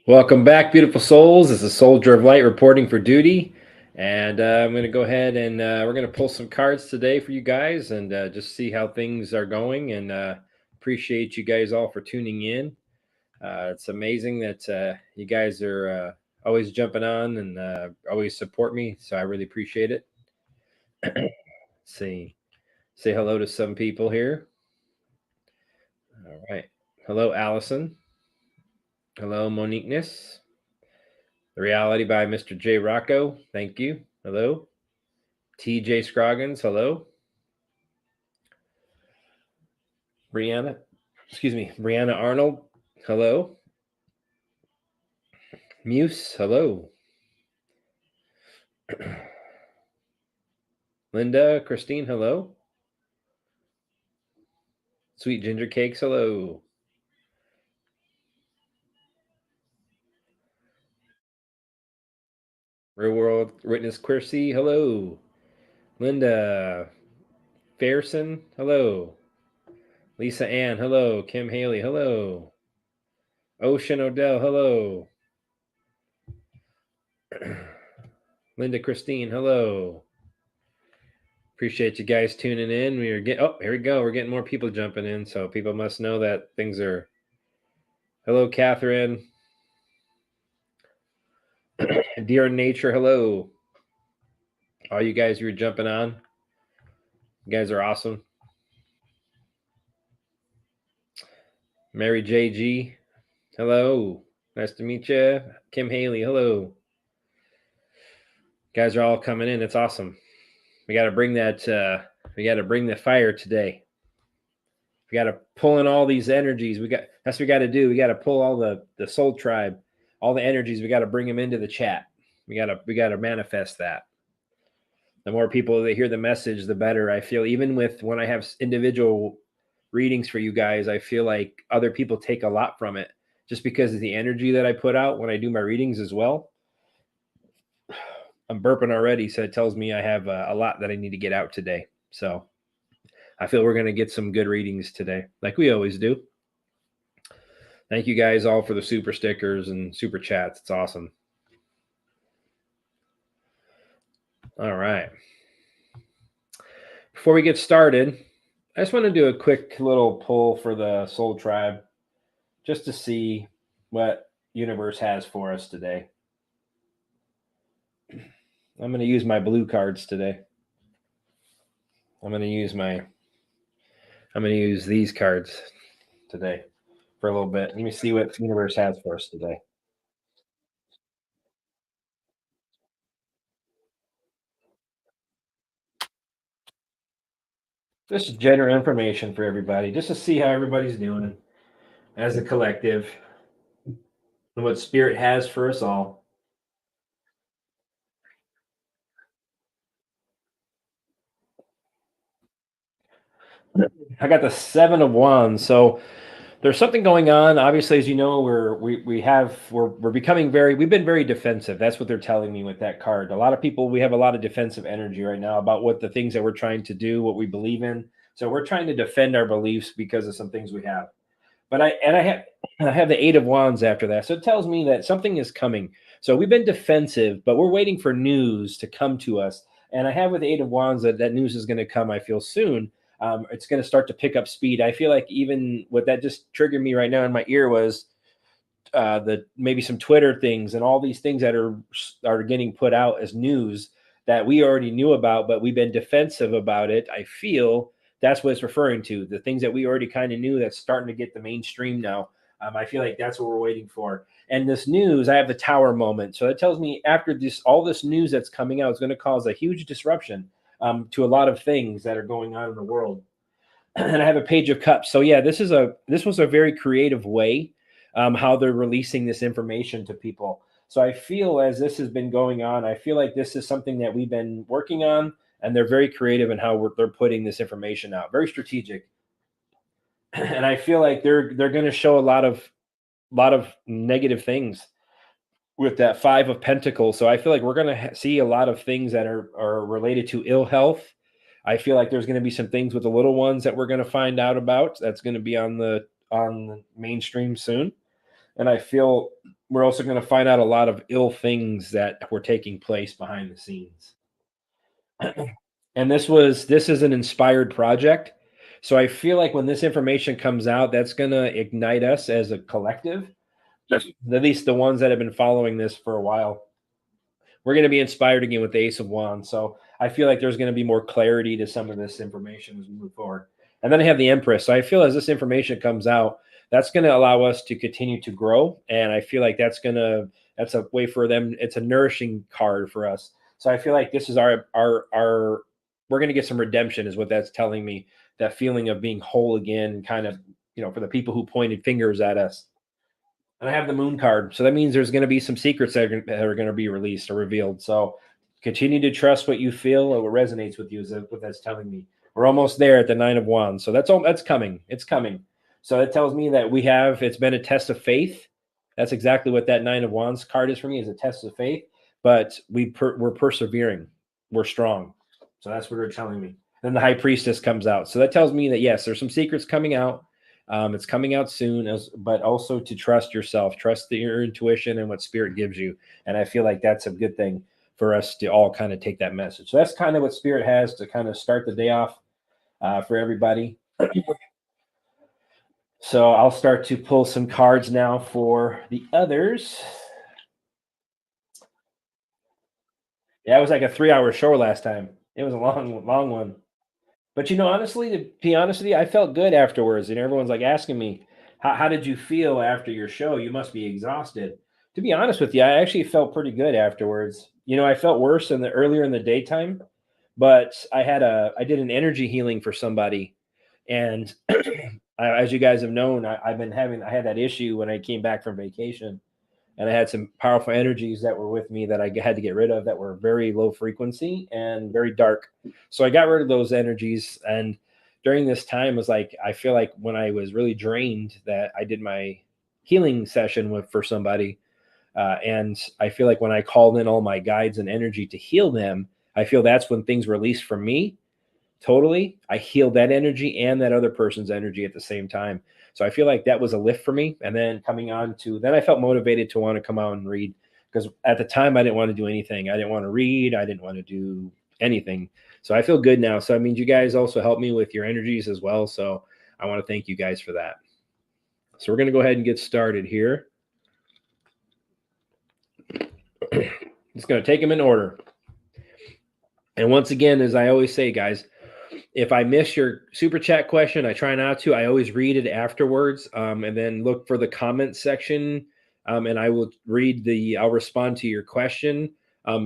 Welcome back, beautiful souls. This is Soldier of Light reporting for duty. And I'm going to go ahead and we're going to pull some cards today for you guys and just see how things are going. And appreciate you guys all for tuning in. It's amazing that you guys are always jumping on and always support me. So I really appreciate it. See, say hello to some people here. All right. Hello, Allison. Hello, Moniqueness. The Reality by Mr. J. Rocco. Thank you. Hello. TJ Scroggins. Hello. Brianna. Brianna Arnold. Hello. Muse. Hello. Linda. Christine. Hello. Sweet Ginger Cakes. Hello. Real World Witness Quersey. Hello. Linda Fairson. Hello. Lisa Ann. Hello. Kim Haley. Hello. Ocean Odell. Hello. Linda Christine. Hello. Appreciate you guys tuning in. We are here we go. We're getting more people jumping in, so people must know that things are. Hello, Catherine. Dear Nature, hello. All you guys who are jumping on. You guys are awesome. Mary JG, hello. Nice to meet you. Kim Haley, hello. You guys are all coming in. It's awesome. We got to bring that. We got to bring the fire today. We got to pull in all these energies. That's what we got to do. We got to pull all the soul tribe, all the energies. We got to bring them into the chat. We got to manifest that. The more people that hear the message, the better. I feel even with when I have individual readings for you guys, I feel like other people take a lot from it just because of the energy that I put out when I do my readings as well. I'm burping already, so it tells me I have a lot that I need to get out today. So I feel we're going to get some good readings today, like we always do. Thank you guys all for the super stickers and super chats. It's awesome. All right. Before we get started, I just want to do a quick little pull for the Soul Tribe just to see what universe has for us today. I'm going to use my blue cards today. I'm going to use these cards today for a little bit. Let me see what the universe has for us today. Just general information for everybody, just to see how everybody's doing as a collective and what spirit has for us all. I got the 7 of Wands. So there's something going on. Obviously, as you know, we're becoming we've been very defensive. That's what they're telling me with that card. A lot of people, we have a lot of defensive energy right now about what the things that we're trying to do, what we believe in. So we're trying to defend our beliefs because of some things we have. But I have the 8 of Wands after that. So it tells me that something is coming. So we've been defensive, but we're waiting for news to come to us. And I have with the 8 of Wands that news is going to come, I feel, soon. It's going to start to pick up speed. I feel like even what that just triggered me right now in my ear was maybe some Twitter things and all these things that are getting put out as news that we already knew about, but we've been defensive about it. I feel that's what it's referring to. The things that we already kind of knew that's starting to get the mainstream now. I feel like that's what we're waiting for. And this news, I have the Tower moment. So that tells me after all this news that's coming out is going to cause a huge disruption to a lot of things that are going on in the world. And I have a Page of Cups. So yeah, this was a very creative way how they're releasing this information to people. So I feel as this has been going on, I feel like this is something that we've been working on, and they're very creative in how they're putting this information out. Very strategic, and I feel like they're going to show a lot of negative things with that 5 of Pentacles. So I feel like we're going to see a lot of things that are related to ill health. I feel like there's going to be some things with the little ones that we're going to find out about. That's going to be on the mainstream soon. And I feel we're also going to find out a lot of ill things that were taking place behind the scenes. And this is an inspired project. So I feel like when this information comes out, that's going to ignite us as a collective, at least the ones that have been following this for a while. We're going to be inspired again with the Ace of Wands. So I feel like there's going to be more clarity to some of this information as we move forward. And then I have the Empress. So I feel as this information comes out, that's going to allow us to continue to grow. And I feel like that's a way for them. It's a nourishing card for us. So I feel like this is our we're going to get some redemption is what that's telling me. That feeling of being whole again, kind of, for the people who pointed fingers at us. And I have the moon card. So that means there's going to be some secrets that are going to be released or revealed. So continue to trust what you feel or what resonates with you is what that's telling me. We're almost there at the 9 of Wands. So that's coming. It's coming. So it tells me that it's been a test of faith. That's exactly what that 9 of Wands card is for me, is a test of faith. But we're persevering. We're strong. So that's what they're telling me. Then the High Priestess comes out. So that tells me that, yes, there's some secrets coming out. It's coming out soon, but also to trust yourself, trust your intuition and what spirit gives you. And I feel like that's a good thing for us to all kind of take that message. So that's kind of what spirit has to kind of start the day off for everybody. So I'll start to pull some cards now for the others. Yeah, it was like a 3-hour show last time. It was a long, long one. But honestly, to be honest with you, I felt good afterwards. And everyone's like asking me, how did you feel after your show? You must be exhausted. To be honest with you, I actually felt pretty good afterwards. I felt worse earlier in the daytime, but I did an energy healing for somebody. And as you guys have known, I had that issue when I came back from vacation, and I had some powerful energies that were with me that I had to get rid of that were very low frequency and very dark. So I got rid of those energies. And during this time was like, I feel like when I was really drained, that I did my healing session for somebody. And I feel like when I called in all my guides and energy to heal them, I feel that's when things released from me. Totally. I healed that energy and that other person's energy at the same time. So I feel like that was a lift for me. And then then I felt motivated to want to come out and read, because at the time I didn't want to do anything. I didn't want to read. I didn't want to do anything. So I feel good now. So I mean, you guys also helped me with your energies as well. So I want to thank you guys for that. So we're going to go ahead and get started here. Just going to take them in order. And once again, as I always say, guys, if I miss your super chat question, I try not to. I always read it afterwards, and then look for the comment section, and I'll respond to your question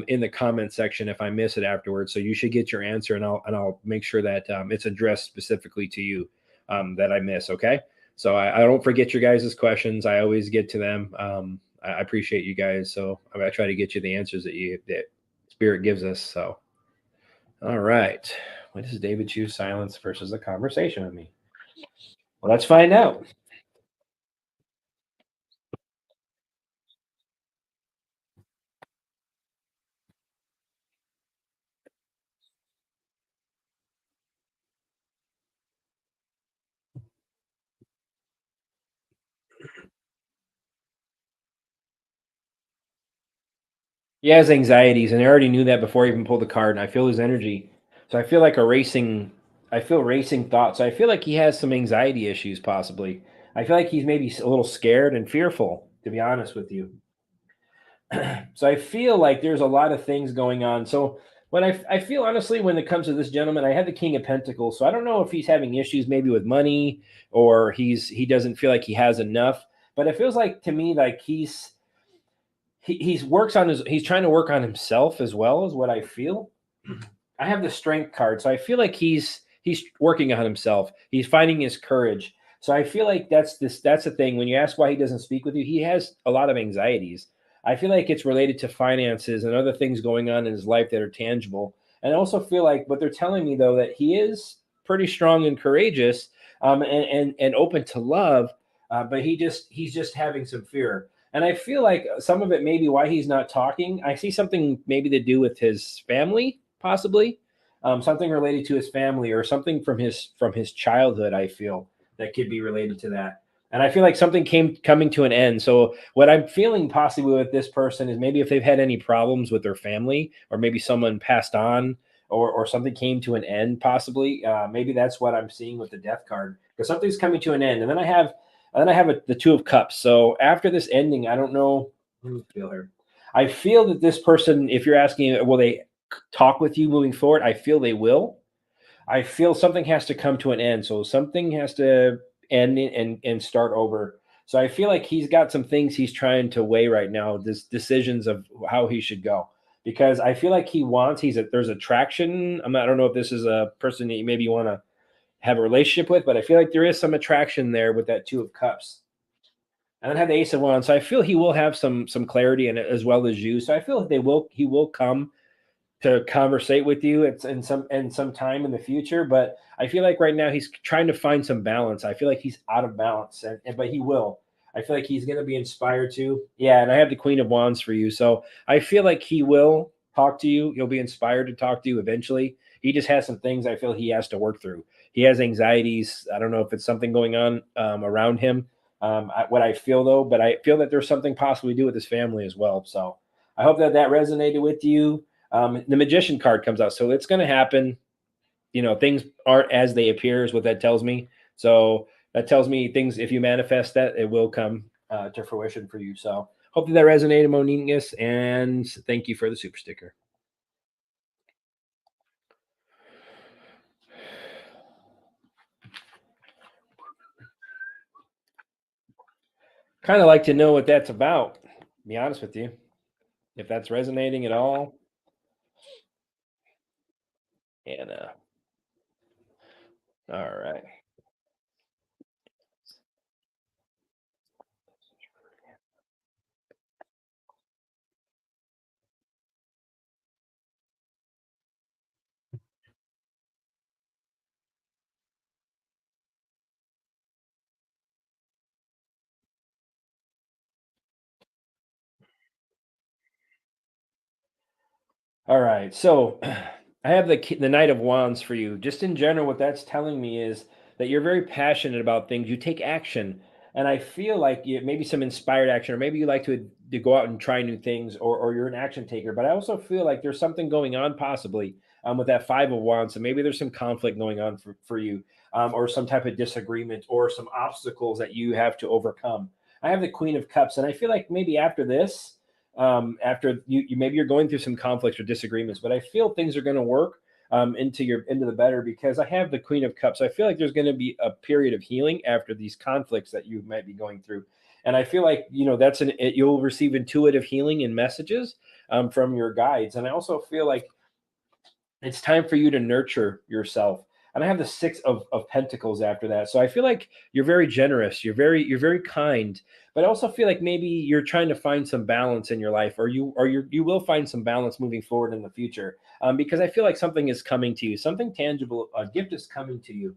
in the comment section if I miss it afterwards. So you should get your answer, and I'll make sure that it's addressed specifically to you that I miss. Okay, so I don't forget your guys' questions. I always get to them. I appreciate you guys, so I try to get you the answers that Spirit gives us. So, all right. When does David choose silence versus a conversation with me? Well, let's find out. He has anxieties, and I already knew that before I even pulled the card. And I feel his energy, so I feel like I feel racing thoughts. So I feel like he has some anxiety issues, possibly. I feel like he's maybe a little scared and fearful, to be honest with you. So I feel like there's a lot of things going on. So I feel honestly, when it comes to this gentleman, I had the King of Pentacles. So I don't know if he's having issues maybe with money, or he doesn't feel like he has enough. But it feels like to me like he's trying to work on himself as well, as what I feel. I have the Strength card, so I feel like he's working on himself. He's finding his courage. So I feel like that's the thing. When you ask why he doesn't speak with you, he has a lot of anxieties. I feel like it's related to finances and other things going on in his life that are tangible. And I also feel like, but they're telling me though that he is pretty strong and courageous, and open to love, but he's just having some fear. And I feel like some of it may be why he's not talking. I see something maybe to do with his family, possibly, something related to his family, or something from his childhood. I feel that could be related to that. And I feel like something came coming to an end. So what I'm feeling possibly with this person is maybe if they've had any problems with their family, or maybe someone passed on, or something came to an end, possibly. Maybe that's what I'm seeing with the death card, because something's coming to an end. And then I have the two of cups. So after this ending, I don't know. Let me feel here. I feel that this person, if you're asking, will they talk with you moving forward? I feel they will. I feel something has to come to an end. So something has to end and start over. So I feel like he's got some things he's trying to weigh right now, this decisions of how he should go. Because I feel like there's attraction. I don't know if this is a person that you maybe want to have a relationship with, but I feel like there is some attraction there with that two of cups. And then have the ace of wands. So I feel he will have some clarity in it as well as you. So I feel like he will come to conversate with you. It's in some time in the future, but I feel like right now he's trying to find some balance. I feel like he's out of balance, but he will. I feel like he's going to be inspired to. Yeah, and I have the Queen of Wands for you, so I feel like he will talk to you. He'll be inspired to talk to you eventually. He just has some things I feel he has to work through. He has anxieties. I don't know if it's something going on around him. What I feel though, but I feel that there's something possibly to do with his family as well. So I hope that that resonated with you. The magician card comes out, so it's going to happen. Things aren't as they appear is what that tells me. So that tells me things, if you manifest that, it will come to fruition for you. So hopefully that resonated, Moniqueness, and thank you for the super sticker. Kind of like to know what that's about, to be honest with you, if that's resonating at all. And all right. All right. So I have the Knight of Wands for you. Just in general, what that's telling me is that you're very passionate about things. You take action, and I feel like maybe some inspired action, or maybe you like to go out and try new things, or you're an action taker. But I also feel like there's something going on possibly with that Five of Wands. So maybe there's some conflict going on for you, or some type of disagreement, or some obstacles that you have to overcome. I have the Queen of Cups, and I feel like maybe after this, after you maybe you're going through some conflicts or disagreements, but I feel things are going to work into the better, because I have the Queen of Cups. I feel like there's going to be a period of healing after these conflicts that you might be going through, and I feel like you'll receive intuitive healing and messages from your guides. And I also feel like it's time for you to nurture yourself. And I have the six of pentacles after that. So I feel like you're very generous. You're very kind. But I also feel like maybe you're trying to find some balance in your life, or you will find some balance moving forward in the future. Because I feel like something is coming to you, something tangible, a gift is coming to you.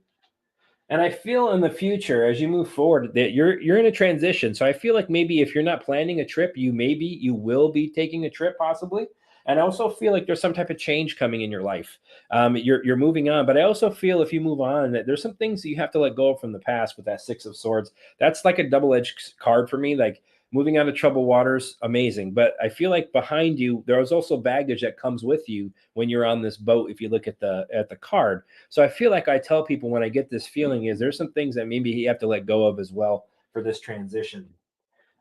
And I feel in the future, as you move forward, that you're in a transition. So I feel like maybe if you're not planning a trip, you will be taking a trip possibly. And I also feel like there's some type of change coming in your life. You're moving on, but I also feel if you move on, that there's some things that you have to let go of from the past with that Six of Swords. That's like a double-edged card for me. Like moving out of troubled waters, amazing. But I feel like behind you, there is also baggage that comes with you when you're on this boat. If you look at the card, so I feel like I tell people when I get this feeling is there's some things that maybe you have to let go of as well for this transition.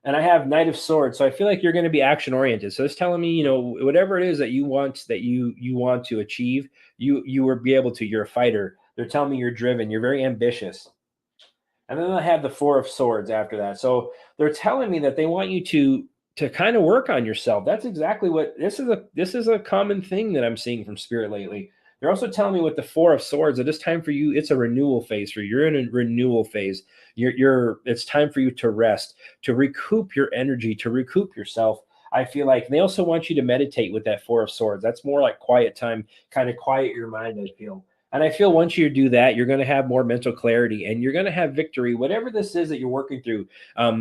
And I have Knight of Swords, so I feel like you're going to be action oriented. So it's telling me, whatever it is that you want to achieve, you will be able to. You're a fighter. They're telling me you're driven. You're very ambitious. And then I have the Four of Swords after that. So they're telling me that they want you to kind of work on yourself. That's exactly what this is a common thing that I'm seeing from Spirit lately. They're also telling me with the Four of Swords that it's time for you. It's a renewal phase for you. You're in a renewal phase. It's time for you to rest, to recoup your energy, to recoup yourself. I feel like they also want you to meditate with that Four of Swords. That's more like quiet time, kind of quiet your mind, I feel. And I feel once you do that, you're going to have more mental clarity and you're going to have victory, whatever this is that you're working through.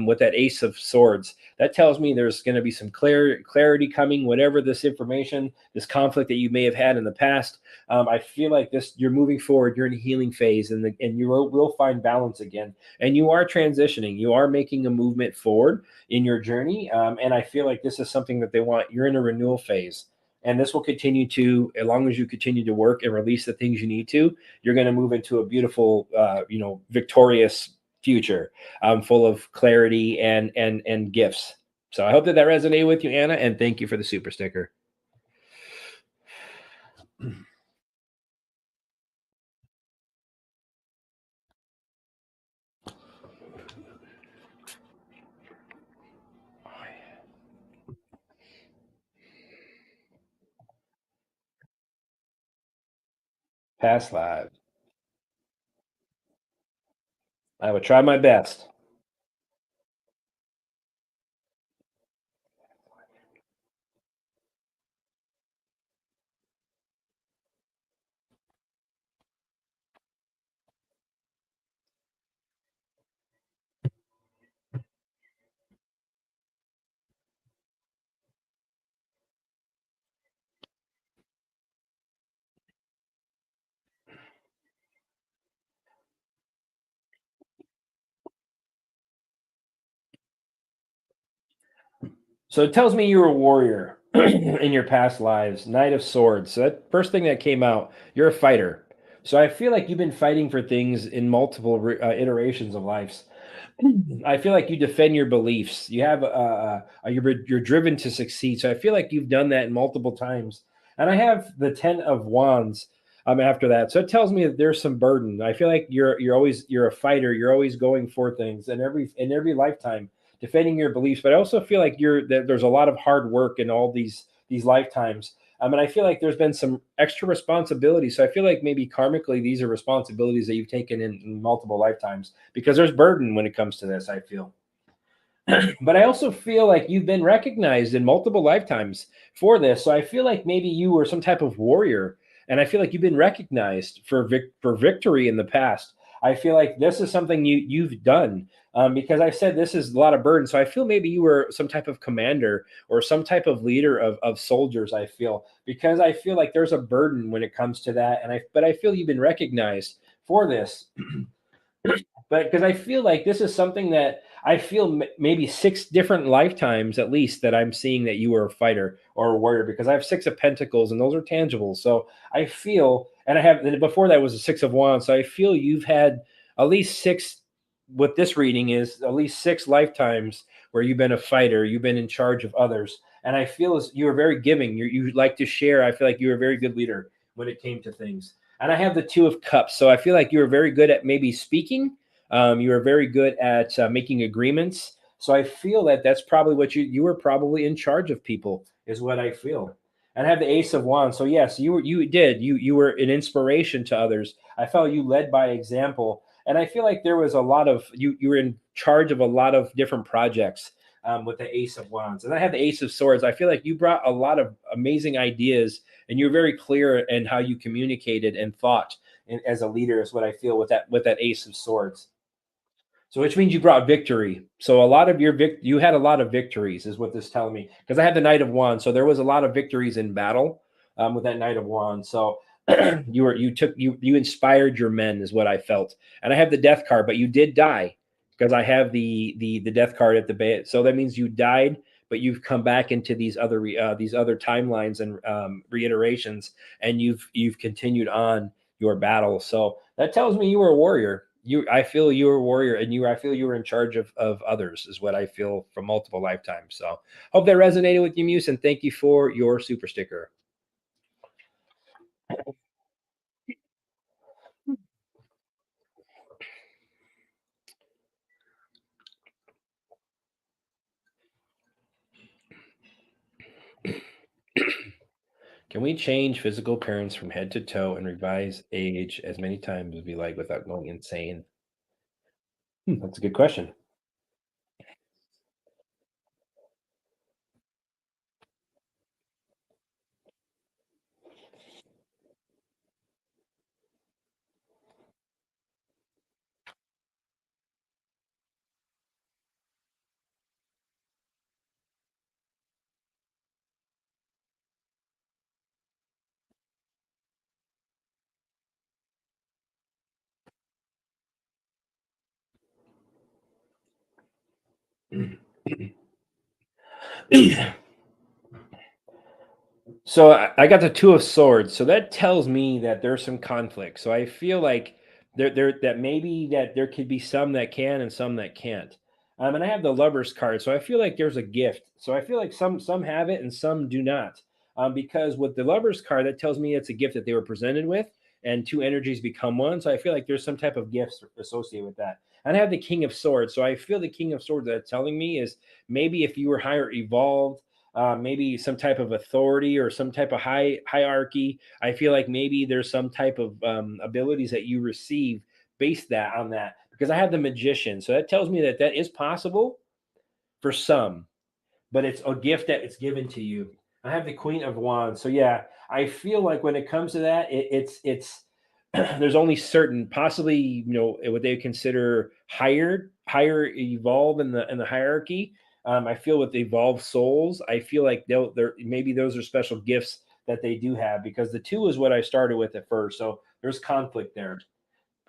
With that Ace of Swords, that tells me there's going to be some clarity coming, whatever this information, this conflict that you may have had in the past. I feel like this, you're moving forward, you're in a healing phase, and you will find balance again. And you are transitioning, you are making a movement forward in your journey. And I feel like this is something that they want. You're in a renewal phase, and this will continue to, as long as you continue to work and release the things you need to, you're going to move into a beautiful, victorious future, full of clarity and gifts. So I hope that resonated with you, Anna, and thank you for the super sticker. Past lives. I will try my best. So it tells me you're a warrior in your past lives, Knight of Swords. So that first thing that came out, you're a fighter. So I feel like you've been fighting for things in multiple iterations of lives. I feel like you defend your beliefs. You have you're driven to succeed. So I feel like you've done that multiple times. And I have the 10 of wands after that. So it tells me that there's some burden. I feel like you're a fighter. You're always going for things and every lifetime defending your beliefs. But I also feel like there's a lot of hard work in all these lifetimes. And I feel like there's been some extra responsibility. So I feel like maybe karmically, these are responsibilities that you've taken in multiple lifetimes, because there's burden when it comes to this, I feel. But I also feel like you've been recognized in multiple lifetimes for this. So I feel like maybe you were some type of warrior, and I feel like you've been recognized for for victory in the past. I feel like this is something you've done, because I said this is a lot of burden. So I feel maybe you were some type of commander or some type of leader of soldiers. I feel, because I feel like there's a burden when it comes to that, but I feel you've been recognized for this. But because I feel like this is something that I feel maybe six different lifetimes at least that I'm seeing that you were a fighter or a warrior, because I have six of pentacles and those are tangible. So I feel, and I have, and before that was a six of wands. So I feel you've had at least six, what this reading is at least six lifetimes where you've been a fighter, you've been in charge of others. And I feel as you are very giving, you like to share. I feel like you're a very good leader when it came to things. And I have the two of cups. So I feel like you were very good at maybe speaking, you are very good at making agreements. So I feel that that's probably what you were probably in charge of people, is what I feel. And I have the Ace of Wands. So yes, you were an inspiration to others. I felt you led by example, and I feel like there was a lot of you were in charge of a lot of different projects, with the Ace of Wands. And I have the Ace of Swords. I feel like you brought a lot of amazing ideas, and you're very clear in how you communicated and thought. And as a leader, is what I feel with that Ace of Swords. So which means you brought victory. So a lot of you had a lot of victories, is what this is telling me. Because I had the Knight of Wands, so there was a lot of victories in battle, with that Knight of Wands. So you inspired your men, is what I felt. And I have the Death card, but you did die, because I have the Death card at the base. So that means you died, but you've come back into these other timelines and reiterations, and you've continued on your battle. So that tells me you were a warrior. I feel you were a warrior, and I feel you were in charge of others, is what I feel from multiple lifetimes. So hope that resonated with you, Muse, and thank you for your super sticker. Can we change physical appearance from head to toe and revise age as many times as we like without going insane? That's a good question. So I got the Two of Swords. So that tells me that there's some conflict. So I feel like that maybe that there could be some that can and some that can't. And I have the Lovers card. So I feel like there's a gift. So I feel like some have it and some do not. Because with the Lovers card, that tells me it's a gift that they were presented with, and two energies become one. So I feel like there's some type of gifts associated with that. And I have the King of Swords. So I feel the King of Swords that's telling me is maybe if you were higher evolved, maybe some type of authority or some type of hierarchy. I feel like maybe there's some type of abilities that you receive based that on that, because I have the Magician, so that tells me that that is possible for some, but it's a gift that it's given to you. I have the Queen of Wands, so yeah, I feel like when it comes to that, it's there's only certain, possibly, what they consider higher evolve in the hierarchy. I feel with the evolved souls, I feel like they're maybe those are special gifts that they do have, because the two is what I started with at first, so there's conflict there.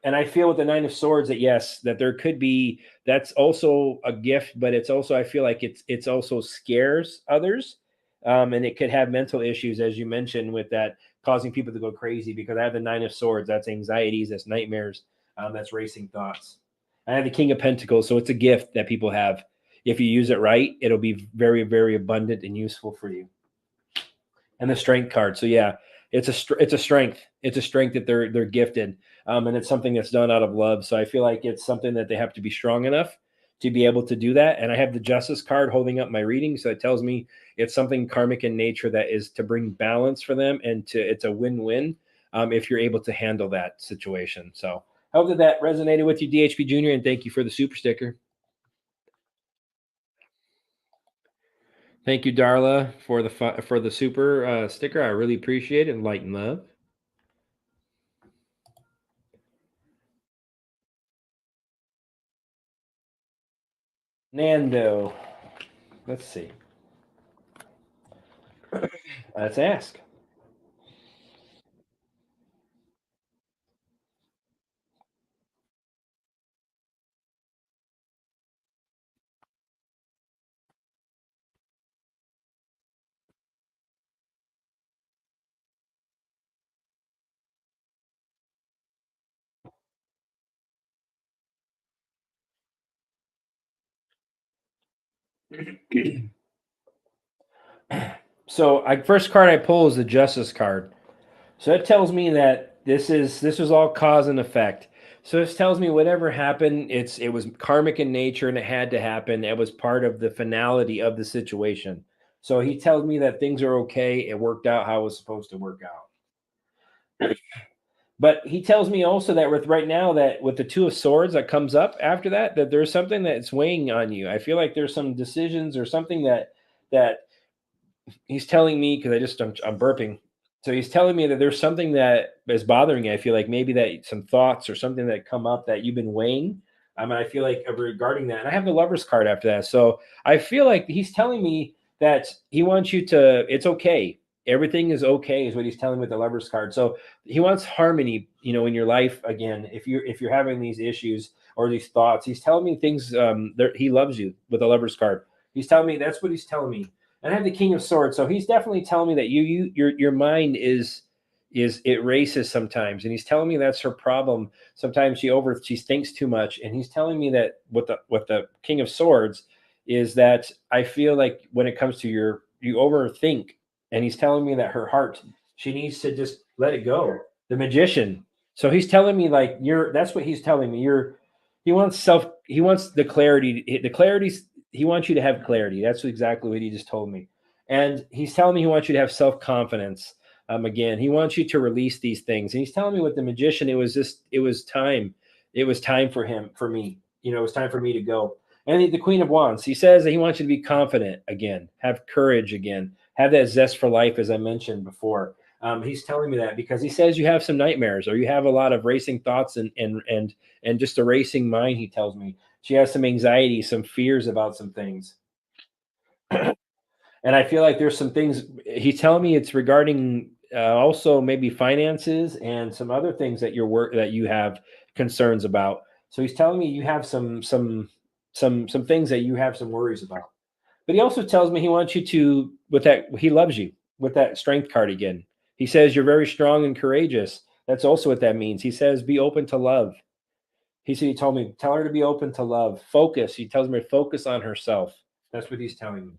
And I feel with the Nine of Swords that yes, that there could be, that's also a gift, but it's also, I feel like it's also scares others, and it could have mental issues, as you mentioned, with that causing people to go crazy. Because I have the Nine of Swords, that's anxieties, that's nightmares, that's racing thoughts. I have the King of Pentacles, so it's a gift that people have. If you use it right, it'll be very, very abundant and useful for you. And the Strength card. So yeah, it's a strength. It's a strength that they're gifted, and it's something that's done out of love. So I feel like it's something that they have to be strong enough to be able to do that. And I have the Justice card holding up my reading, so it tells me it's something karmic in nature that is to bring balance for them, and to it's a win-win, if you're able to handle that situation. So I hope that that resonated with you, DHP Junior, and thank you for the super sticker. Thank you, Darla, for the super sticker. I really appreciate it. And light and love. Nando. Let's see. Let's ask. So, first card I pull is the Justice card. So that tells me that this was all cause and effect. So this tells me whatever happened, it was karmic in nature and it had to happen. It was part of the finality of the situation. So he tells me that things are okay. It worked out how it was supposed to work out. But he tells me also that with right now, that with the Two of Swords that comes up after that, that there's something that's weighing on you. I feel like there's some decisions or something that he's telling me, because I'm burping. So he's telling me that there's something that is bothering you. I feel like maybe that some thoughts or something that come up that you've been weighing. And I feel like regarding that, and I have the Lovers card after that. So I feel like he's telling me that he wants you to. It's okay. Everything is okay, is what he's telling me with the Lovers card. So he wants harmony, in your life again. If you're having these issues or these thoughts, he's telling me things. He loves you with the Lovers card. He's telling me, that's what he's telling me. And I have the King of Swords, so he's definitely telling me that your mind is it races sometimes, and he's telling me that's her problem. Sometimes she thinks too much, and he's telling me that what the King of Swords is, that I feel like when it comes to you overthink, and he's telling me that her heart, she needs to just let it go. The Magician. So he's telling me, like, that's what he's telling me. He wants the clarity. He wants you to have clarity. That's exactly what he just told me. And he's telling me he wants you to have self-confidence. Again, he wants you to release these things. And he's telling me with the Magician, it was time. It was time for me. It was time for me to go. And the Queen of Wands, he says that he wants you to be confident again, have courage again, have that zest for life, as I mentioned before. He's telling me that because he says you have some nightmares, or you have a lot of racing thoughts, and just a racing mind. He tells me she has some anxiety, some fears about some things. And I feel like there's some things he's telling me, it's regarding, also maybe finances and some other things that you have concerns about. So he's telling me you have some some things that you have some worries about. But he also tells me he wants you to, with that, he loves you with that strength card again. He says you're very strong and courageous. That's also what that means. He says be open to love. He said he told me tell her to be open to love. Focus. He tells me to focus on herself. That's what he's telling me.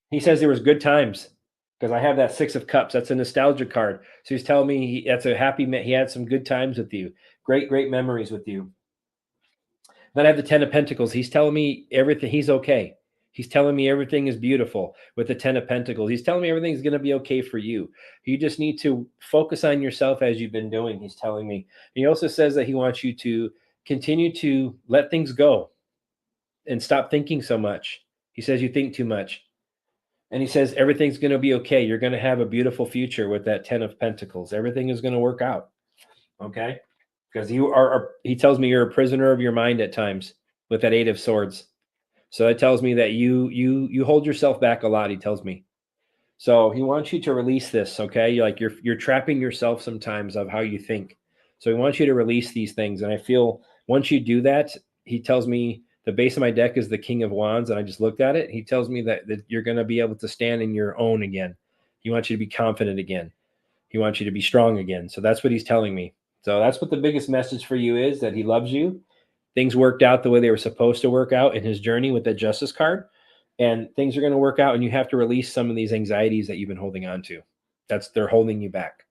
He says there was good times because I have that 6 of Cups. That's a nostalgia card. So he's telling me that's a happy. He had some good times with you. Great memories with you. Then I have the 10 of Pentacles. He's telling me everything. He's okay. He's telling me everything is beautiful with the 10 of Pentacles. He's telling me everything's going to be okay for you. You just need to focus on yourself as you've been doing. He's telling me. He also says that he wants you to continue to let things go and stop thinking so much. He says you think too much. And he says everything's going to be okay. You're going to have a beautiful future with that 10 of Pentacles. Everything is going to work out. Okay? Because he tells me you're a prisoner of your mind at times with that 8 of Swords. So that tells me that you hold yourself back a lot, he tells me. So he wants you to release this, okay? You're trapping yourself sometimes of how you think. So he wants you to release these things. And I feel once you do that, he tells me the base of my deck is the King of Wands, and I just looked at it. He tells me that you're going to be able to stand in your own again. He wants you to be confident again. He wants you to be strong again. So that's what he's telling me. So that's what the biggest message for you is, that he loves you. Things worked out the way they were supposed to work out in his journey with the Justice card. And things are going to work out, and you have to release some of these anxieties that you've been holding on to. They're holding you back.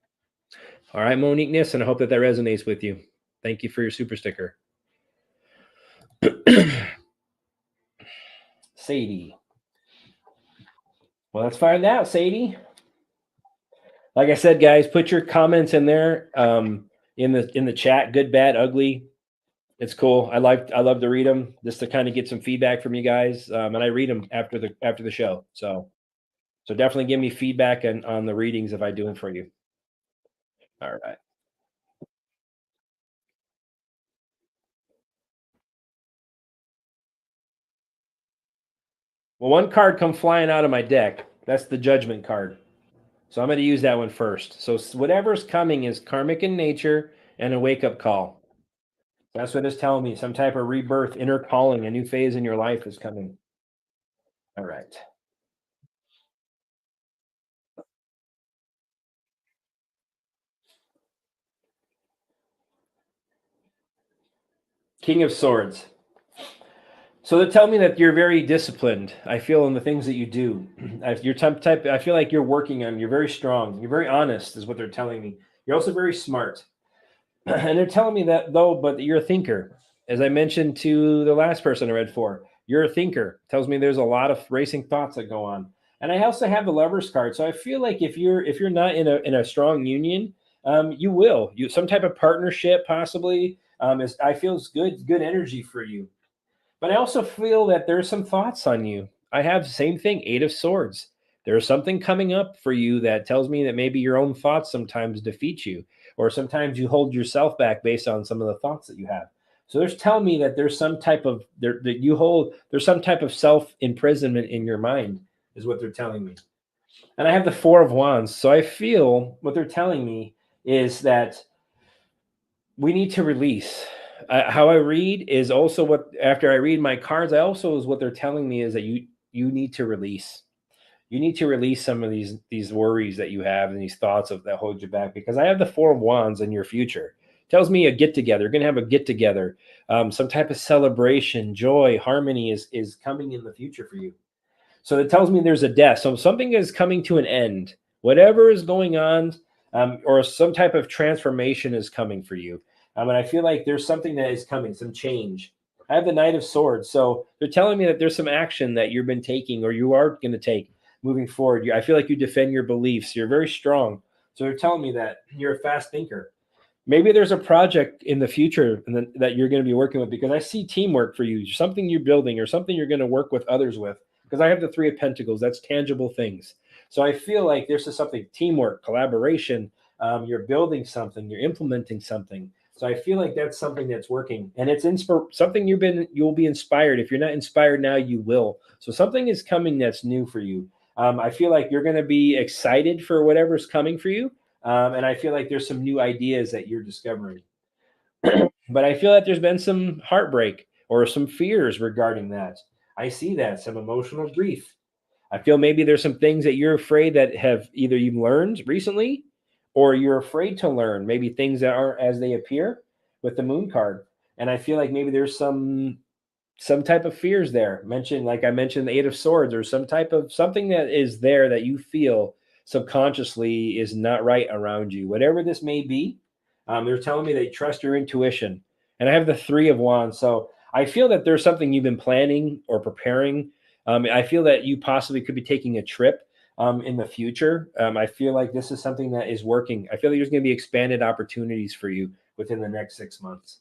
All right, Moniqueness, and I hope that resonates with you. Thank you for your super sticker. Sadie. Well, let's find out, Sadie. Like I said, guys, put your comments in there in the chat. Good, bad, ugly. It's cool. I love to read them just to kind of get some feedback from you guys, and I read them after the show. So definitely give me feedback on the readings if I do them for you. All right. Well, one card come flying out of my deck. That's the Judgment card. So I'm going to use that one first. So whatever's coming is karmic in nature and a wake-up call. That's what it's telling me. Some type of rebirth, inner calling, a new phase in your life is coming. All right. King of Swords. So they tell me that you're very disciplined. I feel in the things that you do. You're type. I feel like you're working on. You're very strong. You're very honest, is what they're telling me. You're also very smart, and they're telling me that though. But you're a thinker, as I mentioned to the last person I read for. You're a thinker. Tells me there's a lot of racing thoughts that go on, and I also have the Lovers card. So I feel like if you're not in a strong union, you will some type of partnership possibly. I feel is good energy for you. But I also feel that there's some thoughts on you. I have the same thing, 8 of Swords. There's something coming up for you that tells me that maybe your own thoughts sometimes defeat you, or sometimes you hold yourself back based on some of the thoughts that you have. So there's telling me that there's some type of there's some type of self imprisonment in your mind, is what they're telling me. And I have the 4 of Wands. So I feel what they're telling me is that we need to release. How I read is also what after I read my cards, I also is what they're telling me is that you need to release. You need to release some of these worries that you have and these thoughts of that hold you back, because I have the 4 of Wands in your future. Tells me a get together. You're gonna have a get together, some type of celebration, joy, harmony is coming in the future for you. So it tells me there's a death. So something is coming to an end. Whatever is going on, or some type of transformation is coming for you. And I feel like there's something that is coming, some change. I have the Knight of Swords. So they're telling me that there's some action that you've been taking or you are going to take moving forward. I feel like you defend your beliefs. You're very strong. So they're telling me that you're a fast thinker. Maybe there's a project in the future that you're going to be working with, because I see teamwork for you, something you're building or something you're going to work with others with, because I have the 3 of Pentacles. That's tangible things. So I feel like there's just something, teamwork, collaboration. You're building something, you're implementing something. So I feel like that's something that's working, and it's something you'll be inspired. If you're not inspired now, you will. So something is coming that's new for you. I feel like you're going to be excited for whatever's coming for you. And I feel like there's some new ideas that you're discovering. But I feel like there's been some heartbreak or some fears regarding that. I see that, some emotional grief. I feel maybe there's some things that you're afraid that have either you've learned recently or you're afraid to learn, maybe things that aren't as they appear with the moon card. And I feel like maybe there's some type of fears there. Mentioned, like I mentioned, the Eight of Swords, or some type of something that is there that you feel subconsciously is not right around you. Whatever this may be, they're telling me they trust your intuition. And I have the Three of Wands, so I feel that there's something you've been planning or preparing. I feel that you possibly could be taking a trip in the future. I feel like this is something that is working. I feel like there's going to be expanded opportunities for you within the next 6 months.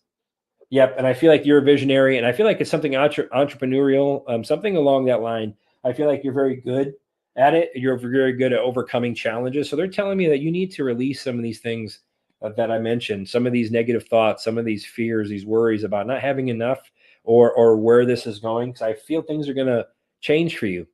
Yep, and I feel like you're a visionary, and I feel like it's something entrepreneurial, something along that line. I feel like you're very good at it. You're very good at overcoming challenges. So they're telling me that you need to release some of these things that I mentioned, some of these negative thoughts, some of these fears, these worries about not having enough, or where this is going. Because I feel things are going to change for you.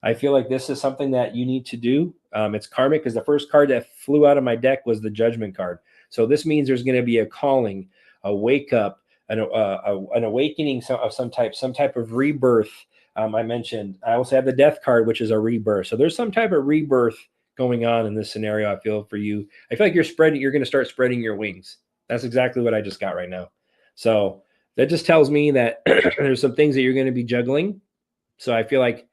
I feel like this is something that you need to do. It's karmic, because the first card that flew out of my deck was the Judgment card. So this means there's going to be a calling, a wake up, an awakening of some type of rebirth. I mentioned, I also have the Death card, which is a rebirth. So there's some type of rebirth going on in this scenario. I feel for you. I feel like you're going to start spreading your wings. That's exactly what I just got right now. So that just tells me that there's some things that you're going to be juggling. So I feel like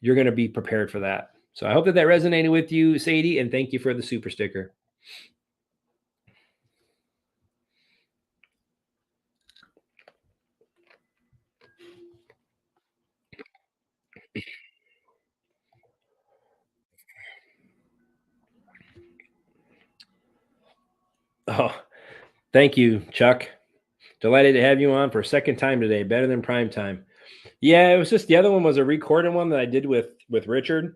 you're going to be prepared for that. So I hope that resonated with you, Sadie, and thank you for the super sticker. Oh, thank you, Chuck. Delighted to have you on for a second time today. Better than prime time. Yeah, it was just the other one was a recorded one that I did with Richard,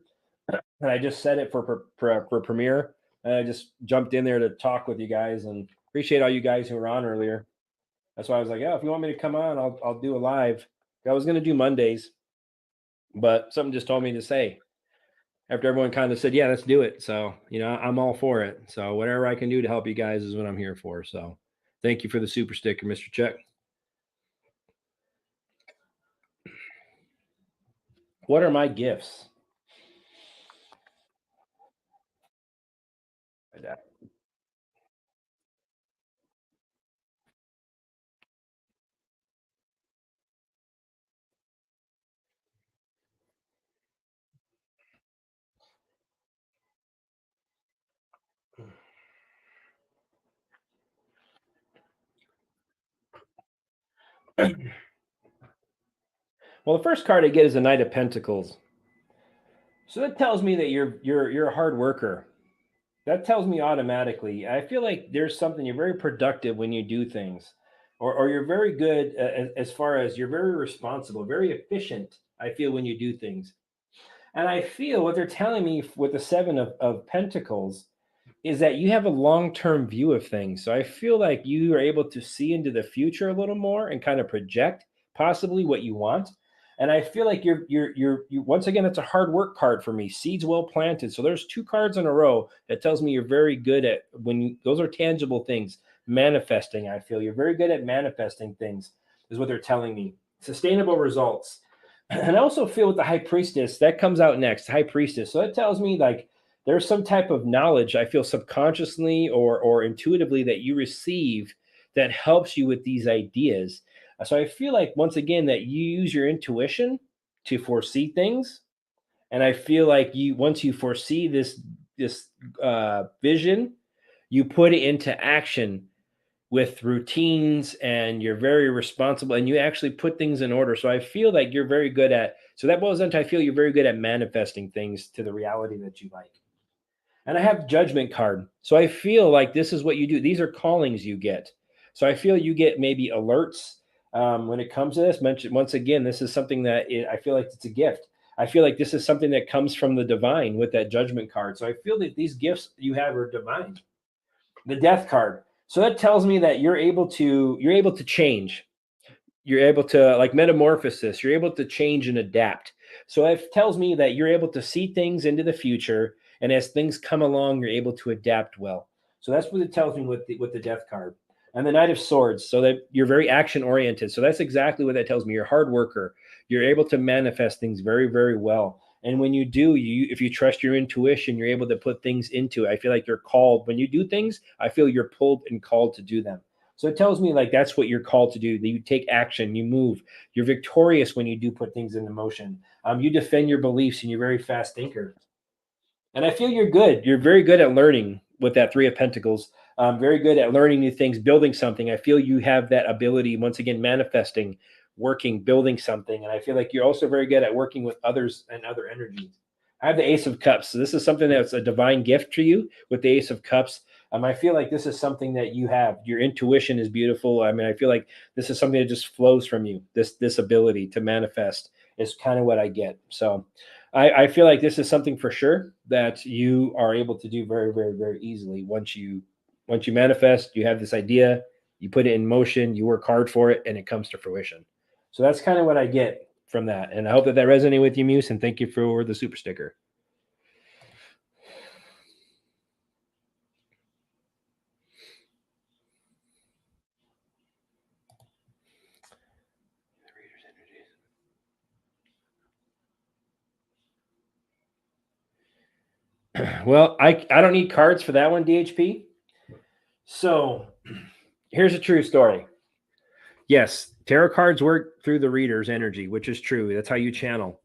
and I just set it for premiere. And I just jumped in there to talk with you guys, and appreciate all you guys who were on earlier. That's why I was like, yeah, if you want me to come on, I'll do a live. I was going to do Mondays, but something just told me to say after everyone kind of said, yeah, let's do it. So I'm all for it. So whatever I can do to help you guys is what I'm here for. So thank you for the super sticker, Mr. Chuck. What are my gifts? Well, the first card I get is a Knight of Pentacles. So that tells me that you're a hard worker. That tells me automatically. I feel like there's something, you're very productive when you do things, or you're very good as far as you're very responsible, very efficient. I feel when you do things, and I feel what they're telling me with the Seven of Pentacles is that you have a long-term view of things. So I feel like you are able to see into the future a little more and kind of project possibly what you want. And I feel like you once again, it's a hard work card for me. Seeds well planted. So there's two cards in a row that tells me you're very good at those are tangible things. Manifesting, I feel you're very good at manifesting things, is what they're telling me. Sustainable results. And I also feel with the High Priestess, that comes out next, High Priestess. So it tells me like there's some type of knowledge I feel subconsciously or intuitively that you receive that helps you with these ideas. So I feel like once again that you use your intuition to foresee things, and I feel like you once you foresee this vision, you put it into action with routines, and you're very responsible, and you actually put things in order. So I feel like you're very good at, so that boils into, I feel you're very good at manifesting things to the reality that you like. And I have Judgment card. So I feel like this is what you do. These are callings you get. So I feel you get maybe alerts when it comes to this. Mention once again, this is something that I feel like it's a gift. I feel like this is something that comes from the divine with that Judgment card. So I feel that these gifts you have are divine. The Death card. So that tells me that you're able to change. You're able to, like, metamorphosis. You're able to change and adapt. So it tells me that you're able to see things into the future, and as things come along, you're able to adapt well. So that's what it tells me with the Death card. And the Knight of Swords, so that you're very action oriented. So that's exactly what that tells me. You're a hard worker. You're able to manifest things very, very well. And when you do, if you trust your intuition, you're able to put things into it. I feel like you're called. When you do things, I feel you're pulled and called to do them. So it tells me like that's what you're called to do. That you take action, you move. You're victorious when you do put things into motion. You defend your beliefs, and you're a very fast thinker. And I feel you're good. You're very good at learning with that Three of Pentacles. Very good at learning new things, building something. I feel you have that ability, once again, manifesting, working, building something. And I feel like you're also very good at working with others and other energies. I have the Ace of Cups. So this is something that's a divine gift for you with the Ace of Cups. I feel like this is something that you have. Your intuition is beautiful. I mean, I feel like this is something that just flows from you. This ability to manifest is kind of what I get. So I feel like this is something for sure that you are able to do very, very, very easily. Once you manifest, you have this idea, you put it in motion, you work hard for it, and it comes to fruition. So that's kind of what I get from that. And I hope that resonated with you, Muse, and thank you for the super sticker. Well, I don't need cards for that one, DHP. So here's a true story. Yes, tarot cards work through the reader's energy, which is true. That's how you channel.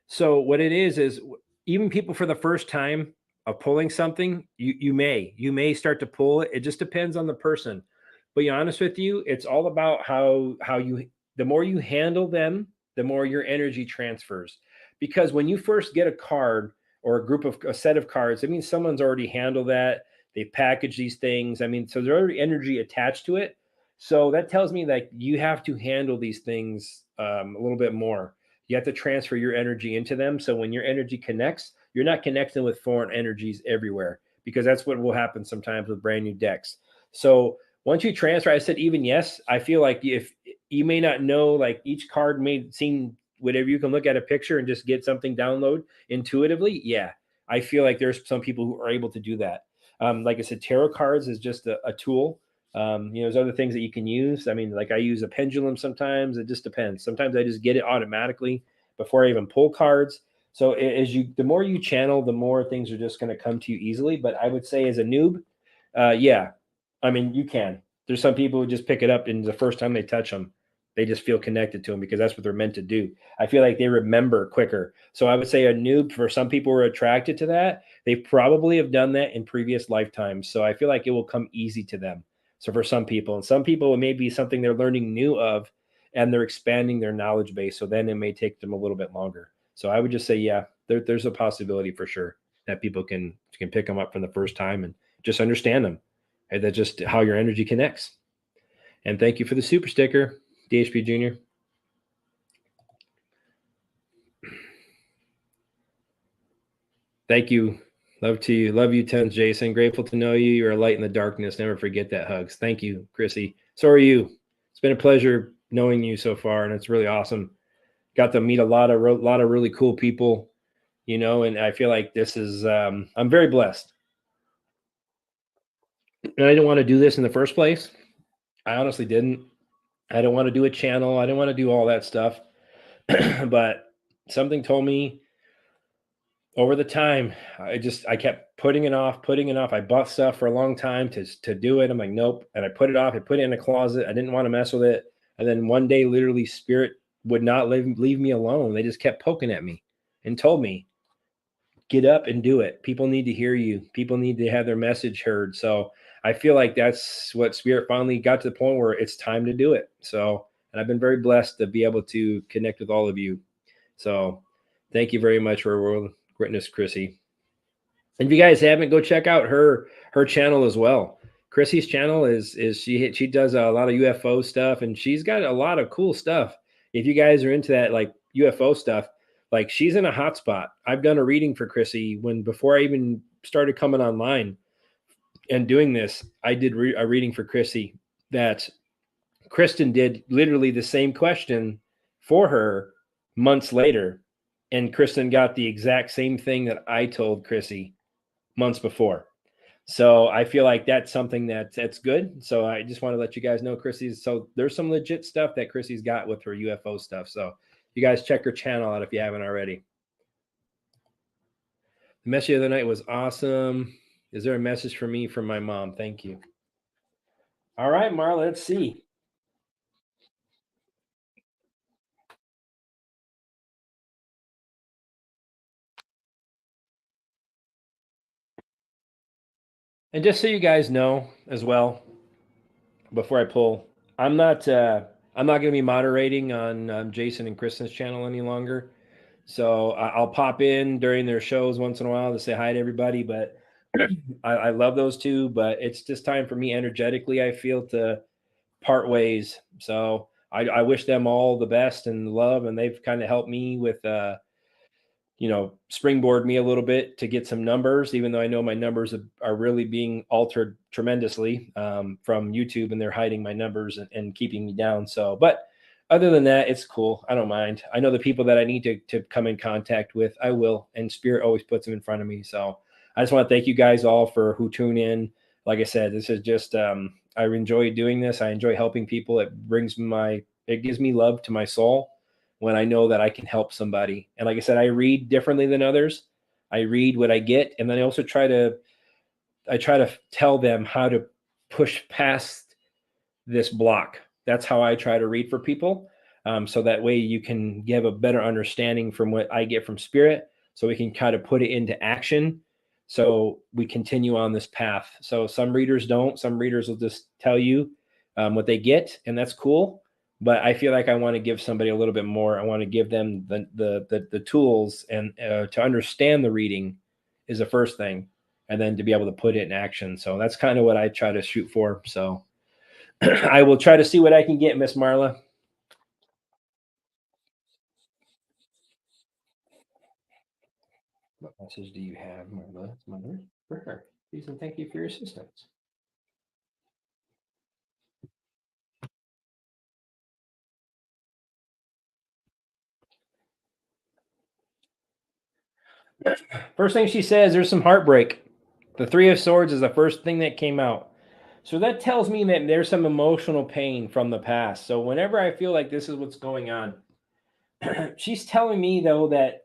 So what it is even people for the first time of pulling something, you may start to pull it. It just depends on the person. But to be honest with you, it's all about how you the more you handle them, the more your energy transfers. Because when you first get a card or a set of cards, I mean someone's already handled that. They package these things. I mean, so there's already energy attached to it. So that tells me that you have to handle these things a little bit more. You have to transfer your energy into them. So when your energy connects, you're not connecting with foreign energies everywhere, because that's what will happen sometimes with brand new decks. So once you transfer, I said, even yes, I feel like if you may not know, like each card may seem whatever, you can look at a picture and just get something download intuitively. Yeah, I feel like there's some people who are able to do that. Like I said, tarot cards is just a tool. There's other things that you can use. I mean, like I use a pendulum sometimes. It just depends. Sometimes I just get it automatically before I even pull cards. So the more you channel, the more things are just going to come to you easily. But I would say as a noob, yeah, I mean, you can. There's some people who just pick it up and the first time they touch them, they just feel connected to them because that's what they're meant to do. I feel like they remember quicker. So I would say a noob, for some people who are attracted to that, they probably have done that in previous lifetimes. So I feel like it will come easy to them. So for some people, and some people, it may be something they're learning new of, and they're expanding their knowledge base. So then it may take them a little bit longer. So I would just say, yeah, there's a possibility for sure that people can pick them up from the first time and just understand them. And that's just how your energy connects. And thank you for the super sticker, DHP Jr. Thank you. Love to you. Love you tons, Jason. Grateful to know you. You're a light in the darkness. Never forget that, hugs. Thank you, Chrissy. So are you. It's been a pleasure knowing you so far, and it's really awesome. Got to meet a lot of really cool people, and I feel like this is I'm very blessed. And I didn't want to do this in the first place. I honestly didn't. I don't want to do a channel. I didn't want to do all that stuff. But something told me over the time, I kept putting it off. I bought stuff for a long time to do it. I'm like, nope. And I put it off. I put it in a closet. I didn't want to mess with it. And then one day, literally, spirit would not leave me alone. They just kept poking at me and told me, get up and do it. People need to hear you. People need to have their message heard. So I feel like that's what spirit finally got to the point where it's time to do it. So, and I've been very blessed to be able to connect with all of you. So thank you very much for World Witness, Chrissy. And if you guys haven't, go check out her channel as well. Chrissy's channel is she does a lot of UFO stuff, and she's got a lot of cool stuff. If you guys are into that, like UFO stuff, like she's in a hot spot. I've done a reading for Chrissy before I even started coming online and doing this. I did a reading for Chrissy that Kristen did literally the same question for her months later. And Kristen got the exact same thing that I told Chrissy months before. So I feel like that's something that's good. So I just want to let you guys know, Chrissy's. So there's some legit stuff that Chrissy's got with her UFO stuff. So you guys check her channel out if you haven't already. The message of the night was awesome. Is there a message for me from my mom? Thank you. All right, Marla, let's see. And just so you guys know as well, before I pull, I'm not I'm not going to be moderating on Jason and Kristen's channel any longer. So I'll pop in during their shows once in a while to say hi to everybody. But I love those two. But it's just time for me energetically, I feel, to part ways. So I wish them all the best and love, and they've kind of helped me with springboard me a little bit to get some numbers, even though I know my numbers are really being altered tremendously from YouTube, and they're hiding my numbers and keeping me down. So, but other than that, it's cool. I don't mind. I know the people that I need to come in contact with, I will, and Spirit always puts them in front of me. So I just want to thank you guys all for who tune in. Like I said, this is just, I enjoy doing this. I enjoy helping people. It gives me love to my soul when I know that I can help somebody. And like I said, I read differently than others. I read what I get, and then I also try to tell them how to push past this block. That's how I try to read for people. So that way you can give a better understanding from what I get from spirit, so we can kind of put it into action. So we continue on this path. So some readers don't. Some readers will just tell you what they get, and that's cool. But I feel like I want to give somebody a little bit more. I want to give them the tools and to understand the reading is the first thing, and then to be able to put it in action. So that's kind of what I try to shoot for. So I will try to see what I can get, Miss Marla. What message do you have, Marla? Mother, for her. Please and thank you for your assistance. First thing she says, there's some heartbreak. The Three of Swords is the first thing that came out. So that tells me that there's some emotional pain from the past. So whenever I feel like this is what's going on, she's telling me though that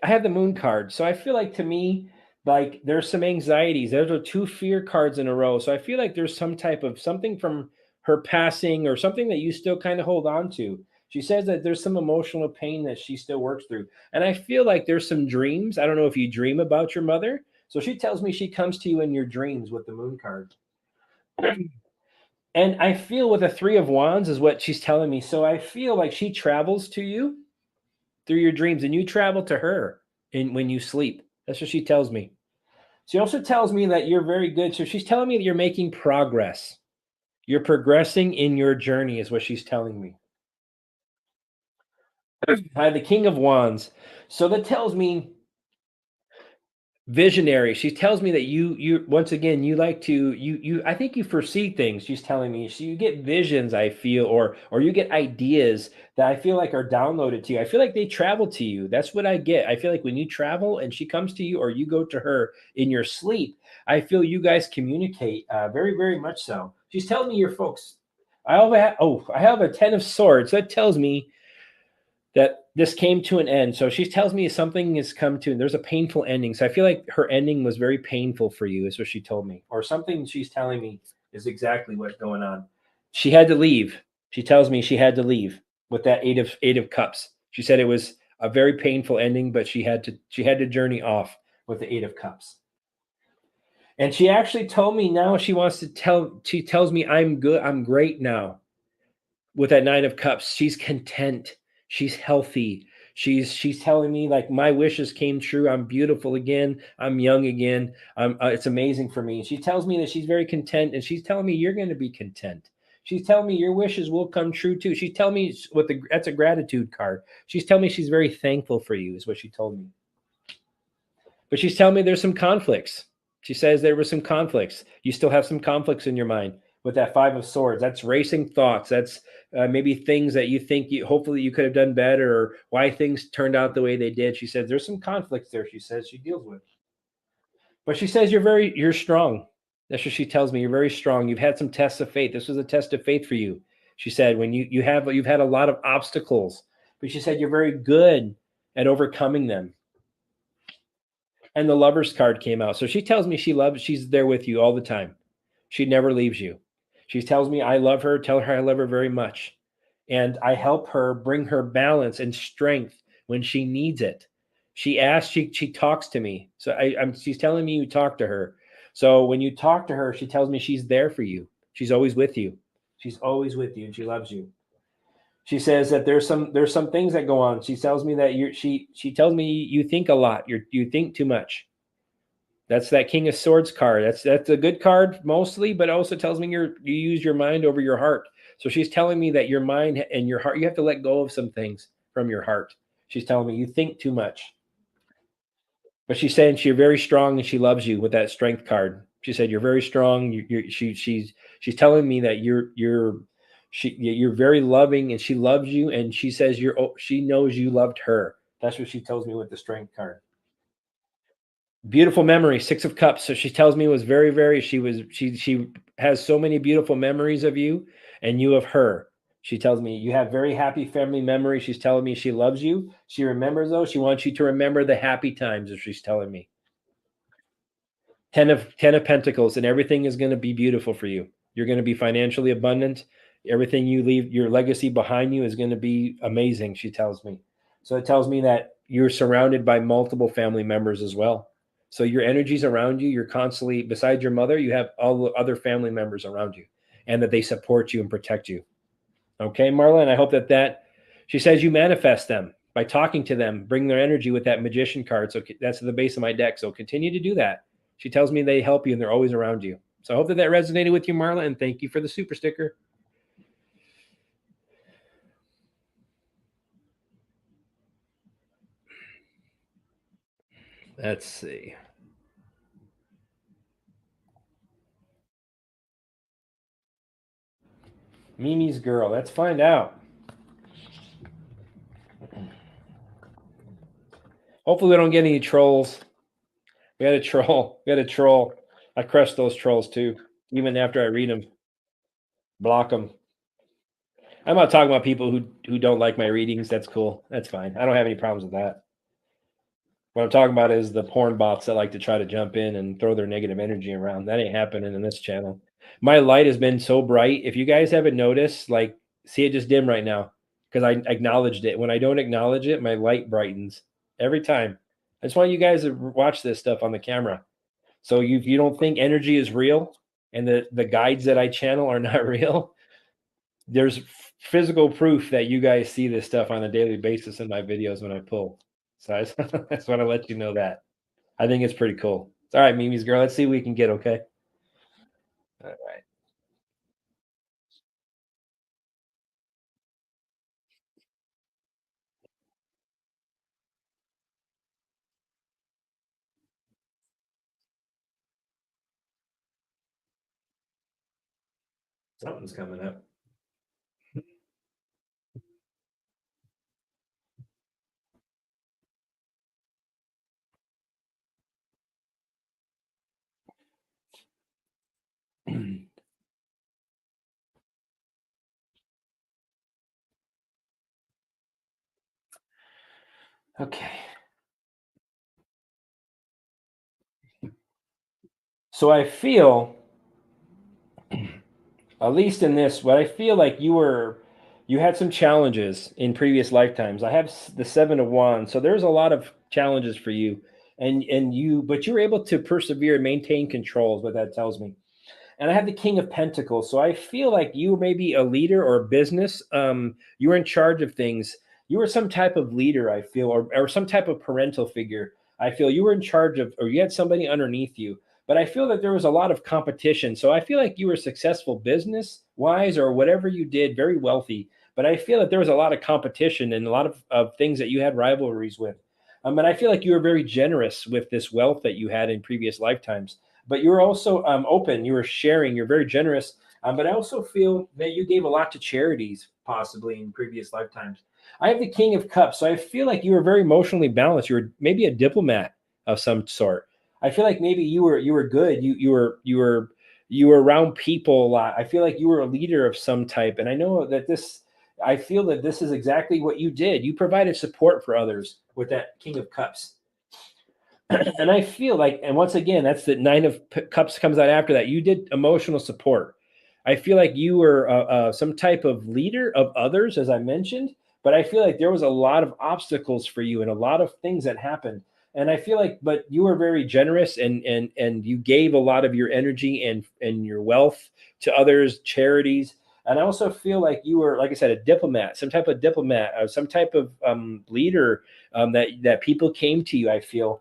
I have the moon card. So I feel like, to me, like there's some anxieties. There's are two fear cards in a row. So I feel like there's some type of something from her passing or something that you still kind of hold on to. She says that there's some emotional pain that she still works through. And I feel like there's some dreams. I don't know if you dream about your mother. So she tells me she comes to you in your dreams with the moon card. And I feel with the Three of Wands is what she's telling me. So I feel like she travels to you through your dreams, and you travel to her when you sleep. That's what she tells me. She also tells me that you're very good. So she's telling me that you're making progress. You're progressing in your journey, is what she's telling me. I have the King of Wands. So that tells me visionary. She tells me that you once again you like to you I think you foresee things. She's telling me, so you get visions, I feel, or you get ideas that I feel like are downloaded to you. I feel like they travel to you. That's what I get. I feel like when you travel and she comes to you or you go to her in your sleep, I feel you guys communicate very, very much so. She's telling me your folks. I have a 10 of swords. That tells me that this came to an end. So she tells me something has come to, and there's a painful ending. So I feel like her ending was very painful for you, is what she told me, or something she's telling me is exactly what's going on. She had to leave. She tells me she had to leave with that eight of cups. She said it was a very painful ending, but she had to journey off with the 8 of cups. And she actually told me now she tells me I'm good, I'm great now with that 9 of cups. She's content, she's healthy, she's telling me like my wishes came true, I'm beautiful again, I'm young again, it's amazing for me. She tells me that she's very content, and she's telling me you're going to be content. She's telling me your wishes will come true too. She's telling me that's a gratitude card. She's telling me she's very thankful for you, is what she told me. But she's telling me there's some conflicts. She says there were some conflicts. You still have some conflicts in your mind with that 5 of Swords. That's racing thoughts. That's maybe things that you think hopefully you could have done better, or why things turned out the way they did. She says there's some conflicts there. She says she deals with. But she says you're strong. That's what she tells me. You're very strong. You've had some tests of faith. This was a test of faith for you. She said when you've had a lot of obstacles, but she said you're very good at overcoming them. And the Lovers card came out. So she tells me she's there with you all the time. She never leaves you. She tells me I love her, tell her I love her very much. And I help her bring her balance and strength when she needs it. She talks to me. So she's telling me you talk to her. So when you talk to her, she tells me she's there for you. She's always with you. She's always with you and she loves you. She says that there's some things that go on. She tells me that she tells me you think a lot. You think too much. That's that King of Swords card. That's a good card mostly, but also tells me you use your mind over your heart. So she's telling me that your mind and your heart, you have to let go of some things from your heart. She's telling me you think too much. But she's saying you're very strong and she loves you with that strength card. She said you're very strong. She's telling me that you're very loving and she loves you and she says she knows you loved her. That's what she tells me with the strength card. Beautiful memory, 6 of Cups. So she tells me it was very she has so many beautiful memories of you and you of her. She tells me you have very happy family memories. She's telling me she loves you. She remembers those. She wants you to remember the happy times, as she's telling me. 10 of Pentacles, and everything is going to be beautiful for you. You're going to be financially abundant. Everything you leave, your legacy behind you is going to be amazing, she tells me. So it tells me that you're surrounded by multiple family members as well. So your energy's around you. You're constantly, besides your mother, you have all the other family members around you and that they support you and protect you. Okay, Marla, and I hope that she says you manifest them by talking to them, bring their energy with that Magician card. So that's at the base of my deck. So continue to do that. She tells me they help you and they're always around you. So I hope that resonated with you, Marla, and thank you for the super sticker. Let's see. Mimi's girl. Let's find out. Hopefully we don't get any trolls. We had a troll. We had a troll. I crushed those trolls too, even after I read them. Block them. I'm not talking about people who don't like my readings. That's cool. That's fine. I don't have any problems with that. What I'm talking about is the porn bots that like to try to jump in and throw their negative energy around. That ain't happening in this channel. My light has been so bright. If you guys haven't noticed, like, see it just dim right now because I acknowledged it. When I don't acknowledge it, my light brightens every time. I just want you guys to watch this stuff on the camera. So you don't think energy is real and the guides that I channel are not real. There's physical proof that you guys see this stuff on a daily basis in my videos when I pull. So I just, I just want to let you know that. I think it's pretty cool. All right, Mimi's girl. Let's see what we can get. Okay. All something's coming up. Okay. So I feel, at least in this, what I feel like you had some challenges in previous lifetimes. I have the 7 of Wands, so there's a lot of challenges for you, but you're able to persevere and maintain control. Is what that tells me. And I have the King of Pentacles. So I feel like you were maybe a leader or a business. You were in charge of things. You were some type of leader, I feel, or some type of parental figure. I feel you were in charge of, or you had somebody underneath you. But I feel that there was a lot of competition. So I feel like you were successful business wise or whatever you did, very wealthy. But I feel that there was a lot of competition and a lot of things that you had rivalries with. And I feel like you were very generous with this wealth that you had in previous lifetimes, but you were also open. You were sharing. You're very generous. But I also feel that you gave a lot to charities, possibly in previous lifetimes. I have the King of Cups, so I feel like you were very emotionally balanced. You were maybe a diplomat of some sort. I feel like maybe you were good. You were around people a lot. I feel like you were a leader of some type, and I know that this. I feel that this is exactly what you did. You provided support for others with that King of Cups. And I feel like, and once again, that's the Nine of Cups comes out after that. You did emotional support. I feel like you were some type of leader of others, as I mentioned, but I feel like there was a lot of obstacles for you and a lot of things that happened. And I feel like, but you were very generous, and you gave a lot of your energy and your wealth to others, charities. And I also feel like you were, like I said, a diplomat, some type of diplomat, some type of leader, that people came to you. I feel,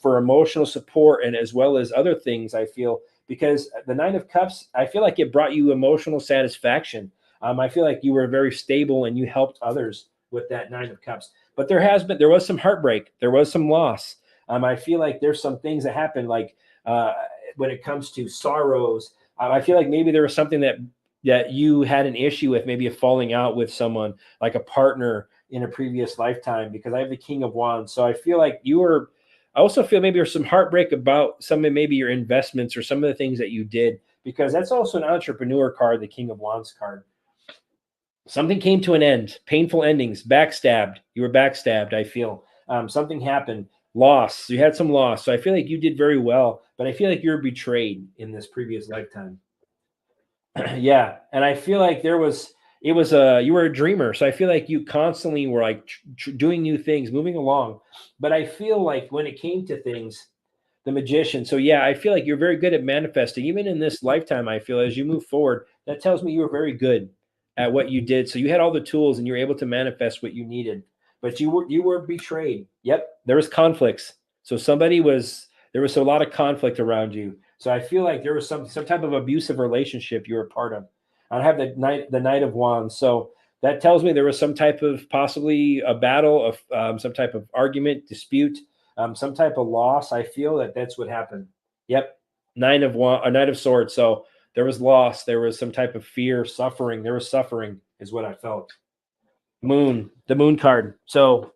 for emotional support and as well as other things. I feel, because the Nine of Cups, I feel like it brought you emotional satisfaction. I feel like you were very stable and you helped others with that Nine of Cups. But there was some heartbreak, there was some loss. I feel like there's some things that happened, like uh, when it comes to sorrows. I feel like maybe there was something that you had an issue with, maybe a falling out with someone, like a partner in a previous lifetime. Because I have the King of Wands, so I feel like you were. I also feel maybe there's some heartbreak about some of maybe your investments or some of the things that you did, because that's also an entrepreneur card, the King of Wands card. Something came to an end, painful endings, backstabbed. You were backstabbed. I feel, something happened, loss. You had some loss. So I feel like you did very well, but I feel like you're betrayed in this previous lifetime. Yeah, and I feel like it was a you were a dreamer, so I feel like you constantly were like doing new things, moving along. But I feel like when it came to things, the magician. So yeah, I feel like you're very good at manifesting, even in this lifetime. I feel as you move forward, that tells me you were very good at what you did. So you had all the tools and you were able to manifest what you needed. But you were betrayed. Yep, there was conflicts. So there was a lot of conflict around you. So I feel like there was some type of abusive relationship you were part of. I have the Knight of Wands. So that tells me there was some type of, possibly a battle of, some type of argument, dispute, some type of loss. I feel that that's what happened. Yep, Knight of Swords. So there was loss. There was some type of fear, suffering. There was suffering, is what I felt. The Moon card. So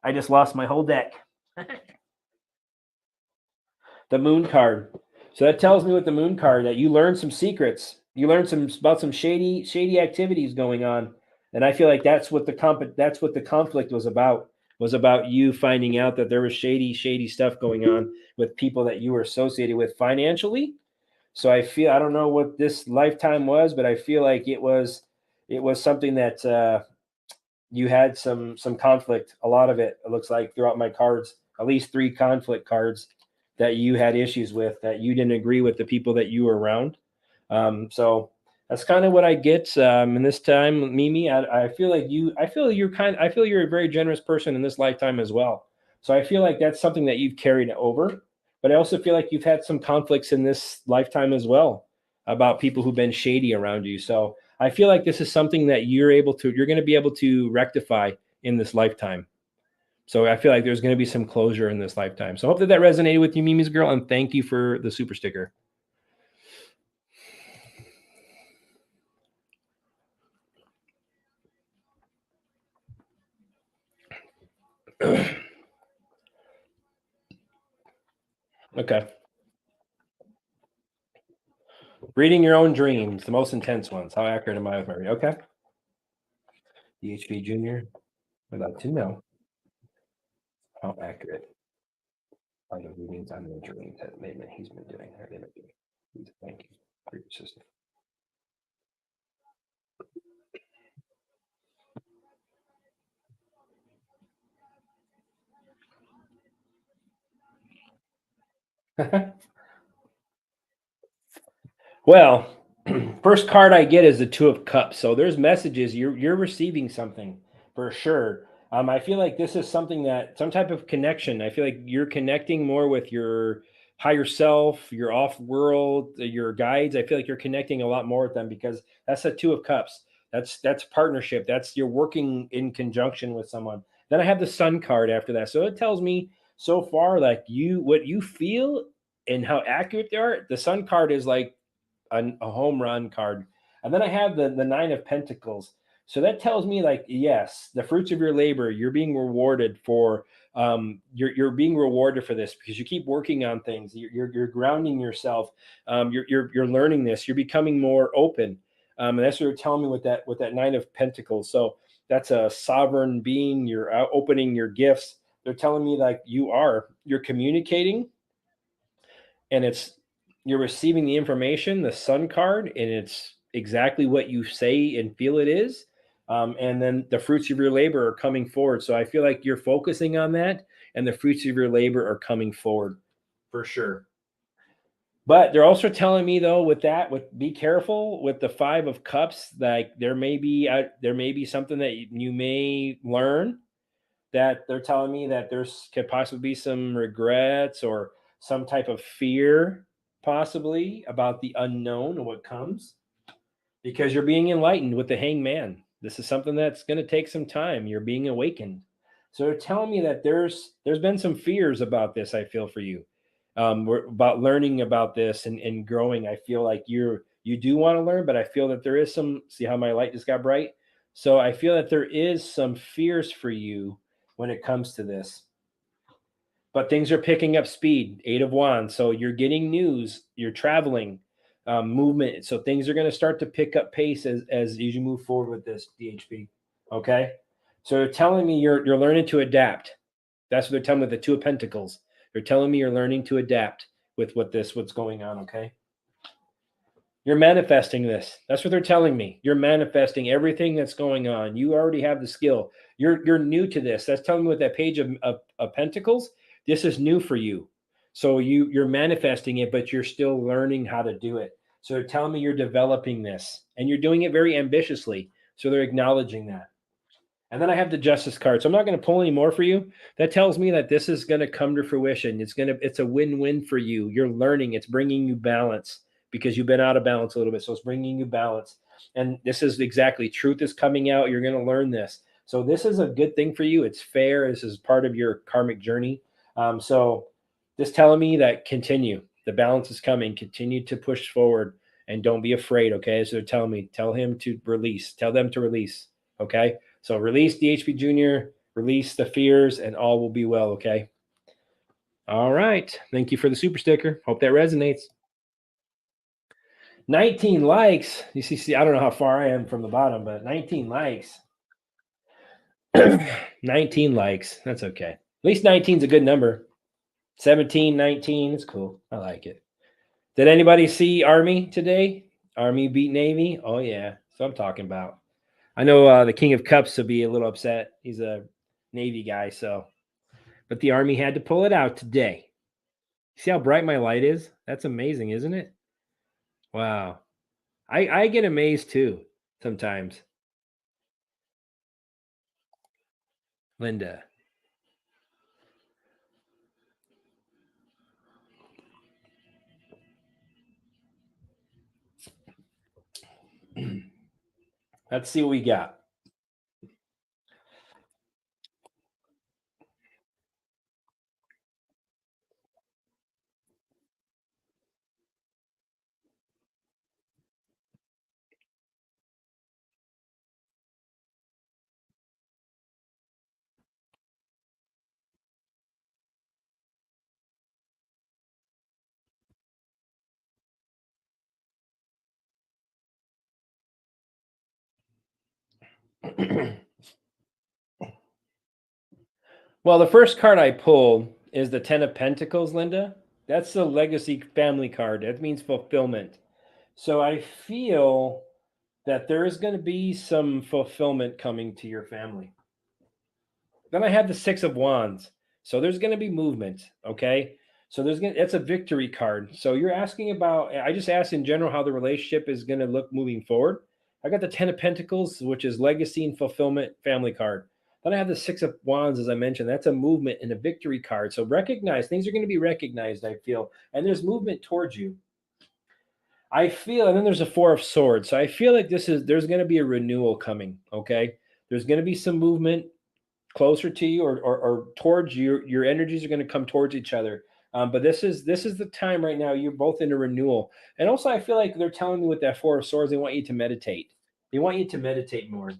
I just lost my whole deck. The Moon card. So that tells me with the Moon card that you learned some secrets. You learned some about some shady activities going on, and I feel like that's what the conflict was about. Was about you finding out that there was shady stuff going on with people that you were associated with financially. So I don't know what this lifetime was, but I feel like it was something that, you had some conflict. A lot of it. It looks like throughout my cards, at least three conflict cards that you had issues with, that you didn't agree with the people that you were around. So that's kind of what I get. And this time, Mimi, I feel like I feel you're a very generous person in this lifetime as well. So I feel like that's something that you've carried over. But I also feel like you've had some conflicts in this lifetime as well about people who've been shady around you. So I feel like this is something that you're going to be able to rectify in this lifetime. So I feel like there's going to be some closure in this lifetime. So I hope that resonated with you, Mimi's girl, and thank you for the super sticker. Okay. Reading your own dreams, the most intense ones. How accurate am I with my reading? Okay. DHB Junior would like to know how accurate are the readings on the dreams that he's been doing. Thank you for your system. Well, first card I get is the Two of Cups. So there's messages. You're receiving something for sure. I feel like this is something that some type of connection. I feel like you're connecting more with your higher self, your off world, your guides. I feel like you're connecting a lot more with them, because that's the Two of Cups. That's partnership. That's you're working in conjunction with someone. Then I have the Sun card after that. So it tells me so far, like, what you feel and how accurate they are. The Sun card is like a home run card. And then I have the Nine of Pentacles. So that tells me, like, yes, the fruits of your labor, you're being rewarded for You're being rewarded for this because you keep working on things. You're grounding yourself. You're learning this. You're becoming more open. And that's what you're telling me with that Nine of Pentacles. So that's a sovereign being. You're out opening your gifts. They're telling me like you're communicating, and you're receiving the information, the Sun card, and it's exactly what you say and feel it is. And then the fruits of your labor are coming forward. So I feel like you're focusing on that, and the fruits of your labor are coming forward for sure. But they're also telling me though, with be careful with the Five of Cups. Like there may be something that you may learn, that they're telling me that there's could possibly be some regrets or some type of fear, possibly about the unknown and what comes, because you're being enlightened with the Hangman. This is something that's going to take some time. You're being awakened. So they're telling me that there's been some fears about this. I feel for you, about learning about this and growing. I feel like you do want to learn, but I feel that there is some. See how my light just got bright. So I feel that there is some fears for you when it comes to this, but things are picking up speed. Eight of Wands. So you're getting news. You're traveling, movement. So things are going to start to pick up pace as you move forward with this DHP. Okay. So they're telling me you're learning to adapt. That's what they're telling me with the Two of Pentacles. They're telling me you're learning to adapt with what's going on. Okay. You're manifesting this. That's what they're telling me. You're manifesting everything that's going on. You already have the skill. You're new to this. That's telling me with that Page of Pentacles. This is new for you. So you're manifesting it, but you're still learning how to do it. So they're telling me you're developing this, and you're doing it very ambitiously. So they're acknowledging that. And then I have the Justice card. So I'm not going to pull any more for you. That tells me that this is going to come to fruition. It's a win-win for you. You're learning. It's bringing you balance because you've been out of balance a little bit. So it's bringing you balance. And this is exactly, truth is coming out. You're going to learn this. So this is a good thing for you. It's fair. This is part of your karmic journey. So just telling me that continue. The balance is coming. Continue to push forward and don't be afraid. Okay. So they're telling me, tell them to release. Okay. So release DHP Jr., release the fears, and all will be well, okay? All right. Thank you for the super sticker. Hope that resonates. 19 likes. You see, I don't know how far I am from the bottom, but 19 likes. 19 likes. That's okay. At least 19 is a good number. 17, 19. It's cool. I like it. Did anybody see Army today? Army beat Navy? Oh, yeah. That's what I'm talking about. I know the King of Cups will be a little upset. He's a Navy guy, so. But the Army had to pull it out today. See how bright my light is? That's amazing, isn't it? Wow. I get amazed too sometimes. Linda. Let's see what we got. Well, the first card I pulled is the Ten of Pentacles, Linda. That's the legacy family card. That means fulfillment. So I feel that there is going to be some fulfillment coming to your family. Then I have the Six of Wands. So there's going to be movement. Okay. So that's a victory card. So you're asking about, I just asked in general how the relationship is going to look moving forward. I got the Ten of Pentacles, which is legacy and fulfillment family card. Then I have the Six of Wands, as I mentioned. That's a movement and a victory card. So recognize, things are going to be recognized, I feel. And there's movement towards you. I feel, and then there's a Four of Swords. So I feel like there's going to be a renewal coming. Okay. There's going to be some movement closer to you or towards you. Your energies are going to come towards each other. But this is the time right now. You're both in a renewal. And also I feel like they're telling me with that Four of Swords, they want you to meditate. They want you to meditate more.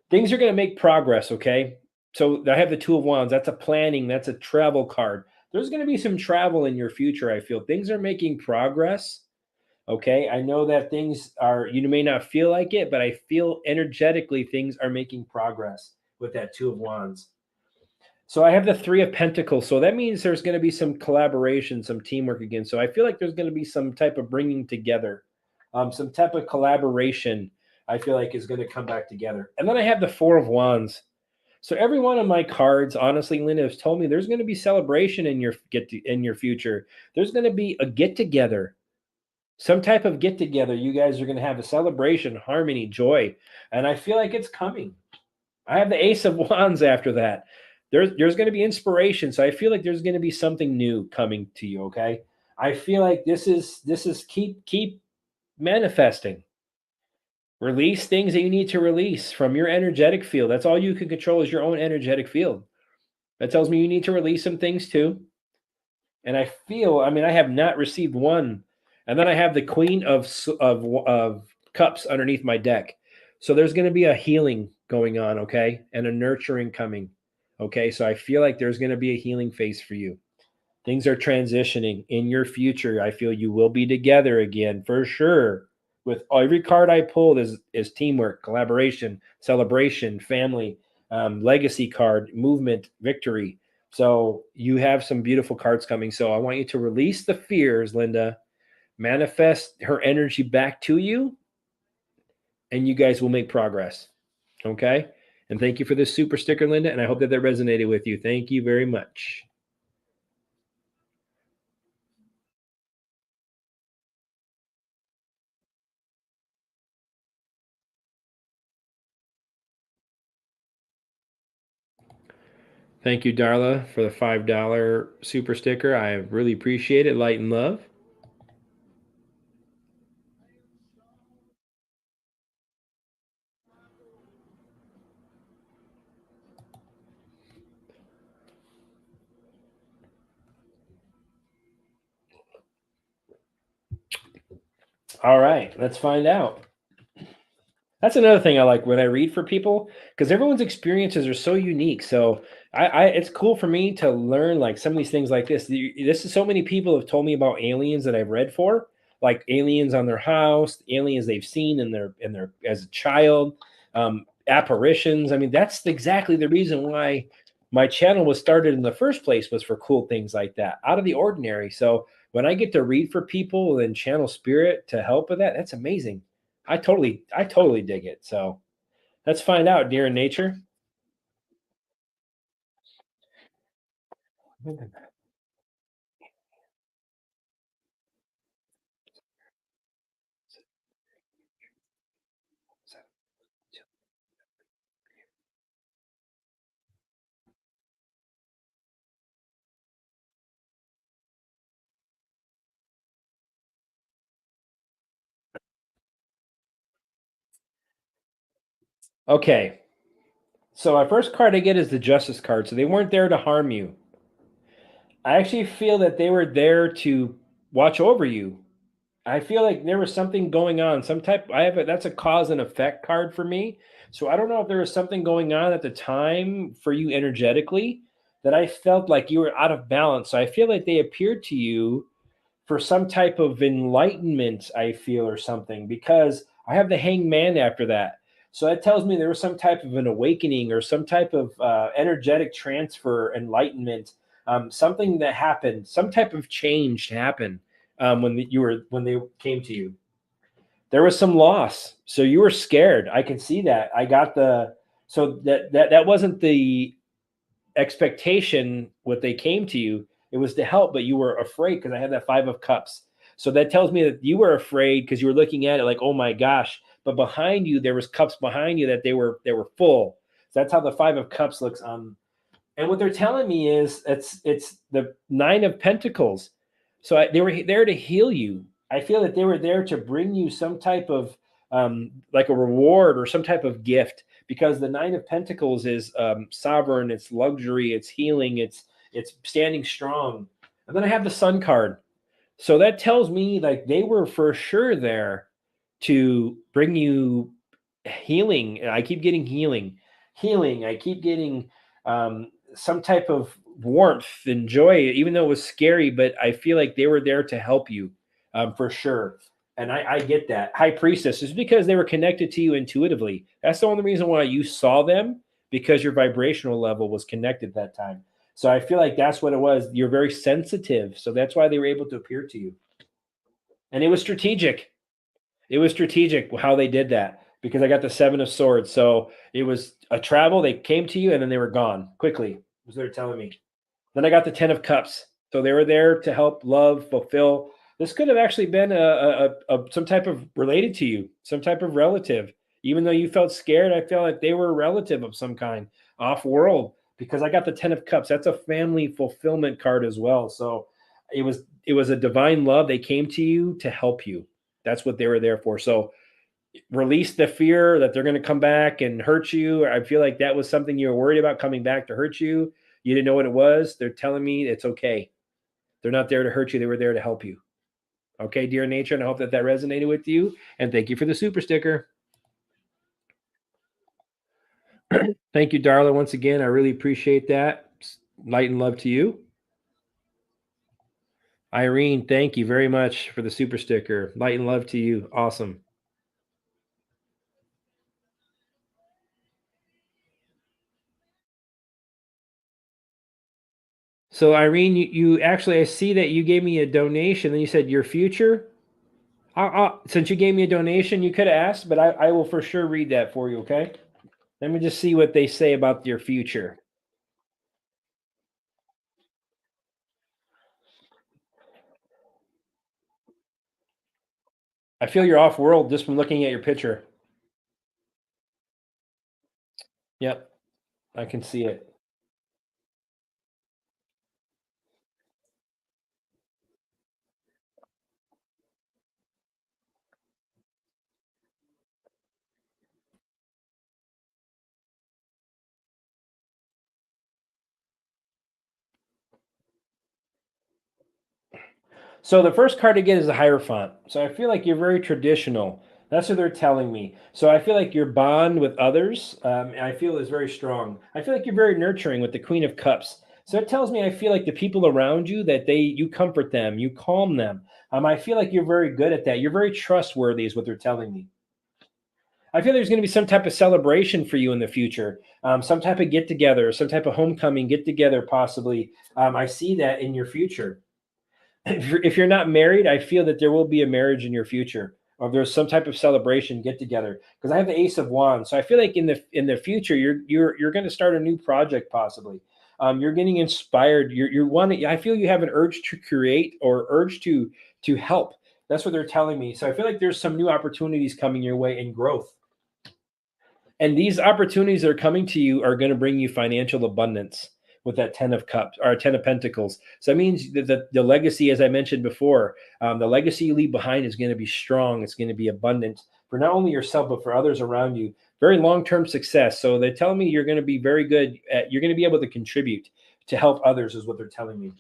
Things are going to make progress. Okay. So I have the Two of Wands. That's a planning. That's a travel card. There's going to be some travel in your future. I feel things are making progress. Okay. I know that things are, you may not feel like it, but I feel energetically things are making progress with that Two of Wands. So I have the Three of Pentacles. So that means there's going to be some collaboration, some teamwork again. So I feel like there's going to be some type of bringing together, some type of collaboration. I feel like is going to come back together. And then I have the Four of Wands. So every one of my cards, honestly, Linda has told me there's going to be celebration in in your future. There's going to be a get together, some type of get together. You guys are going to have a celebration, harmony, joy, and I feel like it's coming. I have the Ace of Wands after that. There's going to be inspiration, so I feel like there's going to be something new coming to you. Okay, I feel like this is keep manifesting. Release things that you need to release from your energetic field. That's all you can control is your own energetic field. That tells me you need to release some things too. And I feel, I mean, I have not received one. And then I have the Queen of Cups underneath my deck. So there's going to be a healing going on, okay? And a nurturing coming. Okay? So I feel like there's going to be a healing phase for you. Things are transitioning in your future. I feel you will be together again for sure. With every card I pulled is teamwork, collaboration, celebration, family, legacy card, movement, victory. So you have some beautiful cards coming. So I want you to release the fears, Linda, manifest her energy back to you, and you guys will make progress. Okay. And thank you for this super sticker, Linda. And I hope that resonated with you. Thank you very much. Thank you, Darla, for the $5 super sticker. I really appreciate it. Light and love. All right, let's find out. That's another thing I like when I read for people because everyone's experiences are so unique. So it's cool for me to learn like some of these things like this. This is so many people have told me about aliens that I've read for, like aliens on their house, aliens they've seen in their as a child, apparitions. I mean, that's exactly the reason why my channel was started in the first place was for cool things like that, out of the ordinary. So when I get to read for people and channel spirit to help with that, that's amazing. I totally dig it. So let's find out, dear in nature. Okay. So my first card I get is the Justice card. So they weren't there to harm you. I actually feel that they were there to watch over you. I feel like there was something going on, some type. That's a cause and effect card for me. So I don't know if there was something going on at the time for you energetically that I felt like you were out of balance. So I feel like they appeared to you for some type of enlightenment, I feel, or something, because I have the hangman after that. So that tells me there was some type of an awakening or some type of energetic transfer, enlightenment, something that happened, some type of change happened when they came to you. There was some loss, so you were scared. I can see that. I got the so that wasn't the expectation what they came to you. It was to help, but you were afraid because I had that Five of Cups. So that tells me that you were afraid because you were looking at it like, oh my gosh. But behind you, there was cups behind you that they were full. So that's how the Five of Cups looks. And what they're telling me is it's the Nine of Pentacles. So they were there to heal you. I feel that they were there to bring you some type of like a reward or some type of gift, because the Nine of Pentacles is sovereign, it's luxury, it's healing, it's standing strong. And then I have the Sun card. So that tells me like they were for sure there to bring you healing. I keep getting healing. I keep getting some type of warmth and joy, even though it was scary. But I feel like they were there to help you, for sure. And I get that. High priestess is because they were connected to you intuitively. That's the only reason why you saw them, because your vibrational level was connected that time. So I feel like that's what it was. You're very sensitive. So that's why they were able to appear to you. And it was strategic. It was strategic how they did that, because I got the 7 of swords. So it was a travel. They came to you and then they were gone quickly, was they're telling me. Then I got the 10 of cups. So they were there to help, love, fulfill. This could have actually been some type of related to you, some type of relative. Even though you felt scared, I felt like they were a relative of some kind, off world, because I got the 10 of cups. That's a family fulfillment card as well. So it was a divine love. They came to you to help you. That's what they were there for. So release the fear that they're going to come back and hurt you. I feel like that was something you were worried about, coming back to hurt you. You didn't know what it was. They're telling me it's okay. They're not there to hurt you. They were there to help you. Okay, dear nature. And I hope that that resonated with you. And thank you for the super sticker. Thank you, Darla. Once again, I really appreciate that. Light and love to you. Irene, thank you very much for the super sticker. Light and love to you. Awesome. So Irene, you actually, I see that you gave me a donation. Then you said your future. Since you gave me a donation, you could have asked, but I will for sure read that for you. Okay. Let me just see what they say about your future. I feel you're off world just from looking at your picture. Yep, I can see it. So the first card to get is the Hierophant. So I feel like you're very traditional. That's what they're telling me. So I feel like your bond with others, I feel is very strong. I feel like you're very nurturing with the Queen of Cups. So it tells me I feel like the people around you, that you comfort them, you calm them. I feel like you're very good at that. You're very trustworthy, is what they're telling me. I feel there's going to be some type of celebration for you in the future, some type of get together, some type of homecoming get together, possibly. I see that in your future. If you're not married, I feel that there will be a marriage in your future, or there's some type of celebration get together. Because I have the Ace of Wands, so I feel like in the future you're going to start a new project possibly. You're getting inspired. You're wanting. I feel you have an urge to create, or urge to help. That's what they're telling me. So I feel like there's some new opportunities coming your way in growth. And these opportunities that are coming to you are going to bring you financial abundance with that 10 of cups, or 10 of pentacles. So that means that the legacy, as I mentioned before, the legacy you leave behind is going to be strong. It's going to be abundant for not only yourself, but for others around you. Very long-term success. So they're telling me you're going to be very good at, you're going to be able to contribute to help others, is what they're telling me.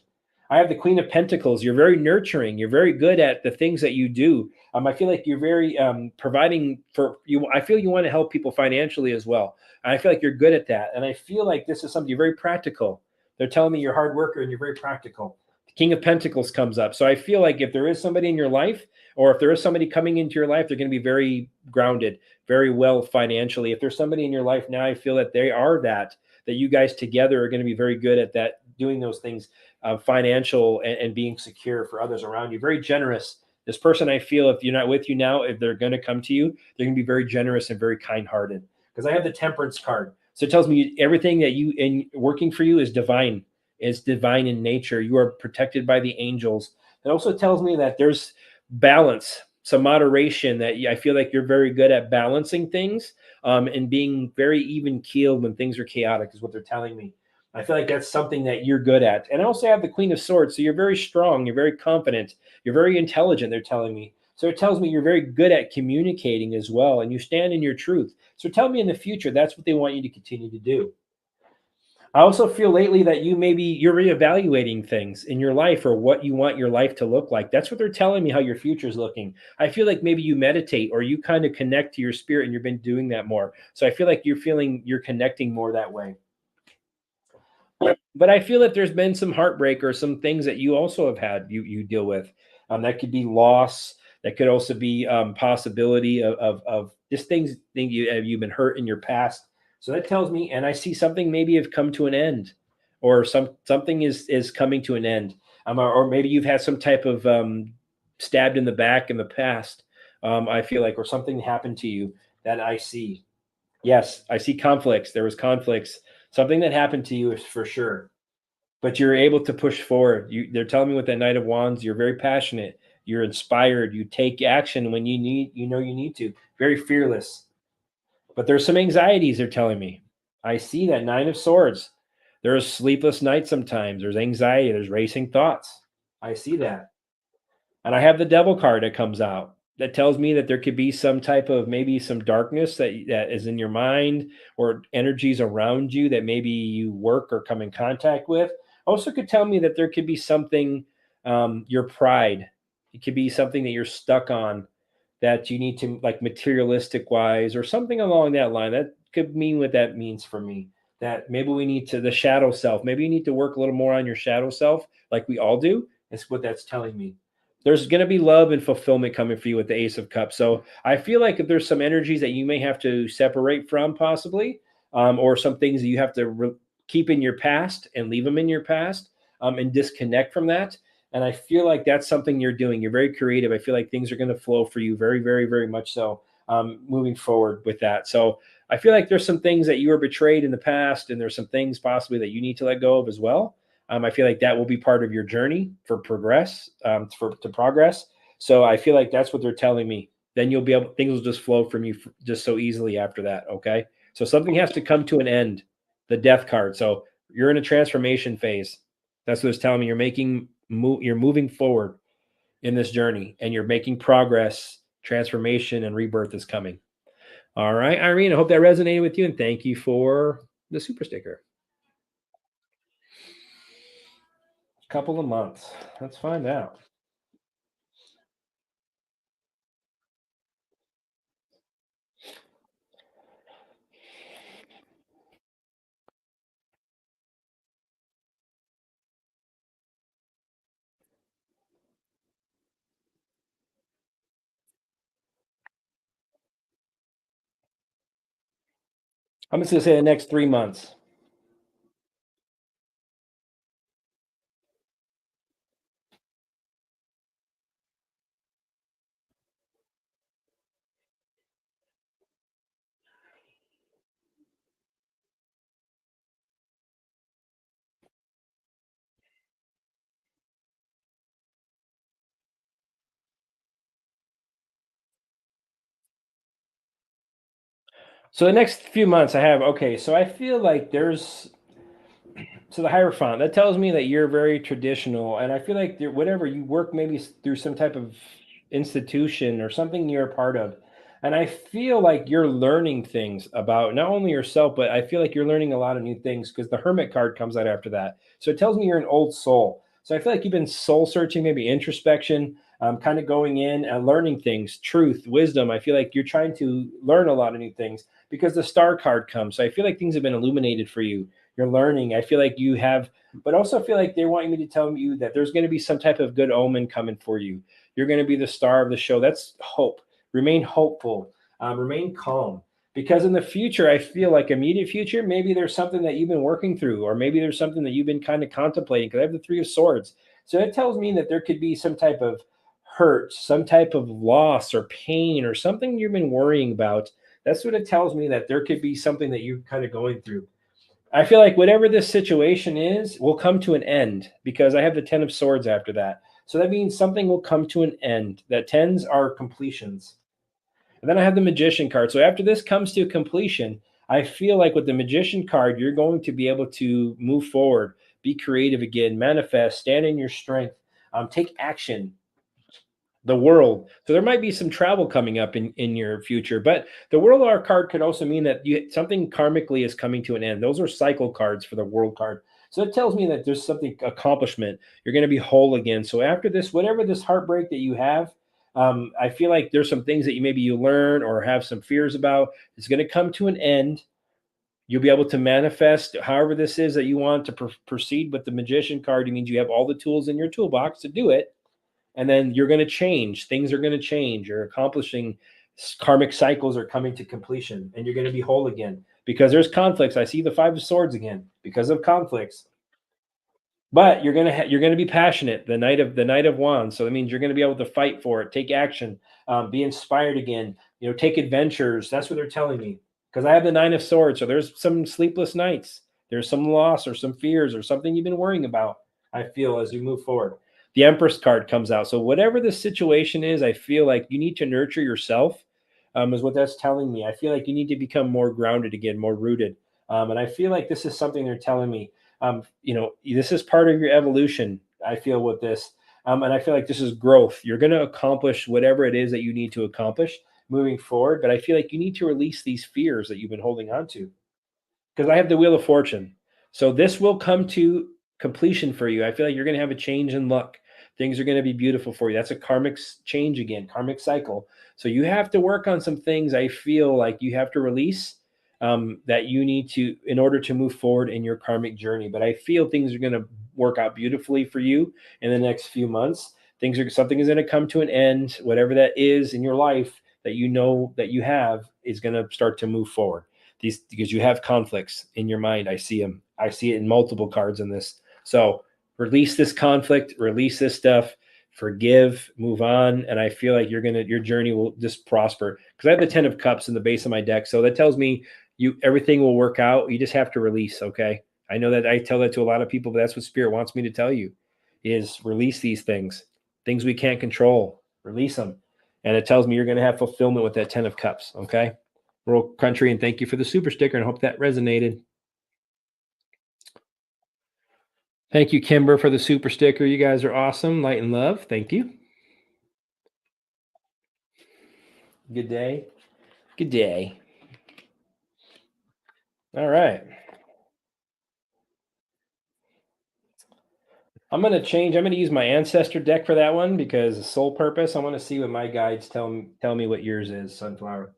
I have the Queen of Pentacles. You're very nurturing. You're very good at the things that you do. I feel like you're very providing for you. I feel you want to help people financially as well. And I feel like you're good at that. And I feel like this is something you're very practical. They're telling me you're a hard worker and you're very practical. The King of Pentacles comes up. So I feel like if there is somebody in your life, or if there is somebody coming into your life, they're going to be very grounded, very well financially. If there's somebody in your life now, I feel that they are that you guys together are going to be very good at that, doing those things, financial, and being secure for others around you. Very generous. This person, I feel, if you're not with you now, if they're going to come to you, they're going to be very generous and very kind-hearted. Because I have the Temperance card, so it tells me everything that you in working for you is divine. It's divine in nature. You are protected by the angels. It also tells me that there's balance, some moderation. That I feel like you're very good at balancing things, and being very even keeled when things are chaotic, is what they're telling me. I feel like that's something that you're good at. And I also have the Queen of Swords. So you're very strong. You're very confident. You're very intelligent, they're telling me. So it tells me you're very good at communicating as well. And you stand in your truth. So tell me in the future, that's what they want you to continue to do. I also feel lately that you're reevaluating things in your life, or what you want your life to look like. That's what they're telling me, how your future is looking. I feel like maybe you meditate, or you kind of connect to your spirit, and you've been doing that more. So I feel like you're connecting more that way. But I feel that there's been some heartbreak or some things that you also have had you deal with. That could be loss. That could also be possibility of just things you have you been hurt in your past. So that tells me, and I see something maybe have come to an end, or something is coming to an end. Or maybe you've had some type of stabbed in the back in the past. I feel like, or something happened to you that I see. Yes, I see conflicts. There was conflicts. Something that happened to you is for sure, but you're able to push forward. They're telling me with that Knight of Wands, you're very passionate. You're inspired. You take action when you need, you need to. Very fearless. But there's some anxieties they're telling me. I see that Nine of Swords. There's sleepless nights sometimes. There's anxiety. There's racing thoughts. I see that. And I have the Devil card that comes out that tells me that there could be some type of maybe some darkness that is in your mind, or energies around you that maybe you work or come in contact with. Also could tell me that there could be something, your pride. It could be something that you're stuck on, that you need to, like, materialistic wise or something along that line. That could mean what that means for me. That maybe we need to, the shadow self. Maybe you need to work a little more on your shadow self, like we all do. Is what that's telling me. There's going to be love and fulfillment coming for you with the Ace of Cups. So I feel like if there's some energies that you may have to separate from, possibly, or some things that you have to keep in your past and leave them in your past, and disconnect from that. And I feel like that's something you're doing. You're very creative. I feel like things are going to flow for you very, very, very much so, moving forward with that. So I feel like there's some things that you were betrayed in the past, and there's some things possibly that you need to let go of as well. I feel like that will be part of your journey for progress, to progress. So I feel like that's what they're telling me. Then you'll be able, things will just flow from you just so easily after that. Okay. So something has to come to an end, the death card. So you're in a transformation phase. That's what it's telling me. You're moving forward in this journey, and you're making progress. Transformation and rebirth is coming. All right, Irene, I hope that resonated with you, and thank you for the super sticker. Couple of months. Let's find out. I'm just going to say the next 3 months. So the next few months I have, okay, so I feel like there's, so the Hierophant, that tells me that you're very traditional, and I feel like whatever you work, maybe through some type of institution or something you're a part of, and I feel like you're learning things about not only yourself, but I feel like you're learning a lot of new things because the Hermit card comes out after that. So it tells me you're an old soul. So I feel like you've been soul searching, maybe introspection, kind of going in and learning things, truth, wisdom. I feel like you're trying to learn a lot of new things because the Star card comes. So I feel like things have been illuminated for you. You're learning. I feel like you have, but also feel like they want me to tell you that there's going to be some type of good omen coming for you. You're going to be the star of the show. That's hope. Remain hopeful. Remain calm. Because in the future, I feel like immediate future, maybe there's something that you've been working through, or maybe there's something that you've been kind of contemplating. Because I have the Three of Swords, so it tells me that there could be some type of hurt, some type of loss or pain, or something you've been worrying about. That's what it tells me, that there could be something that you're kind of going through. I feel like whatever this situation is will come to an end, because I have the Ten of Swords after that. So that means something will come to an end. That tens are completions. And then I have the Magician card. So after this comes to completion, I feel like with the Magician card, you're going to be able to move forward, be creative again, manifest, stand in your strength, take action, the world. So there might be some travel coming up in your future, but the world art card could also mean that something karmically is coming to an end. Those are cycle cards for the world card. So it tells me that there's something accomplishment. You're going to be whole again. So after this, whatever this heartbreak that you have, I feel like there's some things that you maybe you learn or have some fears about. It's going to come to an end, You'll be able to manifest however this is that you want to proceed with the magician card. It means you have all the tools in your toolbox to do it. And then you're going to change. Things are going to change. You're accomplishing karmic cycles are coming to completion, and you're going to be whole again because there's conflicts. I see the 5 of Swords again because of conflicts. But you're gonna be passionate. The Knight of Wands. So that means you're going to be able to fight for it, take action, be inspired again. Take adventures. That's what they're telling me because I have the 9 of Swords. So there's some sleepless nights. There's some loss or some fears or something you've been worrying about. I feel as you move forward. The Empress card comes out. So whatever the situation is, I feel like you need to nurture yourself. Is what that's telling me. I feel like you need to become more grounded again, more rooted. And I feel like this is something they're telling me this is part of your evolution. I feel with this, and I feel like this is growth. You're going to accomplish whatever it is that you need to accomplish moving forward. But I feel like you need to release these fears that you've been holding on to because I have the Wheel of Fortune. So this will come to completion for you. I feel like you're going to have a change in luck. Things are going to be beautiful for you. That's a karmic change again, karmic cycle. So you have to work on some things. I feel like you have to release that you need to in order to move forward in your karmic journey. But I feel things are going to work out beautifully for you in the next few months. Something is going to come to an end. Whatever that is in your life that you know that you have is going to start to move forward. These because you have conflicts in your mind. I see them. I see it in multiple cards in this. So release this conflict, release this stuff, forgive, move on, and I feel like your journey will just prosper because I have the 10 of Cups in the base of my deck. So that tells me everything will work out. You just have to release. Okay. I know that I tell that to a lot of people, but that's what Spirit wants me to tell you is release these things we can't control, release them. And it tells me you're going to have fulfillment with that 10 of Cups. Okay. World Country, and thank you for the super sticker and I hope that resonated. Thank you, Kimber, for the super sticker. You guys are awesome. Light and love. Thank you. Good day. Good day. All right. I'm going to use my ancestor deck for that one because soul purpose. I want to see what my guides tell me what yours is, Sunflower.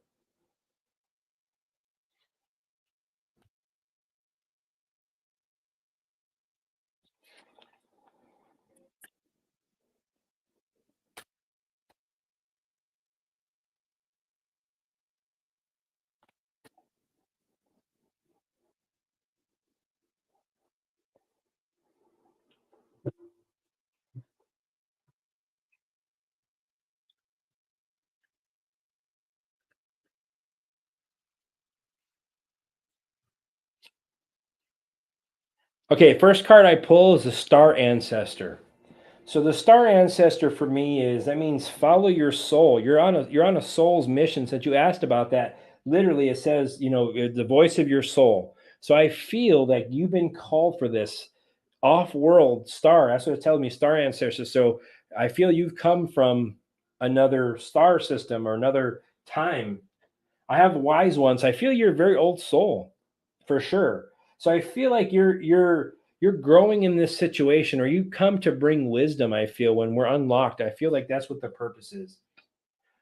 Okay, first card I pull is the Star Ancestor. So the Star Ancestor for me is that means follow your soul. You're on a soul's mission. Since you asked about that, literally it says the voice of your soul. So I feel that you've been called for this off-world star. That's what it's telling me, Star Ancestor. So I feel you've come from another star system or another time. I have wise ones. I feel you're a very old soul, for sure. So I feel like you're growing in this situation, or you come to bring wisdom. I feel when we're unlocked, I feel like that's what the purpose is.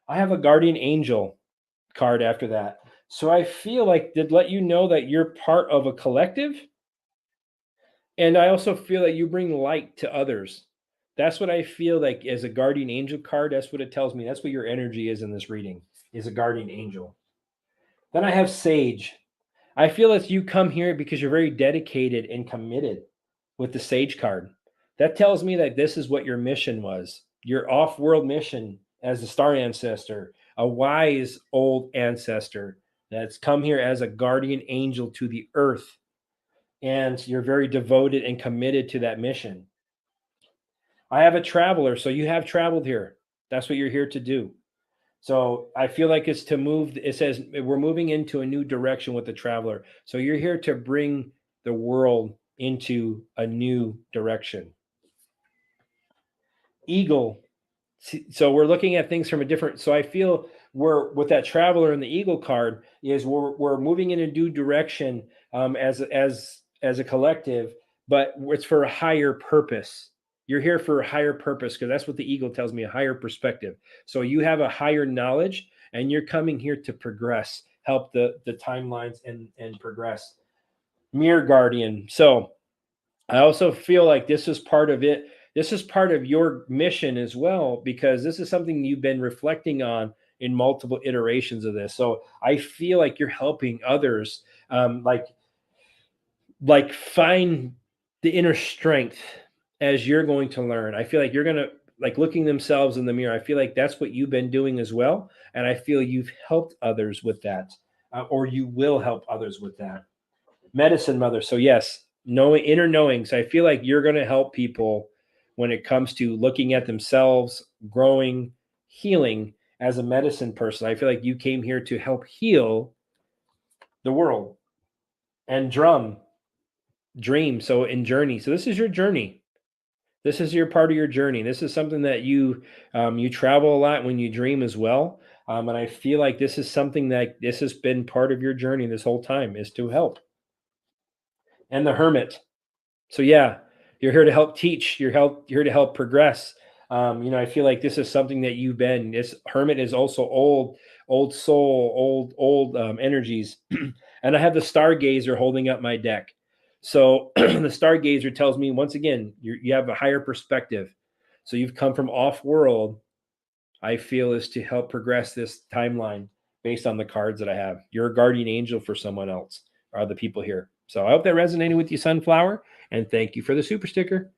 I have a guardian angel card after that. So I feel like did let you know that you're part of a collective. And I also feel that you bring light to others. That's what I feel like as a guardian angel card. That's what it tells me. That's what your energy is in this reading, is a guardian angel. Then I have Sage. I feel as you come here because you're very dedicated and committed with the Sage card. That tells me that this is what your mission was, your off world mission as a star ancestor, a wise old ancestor that's come here as a guardian angel to the earth. And you're very devoted and committed to that mission. I have a traveler. So you have traveled here. That's what you're here to do. So I feel like it's to move. It says we're moving into a new direction with the traveler. So you're here to bring the world into a new direction. Eagle. So we're looking at things from a different. So I feel we're with that traveler and the eagle card is we're moving in a new direction as a collective, but it's for a higher purpose. You're here for a higher purpose because that's what the eagle tells me, a higher perspective. So you have a higher knowledge and you're coming here to progress, help the timelines and progress. Mirror guardian. So I also feel like this is part of it. This is part of your mission as well, because this is something you've been reflecting on in multiple iterations of this. So I feel like you're helping others, like find the inner strength as you're going to learn. I feel like you're going to like looking themselves in the mirror. I feel like that's what you've been doing as well, and I feel you've helped others with that, or you will help others with that. Medicine mother. So yes, knowing inner knowings. I feel like you're going to help people when it comes to looking at themselves, growing, healing as a medicine person. I feel like you came here to help heal the world. And dream. So in journey. So this is your journey. This is your part of your journey. This is something that you travel a lot when you dream as well. And I feel like this is something that this has been part of your journey this whole time is to help. And the hermit. So yeah, you're here to help teach. You're here to help progress. I feel like this is something that you've been. This hermit is also old soul, old energies. And I have the stargazer holding up my deck. So the stargazer tells me once again, you have a higher perspective. So you've come from off world. I feel is to help progress this timeline based on the cards that I have. You're a guardian angel for someone else, are the people here. So I hope that resonated with you, Sunflower. And thank you for the super sticker.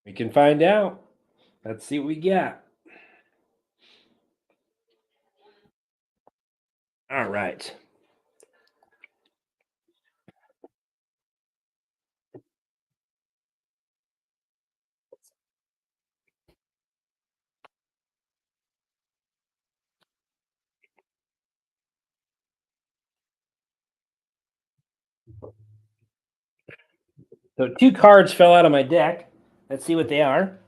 We can find out. Let's see what we got. All right. So two cards fell out of my deck. Let's see what they are.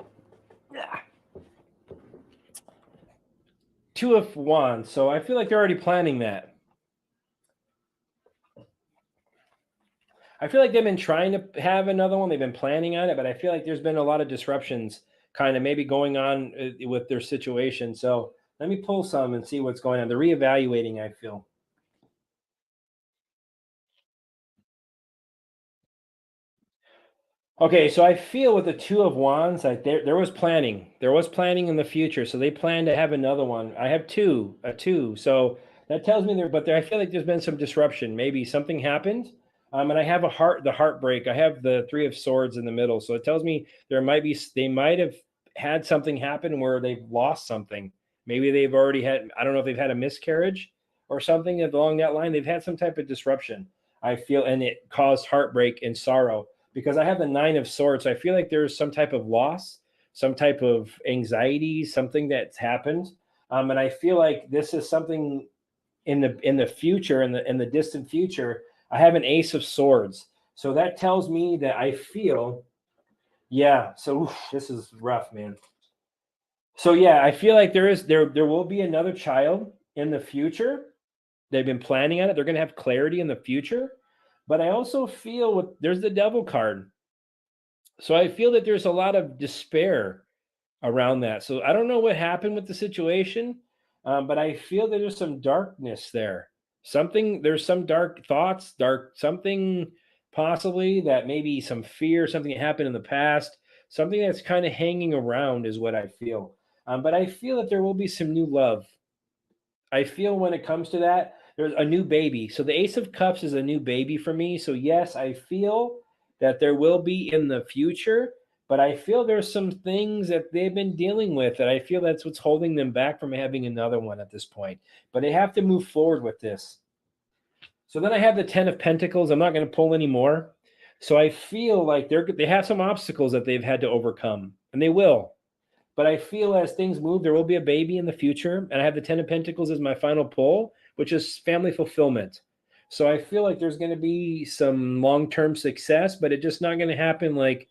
Two of Wands. So I feel like they're already planning that. I feel like they've been trying to have another one. They've been planning on it, but I feel like there's been a lot of disruptions kind of maybe going on with their situation. So let me pull some and see what's going on. They're reevaluating, I feel. Okay, so I feel with the Two of Wands, like there was planning. There was planning in the future, so they plan to have another one. I have a two. So that tells me there, but there, I feel like there's been some disruption. Maybe something happened. And I have the heartbreak. I have the Three of Swords in the middle, so it tells me they might have had something happen where they've lost something. Maybe they've already had. I don't know if they've had a miscarriage or something along that line. They've had some type of disruption. I feel, and it caused heartbreak and sorrow because I have the Nine of Swords. So I feel like there's some type of loss, some type of anxiety, something that's happened. And I feel like this is something in the future, in the distant future. I have an Ace of Swords. So that tells me that I feel, yeah. So this is rough, man. So yeah, I feel like there will be another child in the future. They've been planning on it. They're going to have clarity in the future. But I also feel there's the Devil card. So I feel that there's a lot of despair around that. So I don't know what happened with the situation, but I feel that there's some darkness there. There's some dark thoughts, dark something possibly that maybe some fear, something that happened in the past, something that's kind of hanging around is what I feel. But I feel that there will be some new love. I feel when it comes to that, there's a new baby. So the Ace of Cups is a new baby for me. So yes, I feel that there will be in the future, but I feel there's some things that they've been dealing with that I feel that's what's holding them back from having another one at this point. But they have to move forward with this. So then I have the 10 of Pentacles. I'm not going to pull any more. So I feel like they have some obstacles that they've had to overcome, and they will. But I feel as things move, there will be a baby in the future. And I have the 10 of Pentacles as my final pull, which is family fulfillment. So I feel like there's going to be some long-term success, but it's just not going to happen like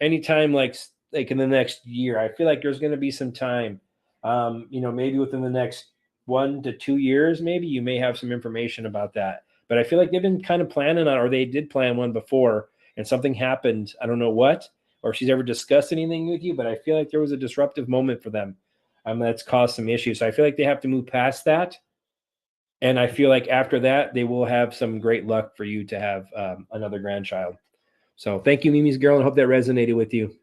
anytime like in the next year. I feel like there's going to be some time, maybe within the next 1 to 2 years, maybe you may have some information about that. But I feel like they've been kind of planning on, or they did plan one before, and something happened. I don't know what, or if she's ever discussed anything with you, but I feel like there was a disruptive moment for them, that's caused some issues. So I feel like they have to move past that, and I feel like after that, they will have some great luck for you to have another grandchild. So thank you, Mimi's girl, and hope that resonated with you.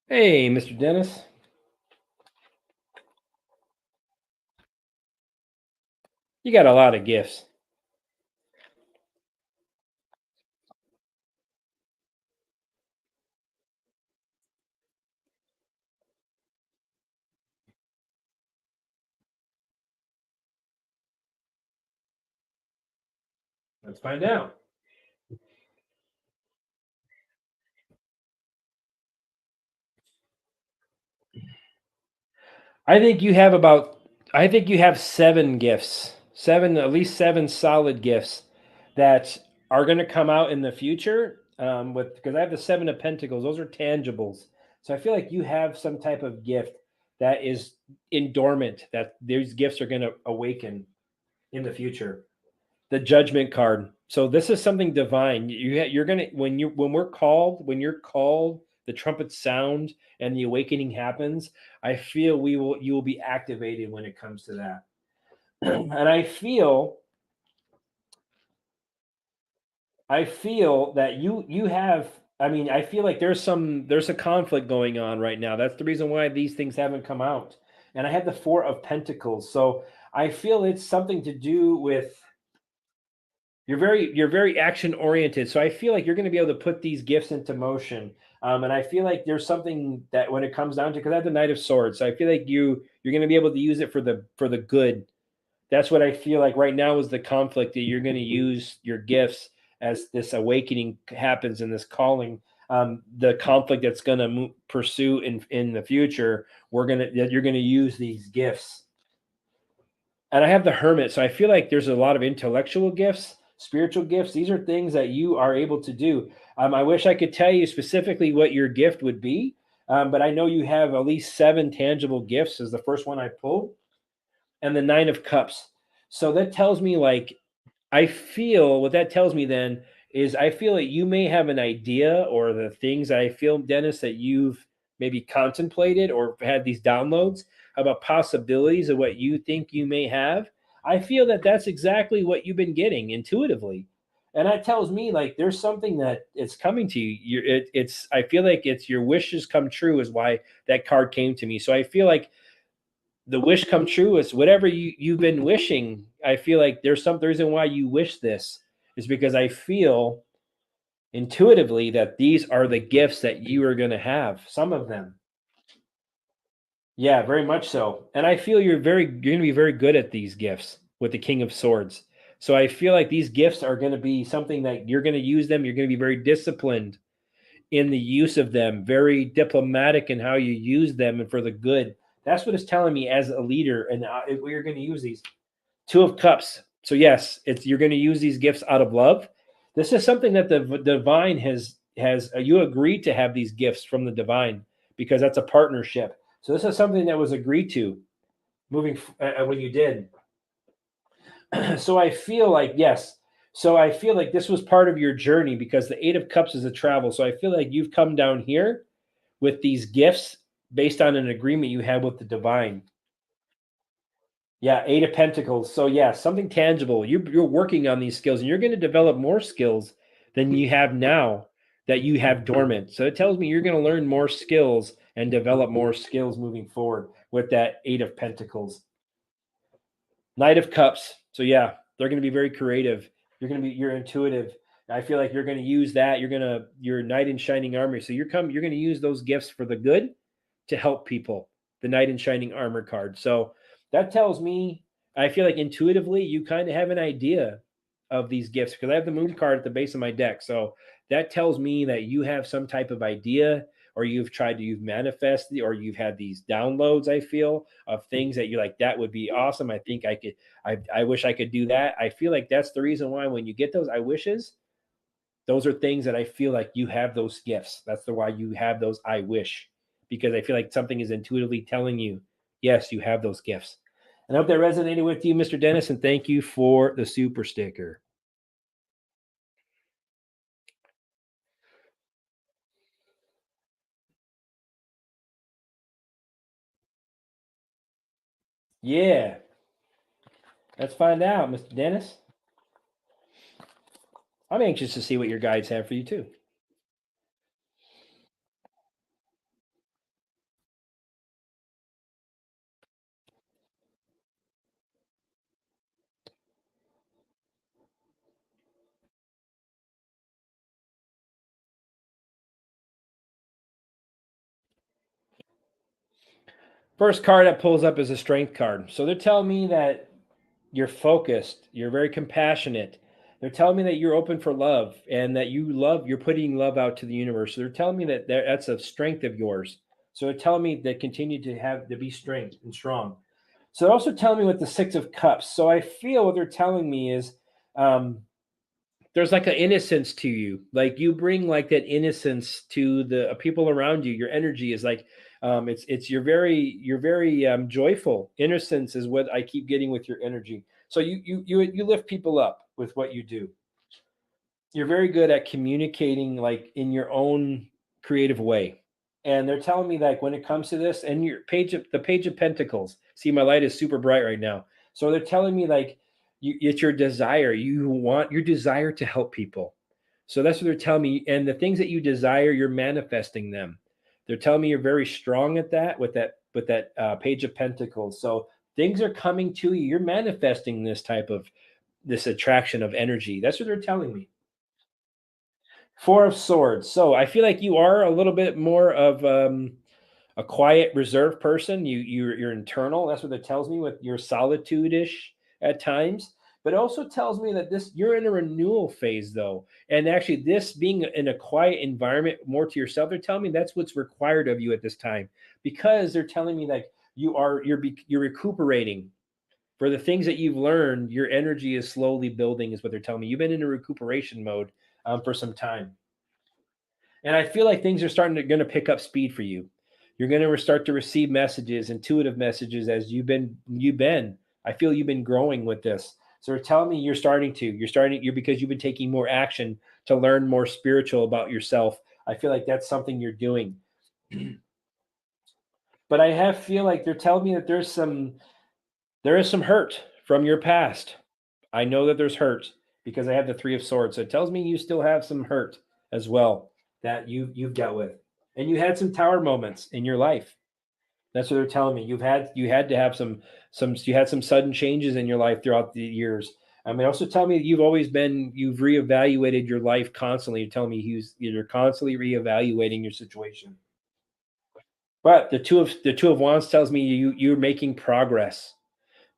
Hey, Mr. Dennis. You got a lot of gifts. Let's find out. I think you have about I think you have 7 gifts. 7, at least 7 solid gifts that are gonna come out in the future, with because I have the 7 of Pentacles, those are tangibles. So I feel like you have some type of gift that is in dormant, that these gifts are gonna awaken in the future. The Judgment card. So this is something divine. You're gonna when you're called, the trumpets sound and the awakening happens. I feel we will you will be activated when it comes to that. And I feel that you have. I mean, I feel like there's a conflict going on right now. That's the reason why these things haven't come out. And I had the 4 of Pentacles. So I feel it's something to do with you're very action oriented. So I feel like you're going to be able to put these gifts into motion. And I feel like there's something that when it comes down to, because I have the Knight of Swords, so I feel like you're going to be able to use it for the good. That's what I feel like right now is the conflict, that you're going to use your gifts as this awakening happens and this calling. The conflict that's going to pursue in the future, you're going to use these gifts. And I have the Hermit, so I feel like there's a lot of intellectual gifts, spiritual gifts. These are things that you are able to do. I wish I could tell you specifically what your gift would be, but I know you have at least 7 tangible gifts, is the first one I pulled, and the 9 of Cups. So that tells me, like, I feel what that tells me then is I feel that you may have an idea, or the things that I feel, Dennis, that you've maybe contemplated or had these downloads about possibilities of what you think you may have. I feel that that's exactly what you've been getting intuitively. And that tells me like there's something that it's coming to you. It's I feel like it's your wishes come true is why that card came to me. So I feel like the wish come true is whatever you've been wishing. I feel like there's some reason why you wish this is because I feel intuitively that these are the gifts that you are going to have, some of them. Yeah, very much so. And I feel you're going to be very good at these gifts with the King of Swords. So I feel like these gifts are going to be something that you're going to use them. You're going to be very disciplined in the use of them, very diplomatic in how you use them and for the good. That's what it's telling me as a leader. And we're going to use these 2 of Cups. So yes, it's you're going to use these gifts out of love. This is something that the divine has you agreed to have these gifts from the divine, because that's a partnership. So this is something that was agreed to when you did. So I feel like yes. So I feel like this was part of your journey, because the 8 of Cups is a travel. So I feel like you've come down here with these gifts based on an agreement you had with the divine. Yeah, 8 of Pentacles. So yeah, something tangible. You're working on these skills, and you're going to develop more skills than you have now that you have dormant. So it tells me you're going to learn more skills and develop more skills moving forward with that 8 of Pentacles. Knight of Cups. So yeah, they're going to be very creative. You're intuitive. I feel like you're going to use that. Your knight in shining armor. So you're going to use those gifts for the good to help people. The knight in shining armor card. So that tells me I feel like intuitively you kind of have an idea of these gifts, because I have the moon card at the base of my deck. So that tells me that you have some type of idea, or you've manifested, or you've had these downloads, I feel, of things that you're like, that would be awesome. I think I could, I wish I could do that. I feel like that's the reason why when you get those I wishes, those are things that I feel like you have those gifts. That's the why you have those I wish. because I feel like something is intuitively telling you, yes, you have those gifts. And I hope that resonated with you, Mr. Dennis, and thank you for the super sticker. Yeah, let's find out, Mr. Dennis. I'm anxious to see what your guides have for you too. First card that pulls up is a strength card. So they're telling me that you're focused, you're very compassionate. They're telling me that you're open for love and that you're putting love out to the universe. So they're telling me that that's a strength of yours. So they're telling me that continue to be strength and strong. So they're also telling me with the Six of Cups. So I feel what they're telling me is um, there's like an innocence to you, like you bring like that innocence to the people around you. Your energy is like it's you're very joyful. Innocence is what I keep getting with your energy. So you lift people up with what you do. You're very good at communicating like in your own creative way. And they're telling me like when it comes to this and the page of pentacles, see my light is super bright right now. So they're telling me like it's your desire, you want your desire to help people. So that's what they're telling me, and the things that you desire, you're manifesting them. They're telling me you're very strong at that with that page of pentacles. So things are coming to you, you're manifesting this attraction of energy. That's what they're telling me. Four of Swords. So I feel like you are a little bit more of a quiet, reserved person. You're internal. That's what it tells me with your solitude-ish at times. But it also tells me that this you're in a renewal phase though. And actually, this being in a quiet environment, more to yourself, they're telling me that's what's required of you at this time. Because they're telling me like you're recuperating for the things that you've learned, your energy is slowly building, is what they're telling me. You've been in a recuperation mode for some time. And I feel like things are starting to going to pick up speed for you. You're going to start to receive messages, intuitive messages, as you've been. I feel you've been growing with this. So they're telling me you're because you've been taking more action to learn more spiritual about yourself. I feel like that's something you're doing. But I have feel like they're telling me that there is some hurt from your past. I know that there's hurt because I have the Three of Swords. So it tells me you still have some hurt as well that you've dealt with, and you had some tower moments in your life. That's what they're telling me. You had to have some you had some sudden changes in your life throughout the years. They also tell me that you've reevaluated your life constantly. You're telling me you're constantly reevaluating your situation. But the two of wands tells me you're making progress.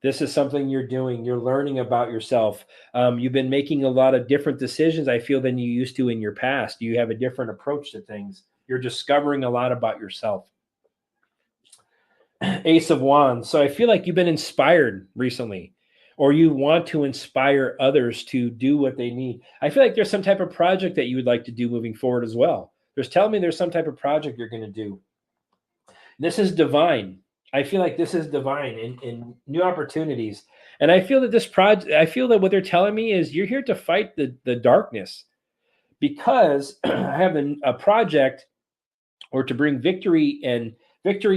This is something you're doing. You're learning about yourself. You've been making a lot of different decisions, I feel, than you used to in your past. You have a different approach to things. You're discovering a lot about yourself. Ace of Wands. So I feel like you've been inspired recently, or you want to inspire others to do what they need. I feel like there's some type of project that you would like to do moving forward as well. There's telling me there's some type of project you're going to do. This is divine. I feel like this is divine in new opportunities. And I feel that I feel that what they're telling me is you're here to fight the darkness because I have a project or to bring victory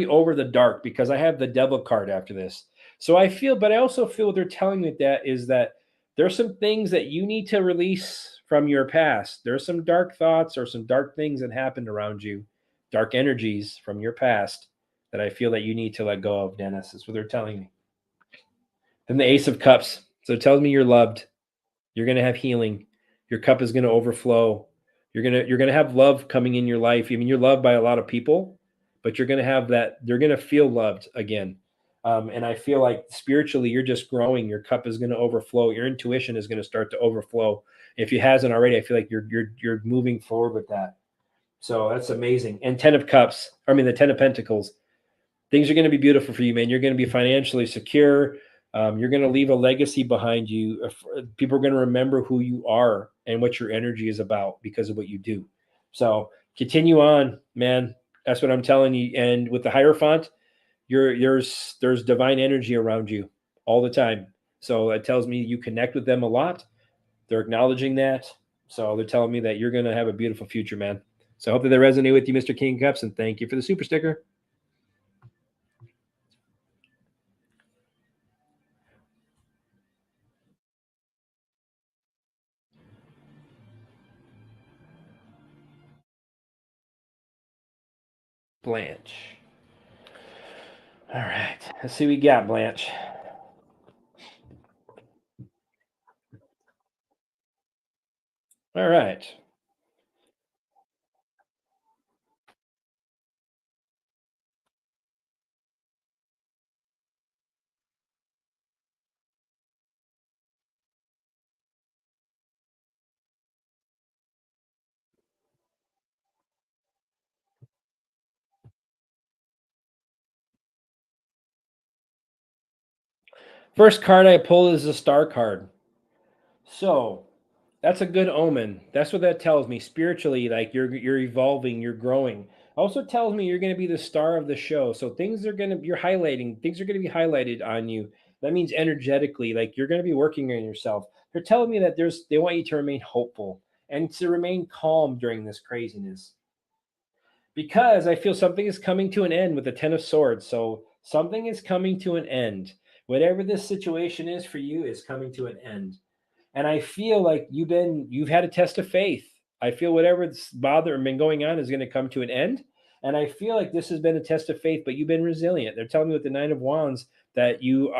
over the dark because I have the devil card after this. So but I also feel what they're telling me that is that there's some things that you need to release from your past. There's some dark thoughts or some dark things that happened around you, dark energies from your past that I feel that you need to let go of, Dennis. Is what they're telling me. Then the Ace of Cups. So it tells me you're loved. You're going to have healing. Your cup is going to overflow. You're going to have love coming in your life. I mean, you're loved by a lot of people, but you're going to have that. You're going to feel loved again. And I feel like spiritually, you're just growing. Your cup is going to overflow. Your intuition is going to start to overflow. If it hasn't already, I feel like you're moving forward with that. So that's amazing. And Ten of Cups. I mean, the Ten of Pentacles. Things are going to be beautiful for you, man. You're going to be financially secure. You're going to leave a legacy behind you. People are going to remember who you are and what your energy is about because of what you do. So continue on, man. That's what I'm telling you. And with the Hierophant, there's divine energy around you all the time. So it tells me you connect with them a lot. They're acknowledging that. So they're telling me that you're going to have a beautiful future, man. So I hope that they resonate with you, Mr. King Cups, and thank you for the super sticker. Blanche. All right. Let's see what we got, Blanche. All right. First card I pulled is the star card. So that's a good omen. That's what that tells me spiritually. Like you're evolving, you're growing. Also tells me you're going to be the star of the show. So things are going to you're highlighting. Things are going to be highlighted on you. That means energetically, like you're going to be working on yourself. They're telling me that they want you to remain hopeful and to remain calm during this craziness because I feel something is coming to an end with the 10 of swords. So something is coming to an end. Whatever this situation is for you is coming to an end. And I feel like you've had a test of faith. I feel whatever's bothering been going on is going to come to an end. And I feel like this has been a test of faith, but you've been resilient. They're telling me with the Nine of Wands that you've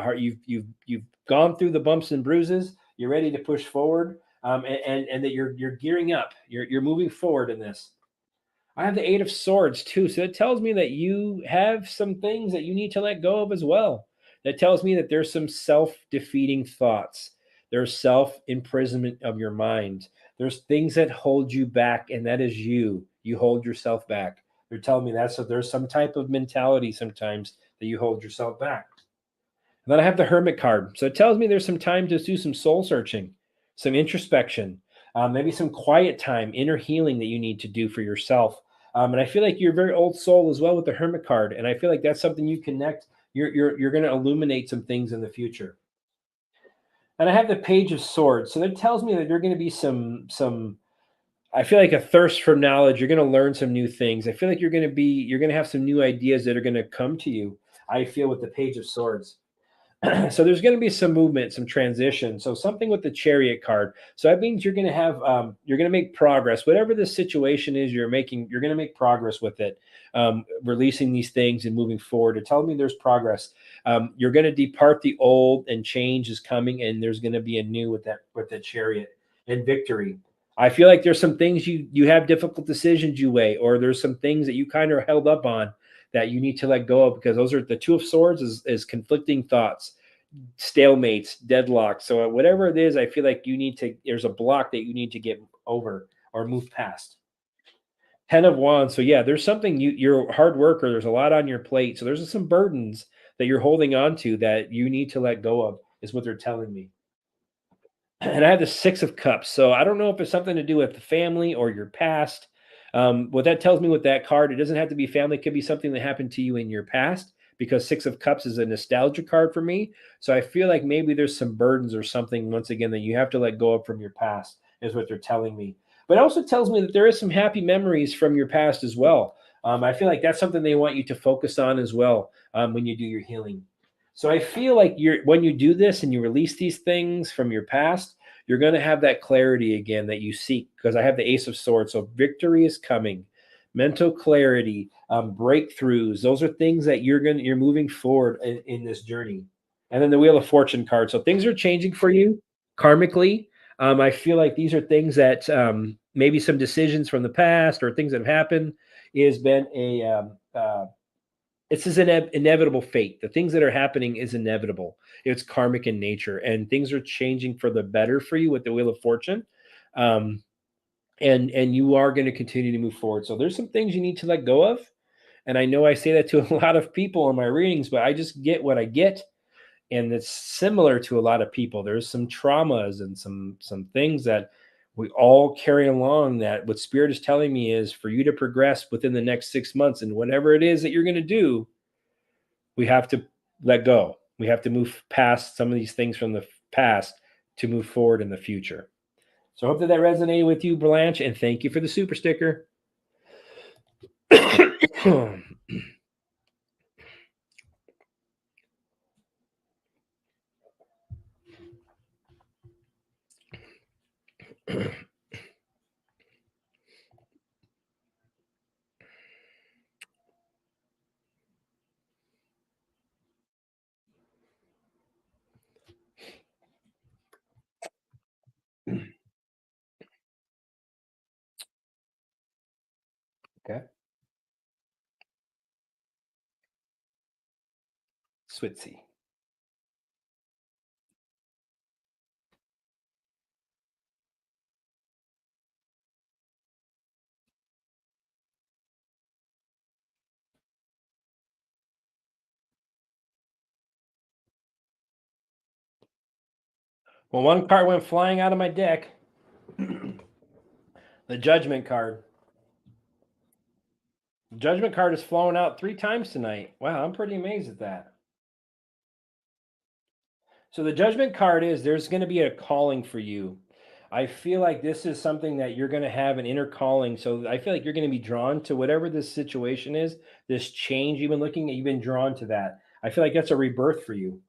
gone through the bumps and bruises. You're ready to push forward, and that you're gearing up. You're moving forward in this. I have the Eight of Swords too. So it tells me that you have some things that you need to let go of as well. That tells me that there's some self defeating thoughts. There's self imprisonment of your mind. There's things that hold you back, and that is you. You hold yourself back. They're telling me that. So there's some type of mentality sometimes that you hold yourself back. And then I have the Hermit card. So it tells me there's some time to do some soul searching, some introspection, maybe some quiet time, inner healing that you need to do for yourself. And I feel like you're a very old soul as well with the Hermit card. And I feel like that's something you connect. You're going to illuminate some things in the future. And I have the Page of Swords. So that tells me that there are going to be some I feel like a thirst for knowledge. You're going to learn some new things. I feel like you're going to have some new ideas that are going to come to you. I feel with the Page of Swords. So there's going to be some movement, some transition. So something with the Chariot card. So that means you're going to have you're going to make progress. Whatever the situation is, you're going to make progress with it. Releasing these things and moving forward. It tells me there's progress. You're going to depart the old, and change is coming, and there's going to be a new with the Chariot and victory. I feel like there's some things you have difficult decisions you weigh, or there's some things that you kind of held up on that you need to let go of, because those are the Two of Swords is conflicting thoughts, stalemates, deadlocks. So whatever it is, I feel like there's a block that you need to get over or move past. 10 of Wands. So yeah, there's something you're a hard worker. There's a lot on your plate. So there's some burdens that you're holding on to that you need to let go of, is what they're telling me. And I have the Six of Cups. So I don't know if it's something to do with the family or your past. What that tells me with that card, it doesn't have to be family. It could be something that happened to you in your past, because Six of Cups is a nostalgia card for me. So I feel like maybe there's some burdens or something, once again, that you have to let go of from your past, is what they're telling me. But it also tells me that there is some happy memories from your past as well. I feel like that's something they want you to focus on as well, when you do your healing. So I feel like when you do this and you release these things from your past, you're going to have that clarity again that you seek, because I have the Ace of Swords. So victory is coming, mental clarity, breakthroughs. Those are things that you're moving forward in this journey. And then the Wheel of Fortune card. So things are changing for you karmically. I feel like these are things that maybe some decisions from the past or things that have happened has been it's an inevitable fate. The things that are happening is inevitable. It's karmic in nature, and things are changing for the better for you with the Wheel of Fortune. Um, and you are going to continue to move forward. So there's some things you need to let go of. And I know I say that to a lot of people in my readings, but I just get what I get. And it's similar to a lot of people. There's some traumas and some things that We all carry along that. What Spirit is telling me is for you to progress within the next 6 months and whatever it is that you're going to do, we have to let go. We have to move past some of these things from the past to move forward in the future. So I hope that that resonated with you, Blanche, and thank you for the super sticker. Okay. Switzy. Well, one card went flying out of my deck. The Judgment card. Judgment card has flown out 3 times tonight. Wow, I'm pretty amazed at that. So the Judgment card is there's going to be a calling for you. I feel like this is something that you're going to have an inner calling. So I feel like you're going to be drawn to whatever this situation is, this change you've been looking at, you've been drawn to that. I feel like that's a rebirth for you.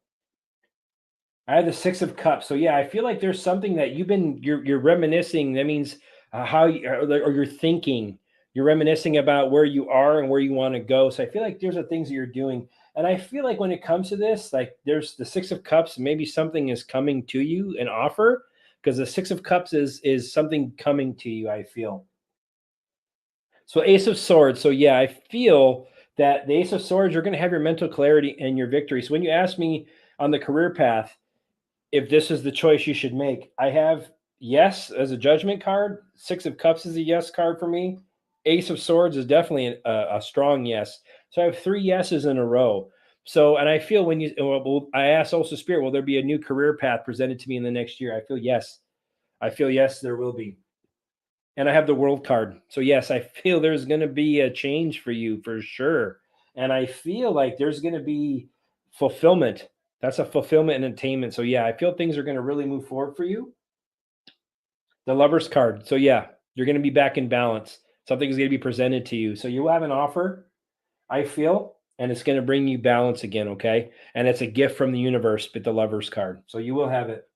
I had the 6 of Cups. So yeah, I feel like there's something that you're reminiscing. That means how you, or you're thinking. You're reminiscing about where you are and where you want to go. So I feel like there's the things that you're doing. And I feel like when it comes to this, like there's the 6 of Cups, maybe something is coming to you, an offer, because the 6 of Cups is something coming to you, I feel. So Ace of Swords. So yeah, I feel that the Ace of Swords, you're going to have your mental clarity and your victory. So when you ask me on the career path, if this is the choice you should make, I have yes as a judgment card. 6 of Cups is a yes card for me. Ace of Swords is definitely a strong yes. So I have 3 yeses in a row. So, and I feel when you, well, I asked also Spirit, will there be a new career path presented to me in the next year? I feel yes. I feel yes, there will be. And I have the World card. So, yes, I feel there's going to be a change for you for sure. And I feel like there's going to be fulfillment. That's a fulfillment and attainment. So, yeah, I feel things are going to really move forward for you. The Lover's card. So, yeah, you're going to be back in balance. Something is going to be presented to you. So, you will have an offer, I feel, and it's going to bring you balance again. Okay. And it's a gift from the universe, but the Lover's card. So, you will have it.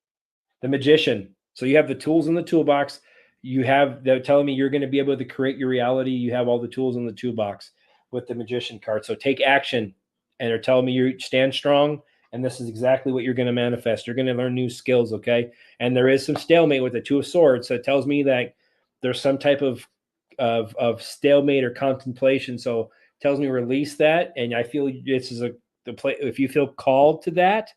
The Magician. So you have the tools in the toolbox. You have, they're telling me you're going to be able to create your reality. You have all the tools in the toolbox with the Magician card. So take action. And they're telling me you stand strong. And this is exactly what you're going to manifest. You're going to learn new skills. Okay. And there is some stalemate with the 2 of Swords. So it tells me that there's some type of stalemate or contemplation. So it tells me release that. And I feel this is the play. If you feel called to that,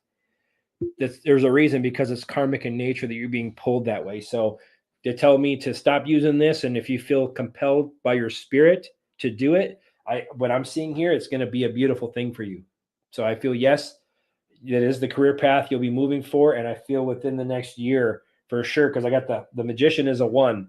there's a reason, because it's karmic in nature that you're being pulled that way. So they tell me to stop using this, and if you feel compelled by your spirit to do it, what I'm seeing here, it's going to be a beautiful thing for you. So I feel yes, that is the career path you'll be moving for, and I feel within the next year for sure, because I got the Magician is a 1,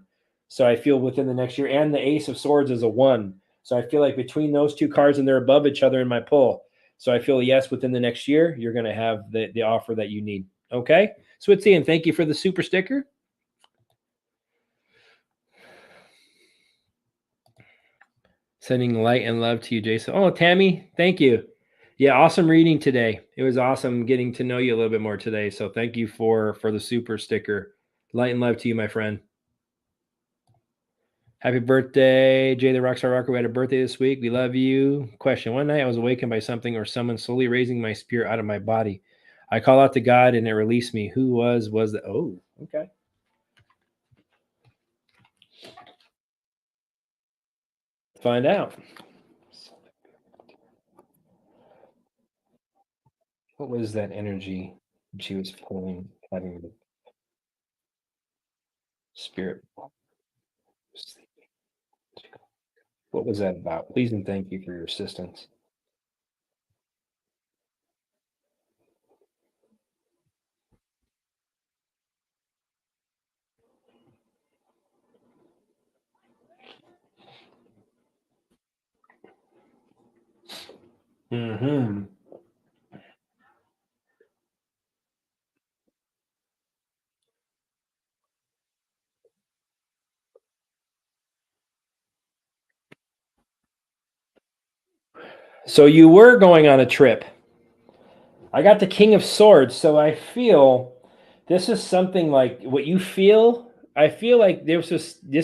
so I feel within the next year, and the Ace of Swords is a 1, so I feel like between those 2 cards, and they're above each other in my pull. So I feel yes, within the next year, you're going to have the offer that you need. Okay, Switzy, and thank you for the super sticker. Sending light and love to you, Jason. Oh, Tammy, thank you. Yeah, awesome reading today. It was awesome getting to know you a little bit more today. So thank you for the super sticker. Light and love to you, my friend. Happy birthday, Jay the Rockstar Rocker. We had a birthday this week. We love you. Question: one night I was awakened by something or someone slowly raising my spirit out of my body. I call out to God and it released me. Who was the? Oh, okay. Find out. What was that energy she was pulling, having the spirit? What was that about? Please and thank you for your assistance. Hmm. So you were going on a trip. I got the King of Swords, so I feel this is something like what you feel. I feel like this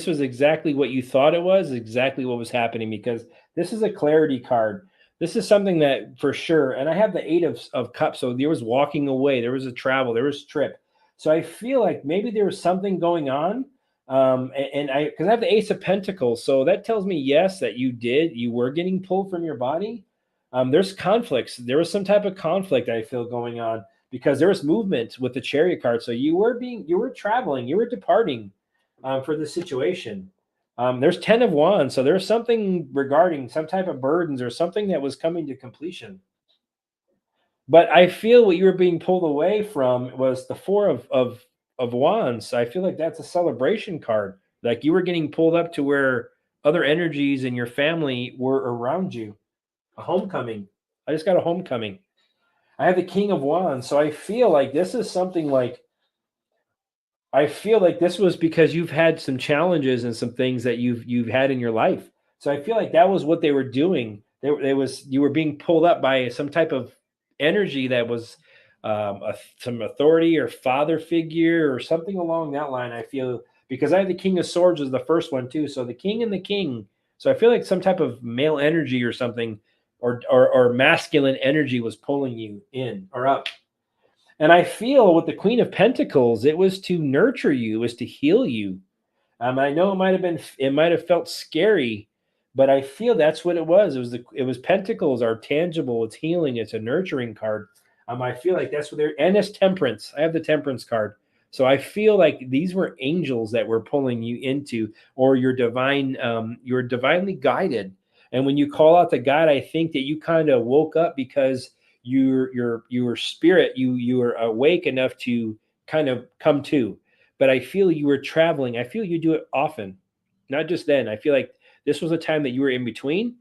was exactly what you thought it was, exactly what was happening because this is a clarity card. This is something that for sure. And I have the Eight of Cups, so there was walking away, there was a travel, there was trip. So I feel like maybe there was something going on. And I because I have the Ace of Pentacles, so that tells me yes that you were getting pulled from your body. There's conflicts. There was some type of conflict I feel going on because there was movement with the chariot card. So you were traveling, you were departing for the situation. There's 10 of Wands, so there's something regarding some type of burdens or something that was coming to completion. But I feel what you were being pulled away from was the Four of Wands. I feel like that's a celebration card. Like you were getting pulled up to where other energies and your family were around you. A homecoming. I just got a homecoming. I have the King of Wands, so I feel like this is something like I feel like this was because you've had some challenges and some things that you've had in your life. So I feel like that was what they were doing. They was you were being pulled up by some type of energy that was some authority or father figure or something along that line. I feel because I had the King of Swords as the first one too. So the King and the King. So I feel like some type of male energy or something, or masculine energy was pulling you in or up. And I feel with the Queen of Pentacles, it was to nurture you, it was to heal you. I know it might have felt scary, but I feel that's what it was. It was Pentacles are tangible. It's healing. It's a nurturing card. I feel like that's what they're, and it's Temperance. I have the Temperance card, so I feel like these were angels that were pulling you into, or your divine. You're divinely guided. And when you call out to God, I think that you kind of woke up because your spirit you were awake enough to kind of come to. But I feel you were traveling. I feel you do it often, not just then. I feel like this was a time that you were in between,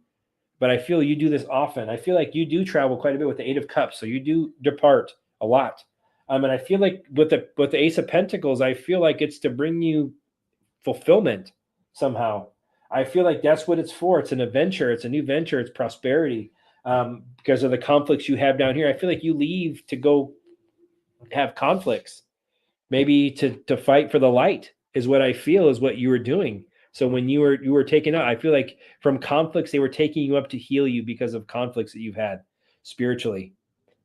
but I feel you do this often. I feel like you do travel quite a bit with the Eight of Cups, so you do depart a lot. And I feel like with the Ace of Pentacles, I feel like it's to bring you fulfillment somehow. I feel like that's what it's for. It's an adventure. It's a new venture. It's prosperity. Because of the conflicts you have down here, I feel like you leave to go have conflicts, maybe to fight for the light is what I feel is what you were doing. So when you were taken out, I feel like from conflicts they were taking you up to heal you because of conflicts that you've had spiritually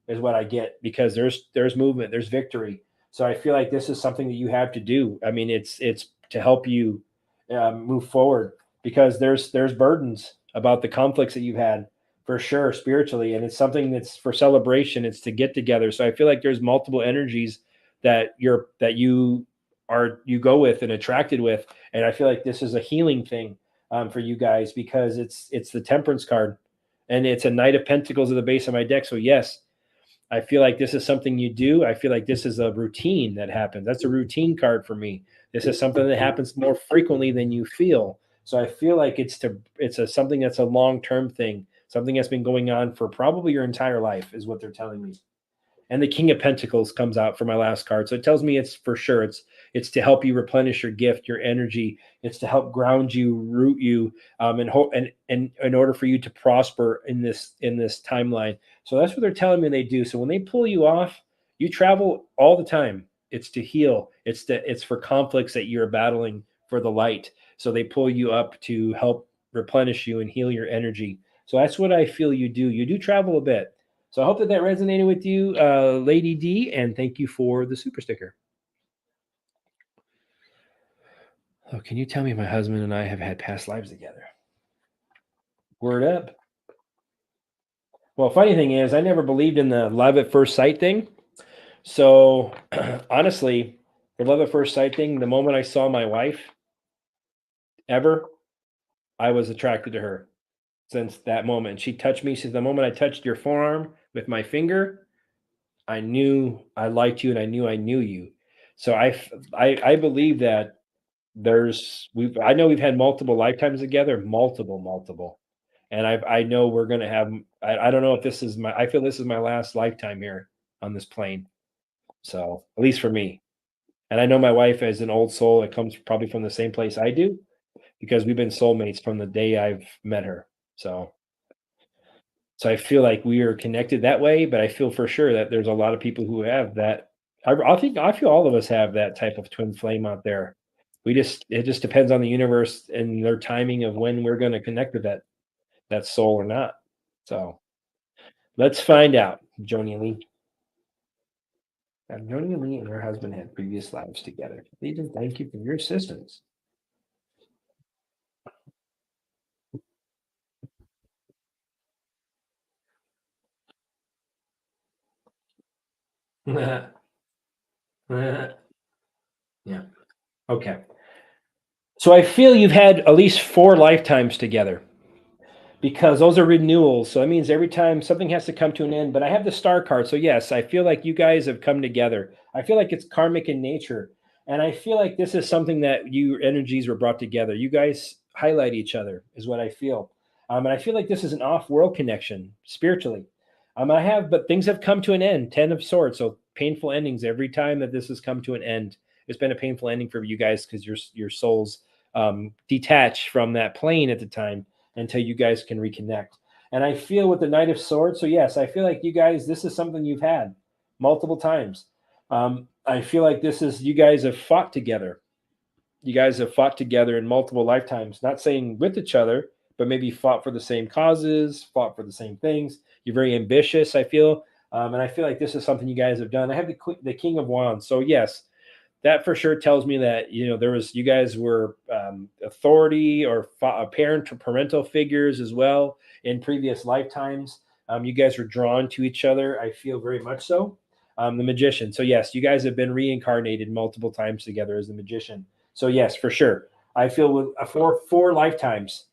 is what I get because there's movement, there's victory. So I feel like this is something that you have to do. I mean, it's to help you move forward because there's burdens about the conflicts that you've had for sure spiritually, and it's something that's for celebration. It's to get together. So I feel like there's multiple energies that you go with and attracted with, and I feel like this is a healing thing for you guys because it's the Temperance card, and it's a Knight of Pentacles at the base of my deck. So yes, I feel like this is something you do. I feel like this is a routine that happens. That's a routine card for me. This is something that happens more frequently than you feel. So I feel like something that's a long-term thing, something that's been going on for probably your entire life is what they're telling me. And the King of Pentacles comes out for my last card. So it tells me it's for sure it's to help you replenish your gift, your energy. It's to help ground you, root you, and in order for you to prosper in this timeline. So that's what they're telling me they do. So when they pull you off, you travel all the time. It's to heal. It's for conflicts that you're battling for the light. So they pull you up to help replenish you and heal your energy. So that's what I feel you do. You do travel a bit. So I hope that that resonated with you, Lady D, and thank you for the super sticker. Oh, can you tell me my husband and I have had past lives together? Word up. Well, funny thing is, I never believed in the love at first sight thing. So honestly, the love at first sight thing, the moment I saw my wife ever, I was attracted to her since that moment. She touched me. Since the moment I touched your forearm with my finger, I knew I liked you and I knew you. So I believe that I know we've had multiple lifetimes together, multiple. and I know we're gonna have. I don't know if this is my. I feel this is my last lifetime here on this plane. So at least for me, and I know my wife is an old soul that comes probably from the same place I do because we've been soulmates from the day I've met her. So so I feel like we are connected that way, but I feel for sure that there's a lot of people who have that. I feel all of us have that type of twin flame out there. We just it just depends on the universe and their timing of when we're going to connect with that soul or not. So let's find out. Joni Lee. Joni Lee and her husband had previous lives together. Legion, thank you for your assistance. Yeah. Okay. So I feel you've had at least 4 lifetimes together, because those are renewals. So that means every time something has to come to an end. But I have the star card. So yes, I feel like you guys have come together. I feel like it's karmic in nature. And I feel like this is something that you energies were brought together. You guys highlight each other, is what I feel. And I feel like this is an off-world connection spiritually. But things have come to an end. 10 of Swords. So painful endings every time that this has come to an end. It's been a painful ending for you guys because your souls detached from that plane at the time until you guys can reconnect. And I feel with the Knight of Swords, so yes, I feel like you guys, this is something you've had multiple times. I feel like this is, you guys have fought together. You guys have fought together in multiple lifetimes, not saying with each other, but maybe fought for the same causes, fought for the same things. You're very ambitious, I feel. And I feel like this is something you guys have done. I have the King of Wands. So, yes, that for sure tells me that there was, you guys were authority or parental figures as well in previous lifetimes. You guys were drawn to each other. I feel very much so. The Magician. So yes, you guys have been reincarnated multiple times together as the Magician. So yes, for sure. I feel with four lifetimes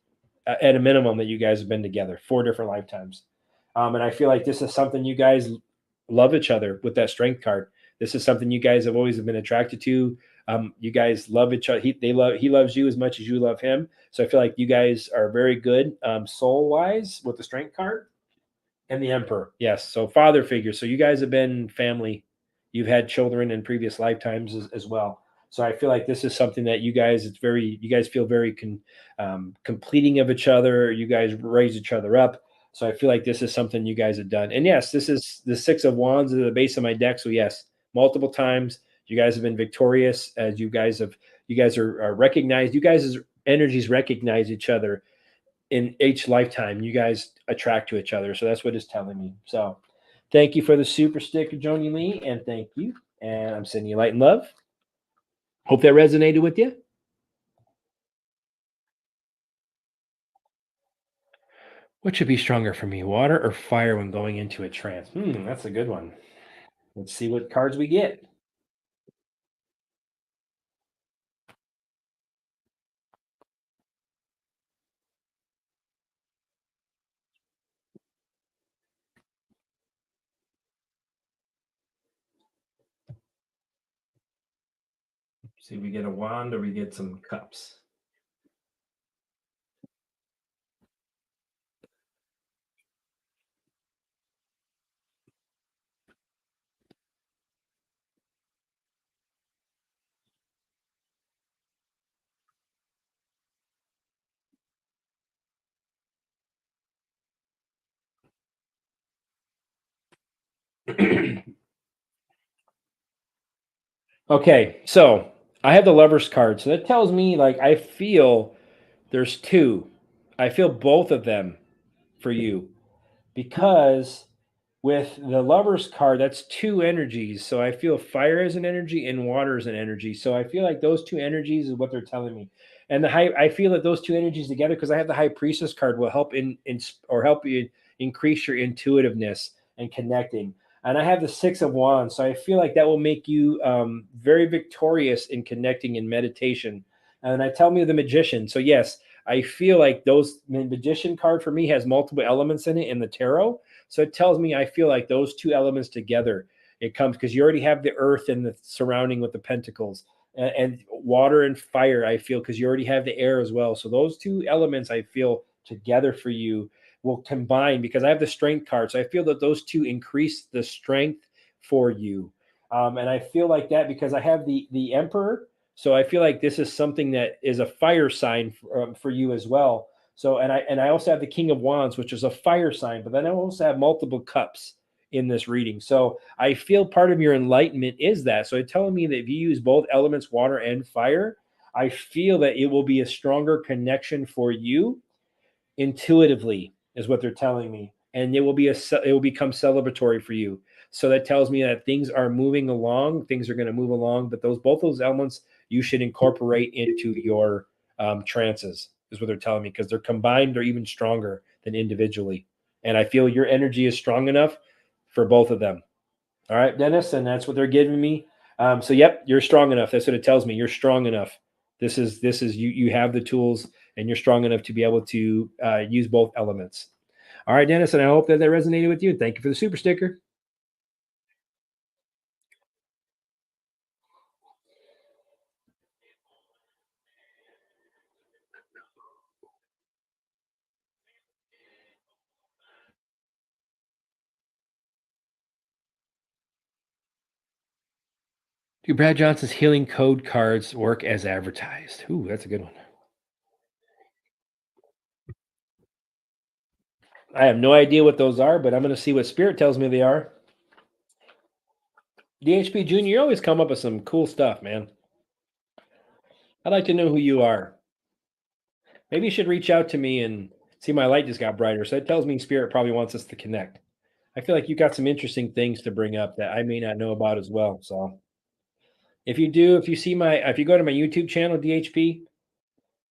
at a minimum that you guys have been together, 4 different lifetimes. And I feel like this is something you guys love each other with that Strength card. This is something you guys have always been attracted to. You guys love each other. He loves you as much as you love him. So I feel like you guys are very good soul wise with the Strength card and the Emperor. Yes. So father figure. So you guys have been family. You've had children in previous lifetimes as well. So I feel like this is something that you guys feel very completing of each other. You guys raise each other up. So I feel like this is something you guys have done. And yes, this is the 6 of Wands at the base of my deck. So yes, multiple times you guys have been victorious as you guys are recognized. You guys' energies recognize each other in each lifetime. You guys attract to each other. So that's what it's telling me. So thank you for the super sticker, Joni Lee, and thank you. And I'm sending you light and love. Hope that resonated with you. What should be stronger for me, water or fire when going into a trance? That's a good one. Let's see what cards we get. See if we get a wand or we get some cups. Okay, so I have the Lover's card. So that tells me like I feel there's two. I feel both of them for you because with the Lover's card, that's 2 energies. So I feel fire is an energy and water is an energy. So I feel like those 2 energies is what they're telling me. And I feel that those 2 energies together, because I have the High Priestess card, will help in or help you increase your intuitiveness and connecting. And I have the 6 of Wands, so I feel like that will make you very victorious in connecting in meditation. And I tell me the Magician. So yes, I feel like those Magician card for me has multiple elements in it in the tarot. So it tells me I feel like those 2 elements together, it comes because you already have the earth and the surrounding with the pentacles and water and fire. I feel because you already have the air as well. So those 2 elements I feel together for you will combine, because I have the strength card. So I feel that those two increase the strength for you. And I feel like that because I have the emperor. So I feel like this is something that is a fire sign for you as well. So and I also have the king of wands, which is a fire sign, but then I also have multiple cups in this reading. So I feel part of your enlightenment is that. So it's telling me that if you use both elements, water and fire, I feel that it will be a stronger connection for you intuitively, is what they're telling me, and it will become celebratory for you. So that tells me that things are moving along, things are going to move along, but both those elements you should incorporate into your trances, is what they're telling me, because they're combined, they're even stronger than individually. And I feel your energy is strong enough for both of them. All right, Dennis, and that's what they're giving me. So yep, you're strong enough. That's what it tells me. You're strong enough. This is you. You have the tools, and you're strong enough to be able to use both elements. All right, Dennis, and I hope that resonated with you. Thank you for the super sticker. Do Brad Johnson's healing code cards work as advertised? Ooh, that's a good one. I have no idea what those are, but I'm going to see what Spirit tells me they are. DHP Junior, you always come up with some cool stuff, man. I'd like to know who you are. Maybe you should reach out to me and see, my light just got brighter. So it tells me Spirit probably wants us to connect. I feel like you got some interesting things to bring up that I may not know about as well. So if you do, if you go to my YouTube channel, DHP,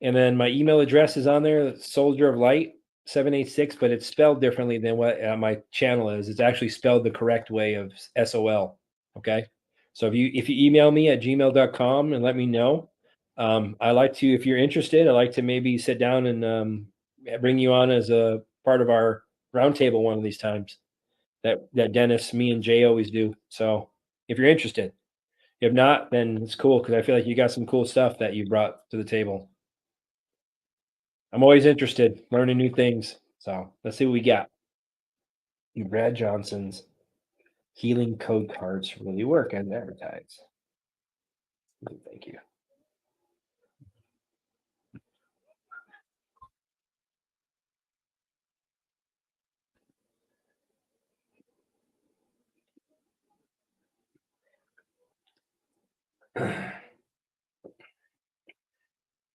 and then my email address is on there, Soldier of Light 786, but it's spelled differently than what my channel is. It's actually spelled the correct way of SOL. Okay. So if you email me at gmail.com and let me know, I like to, if you're interested, I like to maybe sit down and bring you on as a part of our roundtable one of these times that Dennis, me, and Jay always do. So if you're interested, if not, then it's cool, because I feel like you got some cool stuff that you brought to the table. I'm always interested, learning new things. So let's see what we got. Brad Johnson's healing code cards really work as advertised. Thank you.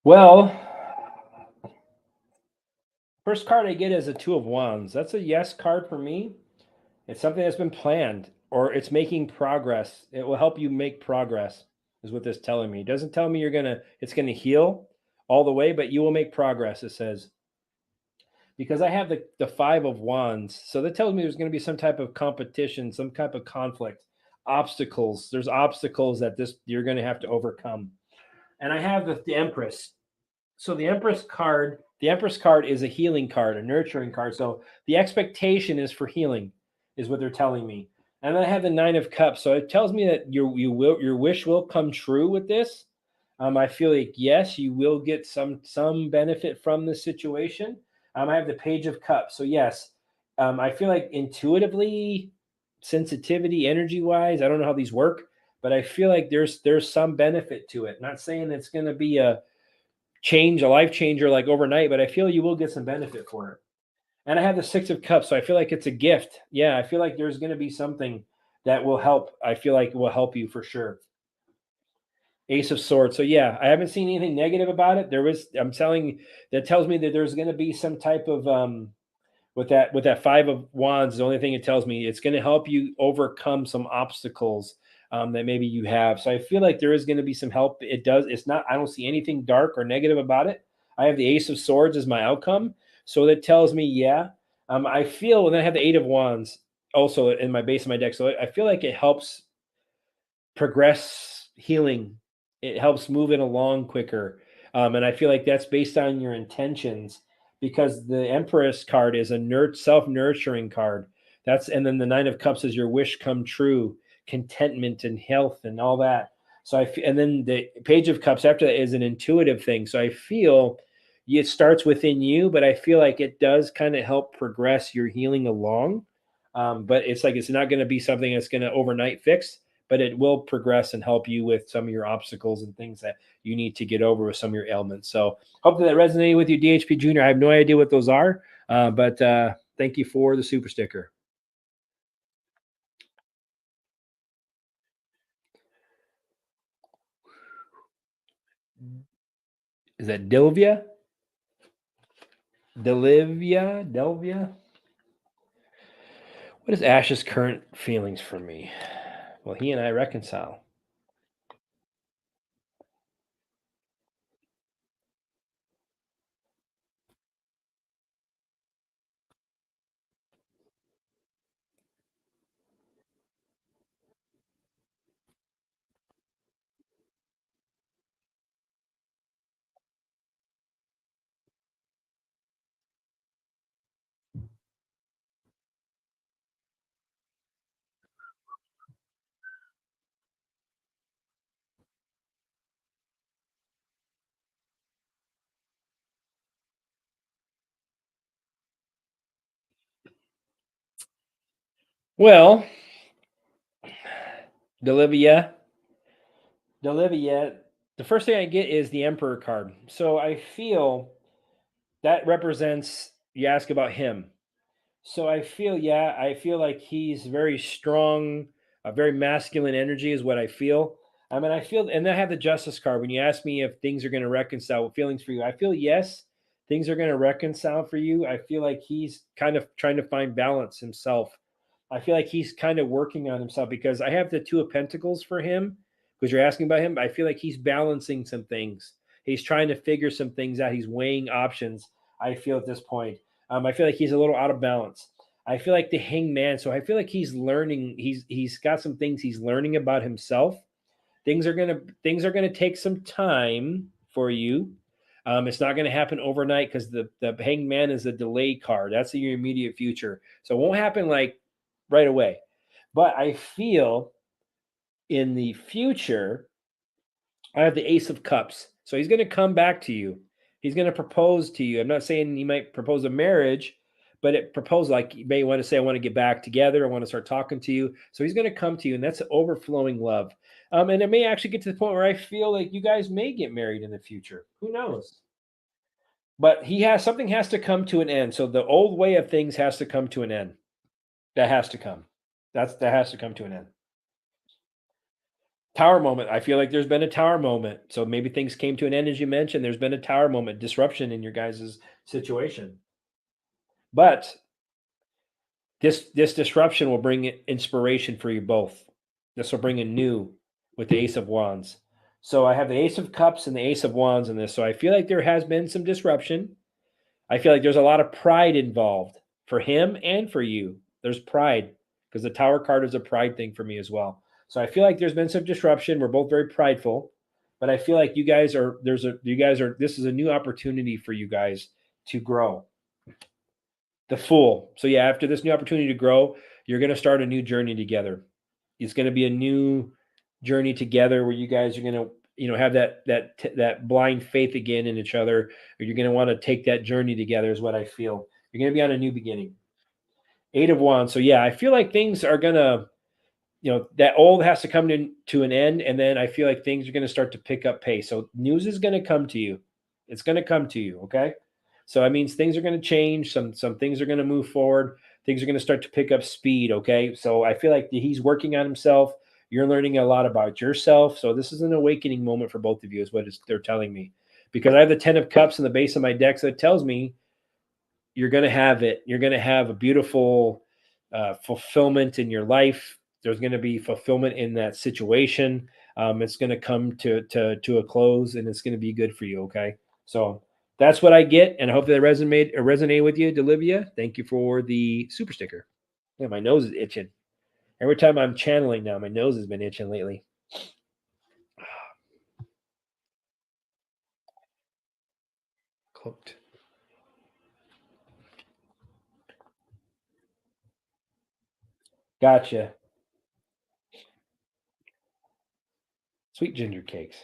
Well, first card I get is a Two of Wands. That's a yes card for me. It's something that's been planned, or it's making progress. It will help you make progress, is what this is telling me. It doesn't tell me it's gonna heal all the way, but you will make progress, it says. Because I have the Five of Wands. So that tells me there's going to be some type of competition, some type of conflict, obstacles. There's obstacles that you're going to have to overcome. And I have the Empress. So the Empress card is a healing card, a nurturing card. So the expectation is for healing, is what they're telling me. And then I have the Nine of Cups. So it tells me that your wish will come true with this. I feel like yes, you will get some benefit from this situation. I have the Page of Cups. So yes, I feel like intuitively, sensitivity, energy wise, I don't know how these work, but I feel like there's some benefit to it. Not saying it's going to be a life changer like overnight, but I feel you will get some benefit for it. And I have the Six of Cups, so I feel like it's a gift. Yeah, I feel like there's going to be something that will help. I feel like it will help you for sure. Ace of Swords. So yeah, I haven't seen anything negative about it. I'm telling, that tells me that there's going to be some type of with that Five of Wands. The only thing it tells me, it's going to help you overcome some obstacles that maybe you have. So I feel like there is going to be some help. It's not, I don't see anything dark or negative about it. I have the Ace of Swords as my outcome. So that tells me, yeah. I feel, and then I have the Eight of Wands also in my base of my deck. So I feel like it helps progress healing. It helps move it along quicker. And I feel like that's based on your intentions, because the Empress card is a self-nurturing card. And then the Nine of Cups is your wish come true, contentment and health and all that. And then the Page of Cups after that is an intuitive thing. So I feel it starts within you, but I feel like it does kind of help progress your healing along. But it's like it's not going to be something that's going to overnight fix, but it will progress and help you with some of your obstacles and things that you need to get over with some of your ailments. So hopefully that resonated with you, DHP Junior. I have no idea what those are, but thank you for the super sticker. Is that Dilvia? Delvia? What is Ash's current feelings for me? Well, he and I reconcile. Well, Delivia, Delivia, the first thing I get is the Emperor card. So I feel that represents, you ask about him. So I feel, yeah, I feel like he's very strong, a very masculine energy is what I feel. I mean, I feel, and I have the Justice card. When you ask me if things are going to reconcile with feelings for you, I feel yes, things are going to reconcile for you. I feel like he's kind of trying to find balance himself. I feel like he's kind of working on himself because I have the Two of Pentacles for him because you're asking about him. I feel like he's balancing some things. He's trying to figure some things out. He's weighing options. I feel at this point. I feel like he's a little out of balance. I feel like the Hangman. So I feel like he's learning. He's got some things he's learning about himself. Things are gonna take some time for you. It's not going to happen overnight because the Hangman is a delay card. That's in your immediate future, so it won't happen like right away. But I feel in the future, I have the Ace of Cups. So he's going to come back to you. He's going to propose to you. I'm not saying he might propose a marriage, but it propose like you may want to say, I want to get back together. I want to start talking to you. So he's going to come to you, and that's overflowing love. And it may actually get to the point where I feel like you guys may get married in the future. Who knows? But he has something has to come to an end. So the old way of things has to come to an end. That has to come. That has to come to an end. Tower moment. I feel like there's been a tower moment. So maybe things came to an end, as you mentioned. There's been a tower moment, disruption in your guys' situation. But this disruption will bring inspiration for you both. This will bring a new with the Ace of Wands. So I have the Ace of Cups and the Ace of Wands in this. So I feel like there has been some disruption. I feel like there's a lot of pride involved for him and for you. There's pride because the Tower card is a pride thing for me as well. So I feel like there's been some disruption. We're both very prideful, but I feel like this is a new opportunity for you guys to grow. The Fool. So yeah, after this new opportunity to grow, you're going to start a new journey together. It's going to be a new journey together where you guys are going to have that blind faith again in each other, or you're going to want to take that journey together is what I feel. You're going to be on a new beginning. Eight of Wands. So yeah, I feel like things are going to, that old has to come to an end, and then I feel like things are going to start to pick up pace. So news is going to come to you. It's going to come to you. Okay. So that means things are going to change. Some things are going to move forward. Things are going to start to pick up speed. Okay. So I feel like he's working on himself. You're learning a lot about yourself. So this is an awakening moment for both of you, is what they're telling me. Because I have the Ten of Cups in the base of my deck, so it tells me you're going to have it. You're going to have a beautiful fulfillment in your life. There's going to be fulfillment in that situation. It's going to come to a close, and it's going to be good for you. Okay, so that's what I get, and I hope that resonate with you, Delivia. Thank you for the super sticker. Yeah, my nose is itching. Every time I'm channeling now, my nose has been itching lately. Cloaked. Gotcha. Sweet ginger cakes.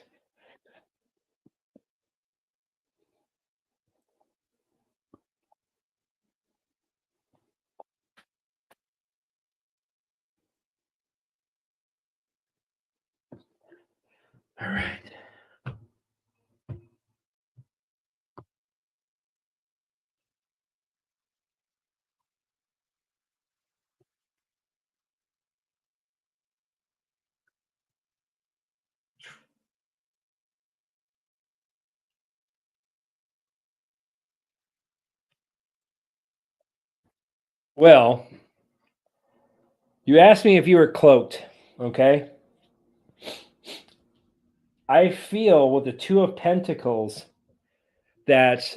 All right. Well, you asked me if you were cloaked. Okay. I feel with the Two of Pentacles that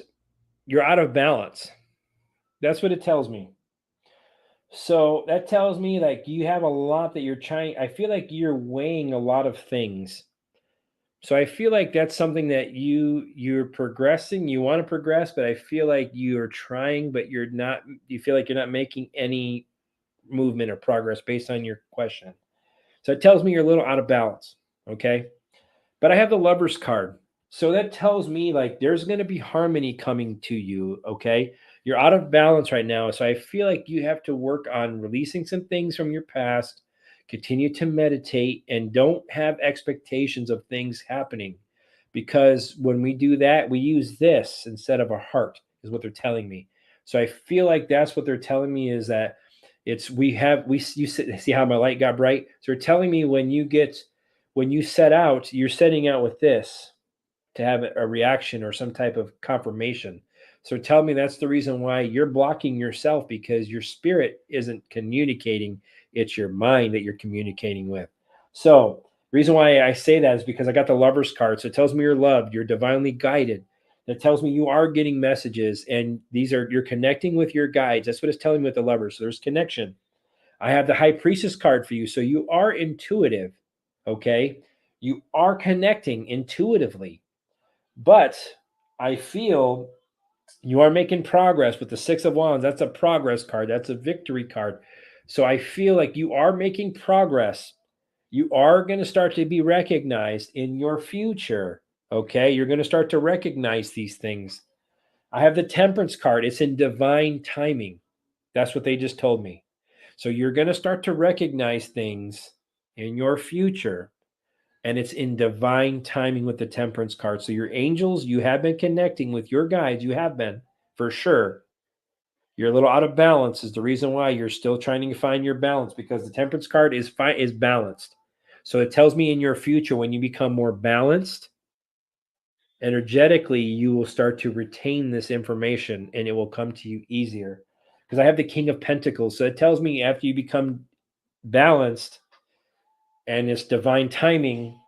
you're out of balance. That's what it tells me. So that tells me like you have a lot that you're trying. I feel like you're weighing a lot of things. So I feel like that's something that you're progressing. You want to progress, but I feel like you're trying, but you're not. You feel like you're not making any movement or progress based on your question. So it tells me you're a little out of balance. Okay. But I have the Lover's card. So that tells me like there's going to be harmony coming to you. Okay. You're out of balance right now. So I feel like you have to work on releasing some things from your past, continue to meditate, and don't have expectations of things happening. Because when we do that, we use this instead of a heart, is what they're telling me. So I feel like that's what they're telling me is that it's we you see how my light got bright. So they're telling me when you set out, you're setting out with this to have a reaction or some type of confirmation. So tell me that's the reason why you're blocking yourself because your spirit isn't communicating. It's your mind that you're communicating with. So reason why I say that is because I got the Lover's card. So it tells me you're loved, you're divinely guided. That tells me you are getting messages, and these are you're connecting with your guides. That's what it's telling me with the Lovers. So there's connection. I have the High Priestess card for you. So you are intuitive, okay? You are connecting intuitively, but I feel you are making progress with the Six of Wands. That's a progress card, that's a victory card. So I feel like you are making progress. You are going to start to be recognized in your future, okay? You're going to start to recognize these things. I have the Temperance card, it's in divine timing. That's what they just told me. So you're going to start to recognize things in your future, and it's in divine timing with the Temperance card. So your angels, you have been connecting with your guides. You have been for sure. You're a little out of balance is the reason why you're still trying to find your balance because the Temperance card is balanced. So it tells me in your future when you become more balanced energetically, you will start to retain this information and it will come to you easier. Because I have the King of Pentacles. So it tells me after you become balanced and it's divine timing,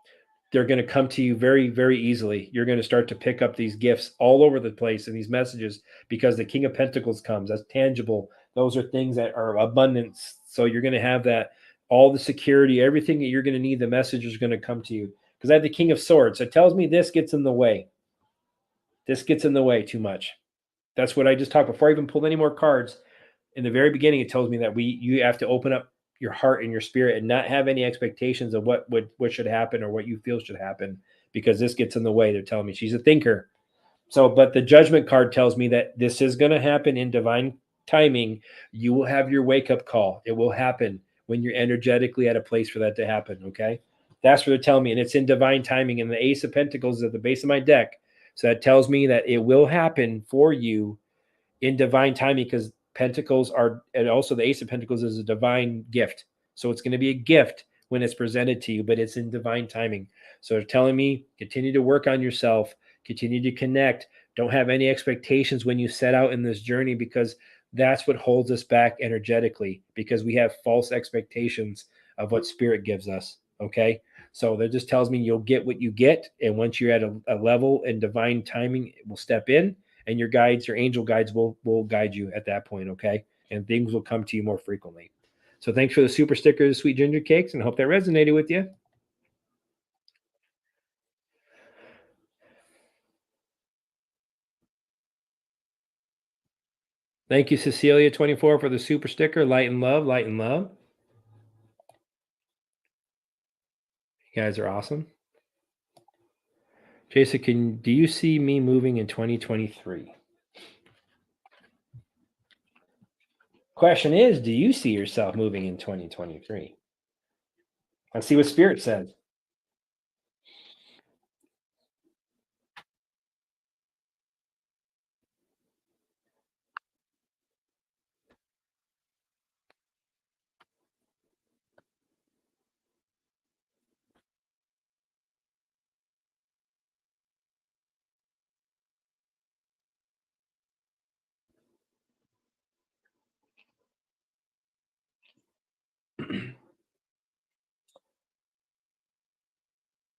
they're going to come to you very, very easily. You're going to start to pick up these gifts all over the place and these messages because the King of Pentacles comes. That's tangible. Those are things that are abundance. So you're going to have that, all the security, everything that you're going to need, the message is going to come to you. Because I have the King of Swords. So it tells me this gets in the way. This gets in the way too much. That's what I just talked before I even pulled any more cards. In the very beginning, it tells me that you have to open up your heart and your spirit and not have any expectations of what should happen or what you feel should happen because this gets in the way. They're telling me she's a thinker. So, but the Judgment card tells me that this is going to happen in divine timing. You will have your wake up call. It will happen when you're energetically at a place for that to happen. Okay. That's what they're telling me. And it's in divine timing. And the Ace of Pentacles is at the base of my deck. So that tells me that it will happen for you in divine timing because Pentacles are, and also the Ace of Pentacles is a divine gift. So it's going to be a gift when it's presented to you, but it's in divine timing. So they're telling me continue to work on yourself, continue to connect. Don't have any expectations when you set out in this journey because that's what holds us back energetically because we have false expectations of what spirit gives us. Okay. So that just tells me you'll get what you get. And once you're at a level in divine timing, it will step in and your guides, your angel guides will guide you at that point, okay? And things will come to you more frequently. So thanks for the super stickers, Sweet Ginger Cakes, and I hope that resonated with you. Thank you, Cecilia24, for the super sticker. Light and love, light and love. You guys are awesome. Jason, do you see me moving in 2023? Question is, do you see yourself moving in 2023? Let's see what Spirit says.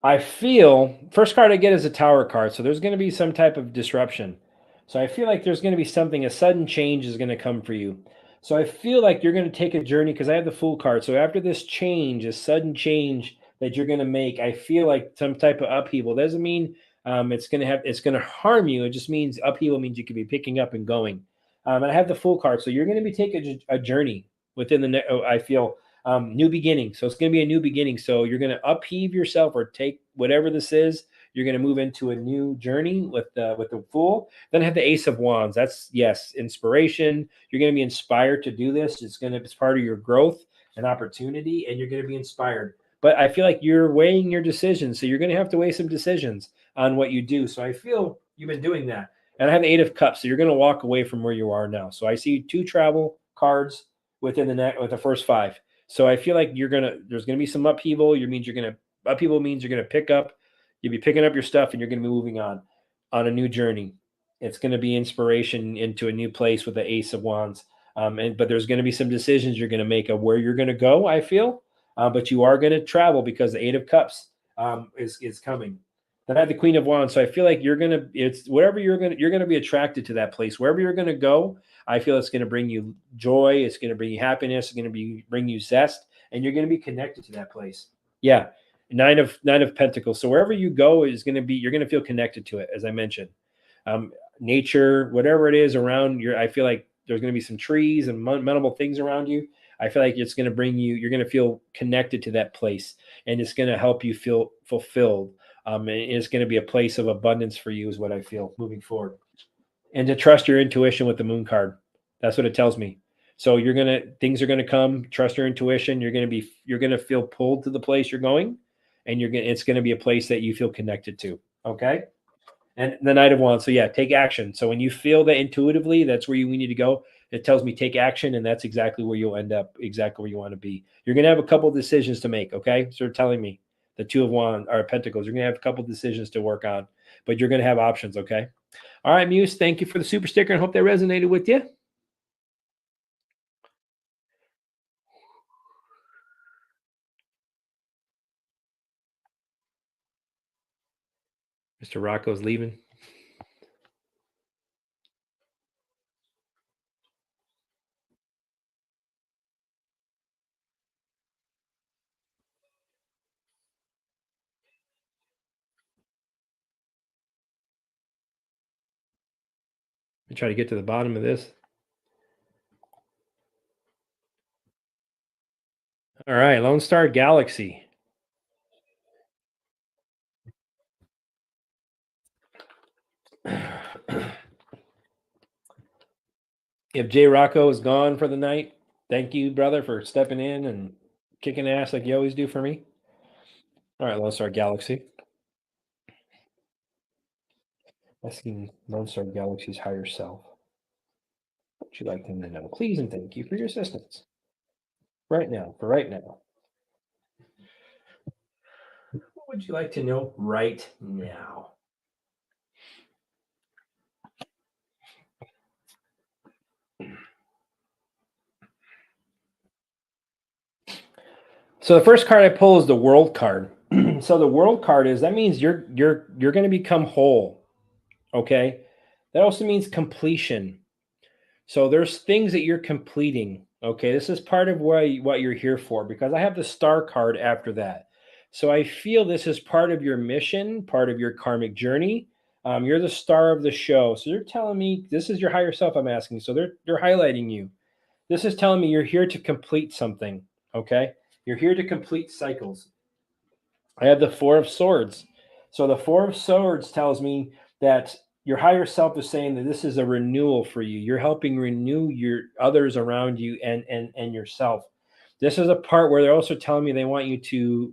I feel first card I get is a tower card, so there's going to be some type of disruption. So I feel like there's going to be something, a sudden change is going to come for you. So I feel like you're going to take a journey because I have the Fool card. So after this change, a sudden change that you're going to make, I feel like some type of upheaval. Doesn't mean it's going to harm you. It just means upheaval means you could be picking up and going. And I have the Fool card, so you're going to be taking a journey within I feel new beginning. So it's going to be a new beginning. So you're going to upheave yourself or take whatever this is. You're going to move into a new journey with the Fool. Then I have the Ace of Wands. That's yes, inspiration. You're going to be inspired to do this. It's part of your growth and opportunity, and you're going to be inspired. But I feel like you're weighing your decisions, so you're going to have to weigh some decisions on what you do. So I feel you've been doing that. And I have the Eight of Cups, so you're going to walk away from where you are now. So I see 2 travel cards within with the first 5. So I feel like there's gonna be some upheaval. Upheaval means you're gonna you'll be picking up your stuff and you're gonna be moving on a new journey. It's gonna be inspiration into a new place with the Ace of Wands. But there's gonna be some decisions you're gonna make of where you're gonna go. I feel, but you are gonna travel because the Eight of Cups is coming. Then I have the Queen of Wands, so I feel like you're gonna be attracted to that place wherever you're gonna go. I feel it's going to bring you joy. It's going to bring you happiness. It's going to bring you zest, and you're going to be connected to that place. Yeah, nine of Pentacles. So wherever you go you're going to feel connected to it, as I mentioned. Nature, whatever it is around I feel like there's going to be some trees and memorable things around you. I feel like it's going to bring you. You're going to feel connected to that place, and it's going to help you feel fulfilled. And it's going to be a place of abundance for you, is what I feel moving forward. And to trust your intuition with the Moon card. That's what it tells me. So things are gonna come. Trust your intuition. You're gonna feel pulled to the place you're going, and it's gonna be a place that you feel connected to. Okay. And the Knight of Wands. So yeah, take action. So when you feel that intuitively, that's where we need to go. It tells me take action, and that's exactly where you'll end up. Exactly where you want to be. You're gonna have a couple of decisions to make. Okay. So they're telling me the Two of Wands or Pentacles. You're gonna have a couple of decisions to work on, but you're gonna have options. Okay. All right, Muse, thank you for the super sticker and hope that resonated with you. Mr. Rocco's leaving. Let me try to get to the bottom of this. All right, Lone Star Galaxy. If Jay Rocco is gone for the night, thank you, brother, for stepping in and kicking ass like you always do for me. All right, Lone Star Galaxy. Asking Lone Star Galaxy's higher self. What would you like them to know? Please and thank you for your assistance. Right now, for right now. What would you like to know right now? So the first card I pull is the World card. So the World card that means you're going to become whole. Okay, that also means completion. So there's things that you're completing. Okay, this is part of what you're here for, because I have the Star card after that. So I feel this is part of your mission, part of your karmic journey. You're the star of the show. So they're telling me this is your higher self. I'm asking. So they're highlighting you. This is telling me you're here to complete something. Okay, you're here to complete cycles. I have the Four of Swords. So the Four of Swords tells me that your higher self is saying that this is a renewal for you. You're helping renew your others around you and yourself. This is a part where they're also telling me they want you to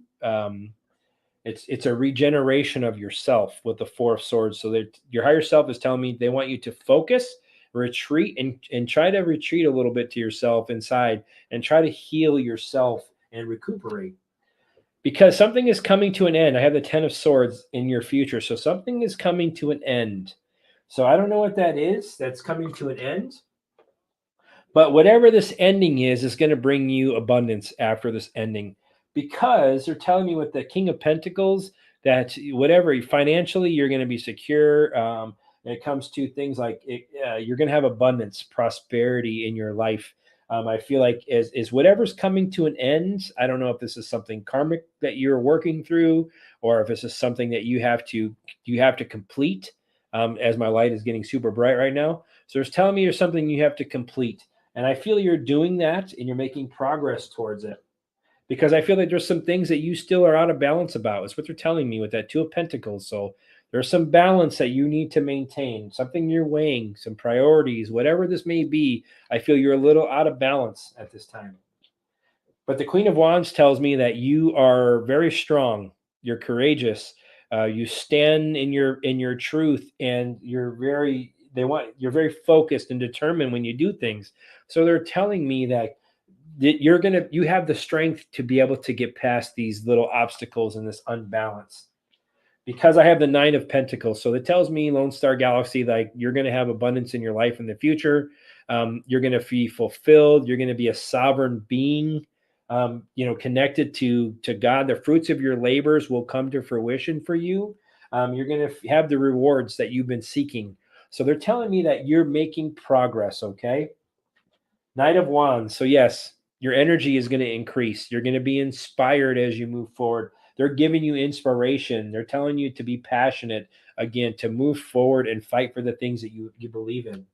it's a regeneration of yourself with the Four of Swords. So that your higher self is telling me they want you to focus, retreat, and try to retreat a little bit to yourself inside and try to heal yourself and recuperate, because something is coming to an end. I have the Ten of Swords in your future. So something is coming to an end. So I don't know what that is that's coming to an end. But whatever this ending is going to bring you abundance after this ending, because they're telling me with the King of Pentacles that whatever financially you're going to be secure. When it comes to things like you're going to have abundance, prosperity in your life. I feel like is whatever's coming to an end. I don't know if this is something karmic that you're working through, or if this is something that you have to complete. As my light is getting super bright right now, so it's telling me there's something you have to complete, and I feel you're doing that and you're making progress towards it, because I feel like there's some things that you still are out of balance about. It's what they're telling me with that Two of Pentacles. So there's some balance that you need to maintain, something you're weighing, some priorities, whatever this may be. I feel you're a little out of balance at this time. But the Queen of Wands tells me that you are very strong, you're courageous, you stand in your truth, and you're very focused and determined when you do things. So they're telling me that you have the strength to be able to get past these little obstacles and this unbalance, because I have the Nine of Pentacles. So it tells me, Lone Star Galaxy, like you're going to have abundance in your life in the future. You're going to be fulfilled. You're going to be a sovereign being, connected to God. The fruits of your labors will come to fruition for you. You're going to have the rewards that you've been seeking. So they're telling me that you're making progress. Okay. Knight of Wands. So yes, your energy is going to increase. You're going to be inspired as you move forward. They're giving you inspiration. They're telling you to be passionate again, to move forward and fight for the things that you believe in.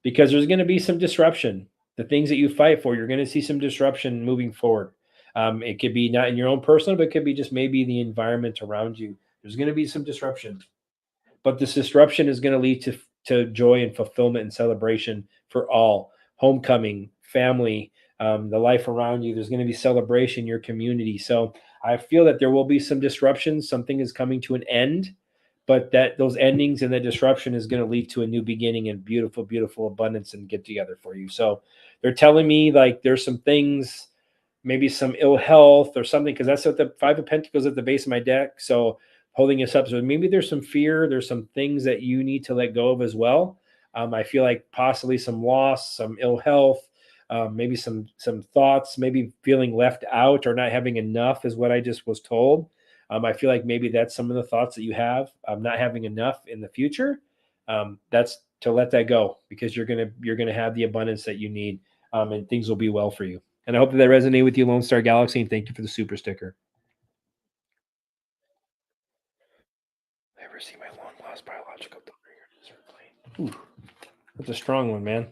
Because there's going to be some disruption. The things that you fight for, you're going to see some disruption moving forward. It could be not in your own personal, but it could be just maybe the environment around you. There's going to be some disruption, but this disruption is going to lead to joy and fulfillment and celebration for all. Homecoming, family, the life around you. There's going to be celebration in your community. So I feel that there will be some disruptions. Something is coming to an end, but that those endings and that disruption is going to lead to a new beginning and beautiful, beautiful abundance and get together for you. So they're telling me like there's some things, maybe some ill health or something, because that's what the Five of Pentacles at the base of my deck. So holding us up. So maybe there's some fear, there's some things that you need to let go of as well. I feel like possibly some loss, some ill health, maybe some thoughts, maybe feeling left out or not having enough is what I just was told. I feel like maybe that's some of the thoughts that you have, not having enough in the future. That's to let that go, because you're gonna have the abundance that you need, and things will be well for you. And I hope that resonate with you, Lone Star Galaxy, and thank you for the super sticker. I ever see my long lost biological daughter. Ooh, that's a strong one, man.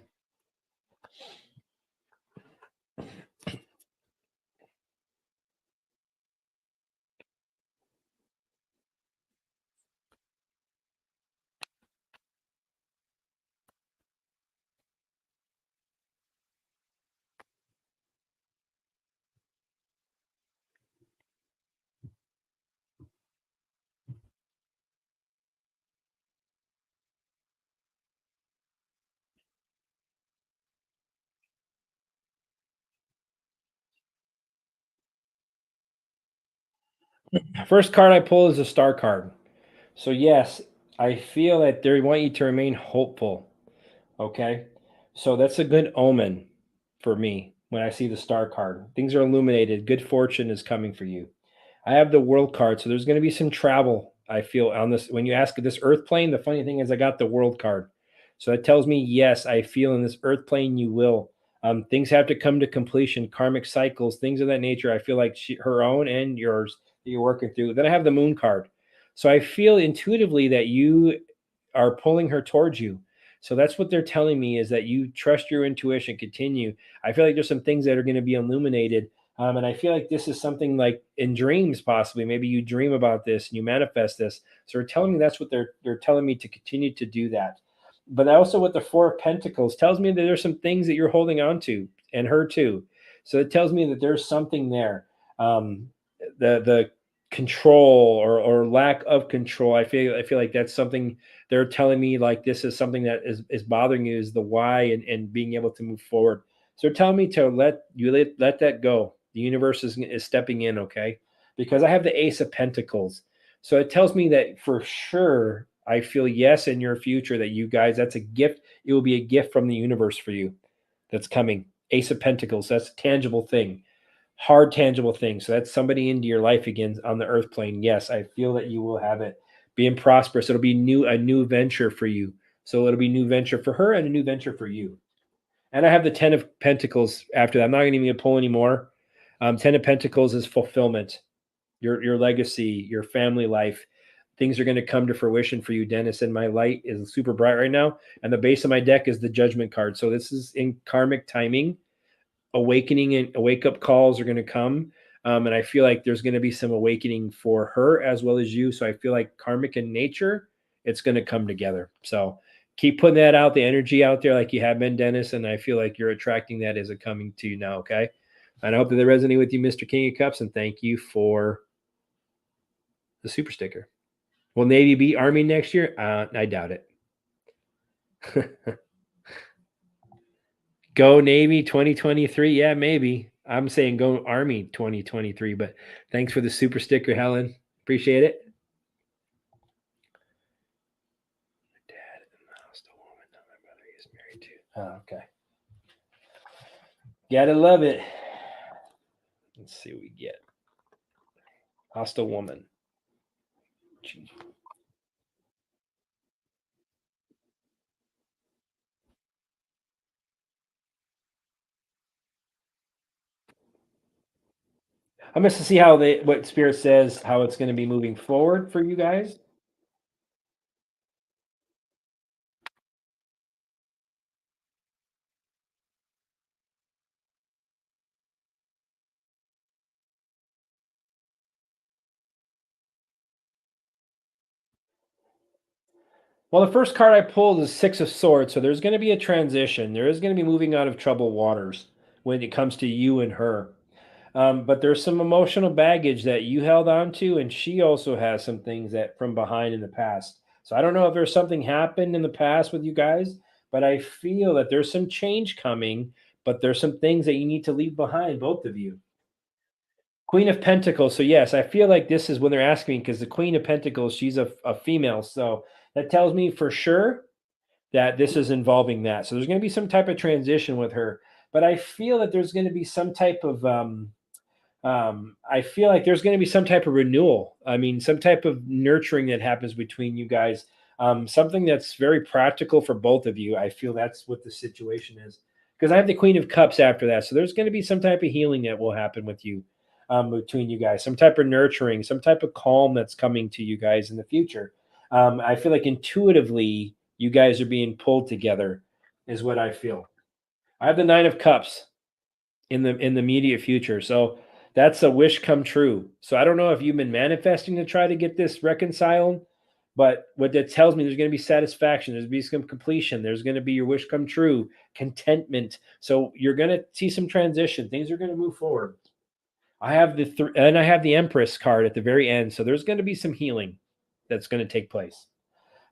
First card I pull is a star card. So yes, I feel that they want you to remain hopeful. Okay. So that's a good omen for me when I see the star card. Things are illuminated. Good fortune is coming for you. I have the world card. So there's going to be some travel, I feel, on this. When you ask this earth plane, the funny thing is I got the world card. So that tells me, yes, I feel in this earth plane you will. Things have to come to completion, karmic cycles, things of that nature. I feel like her own and yours that you're working through. Then I have the moon card. So I feel intuitively that you are pulling her towards you. So that's what they're telling me, is that you trust your intuition, continue. I feel like there's some things that are going to be illuminated. And I feel like this is something like in dreams, possibly. Maybe you dream about this and you manifest this. So they're telling me that's what they're telling me, to continue to do that. But also with the Four of Pentacles tells me that there's some things that you're holding on to, and her too. So it tells me that there's something there. The control or lack of control. I feel like that's something they're telling me, like this is something that is bothering you, is the why, and being able to move forward. So they're telling me to let that go. The universe is stepping in, okay? Because I have the Ace of Pentacles. So it tells me that for sure I feel yes in your future that you guys, that's a gift. It will be a gift from the universe for you that's coming. Ace of Pentacles, that's a tangible thing. hard, tangible things. So that's somebody into your life again on the earth plane. Yes, I feel that you will have it. Being prosperous, it'll be a new venture for you. So it'll be new venture for her and a new venture for you. And I have the 10 of Pentacles after that. I'm not even going to pull anymore. 10 of Pentacles is fulfillment, your legacy, your family life. Things are going to come to fruition for you, Dennis. And my light is super bright right now. And the base of my deck is the Judgment card. So this is in karmic timing. Awakening and wake up calls are going to come. And I feel like there's going to be some awakening for her as well as you. So I feel like karmic in nature, it's going to come together. So keep putting that out, the energy out there like you have been, Dennis. And I feel like you're attracting that as it coming to you now. Okay. And I hope that they resonate with you, Mr. King of Cups. And thank you for the super sticker. Will Navy be Army next year? I doubt it. Go Navy 2023. Yeah, maybe. I'm saying go Army 2023, but thanks for the super sticker, Helen. Appreciate it. My dad and the house, the woman that my brother is married to. Oh, okay. Gotta love it. Let's see what we get. Hostile woman. Jeez. I'm going to see how what Spirit says, how it's going to be moving forward for you guys. Well, the first card I pulled is Six of Swords, so there's going to be a transition. There is going to be moving out of troubled waters when it comes to you and her. But there's some emotional baggage that you held on to, and she also has some things that from behind in the past. So I don't know if there's something happened in the past with you guys, but I feel that there's some change coming, but there's some things that you need to leave behind, both of you. Queen of Pentacles. So yes, I feel like this is when they're asking me because the Queen of Pentacles, she's a female. So that tells me for sure that this is involving that. So there's going to be some type of transition with her. But I feel that there's going to be some type of I feel like there's going to be some type of renewal. I mean, some type of nurturing that happens between you guys. Something that's very practical for both of you. I feel that's what the situation is because I have the Queen of Cups after that. So there's going to be some type of healing that will happen with you between you guys, some type of nurturing, some type of calm that's coming to you guys in the future. I feel like intuitively you guys are being pulled together, is what I feel. I have the Nine of Cups in the immediate future. So that's a wish come true. So I don't know if you've been manifesting to try to get this reconciled, but what that tells me there's going to be satisfaction, there's going to be some completion, there's going to be your wish come true, contentment. So you're going to see some transition. Things are going to move forward. I have and I have the Empress card at the very end. So there's going to be some healing that's going to take place.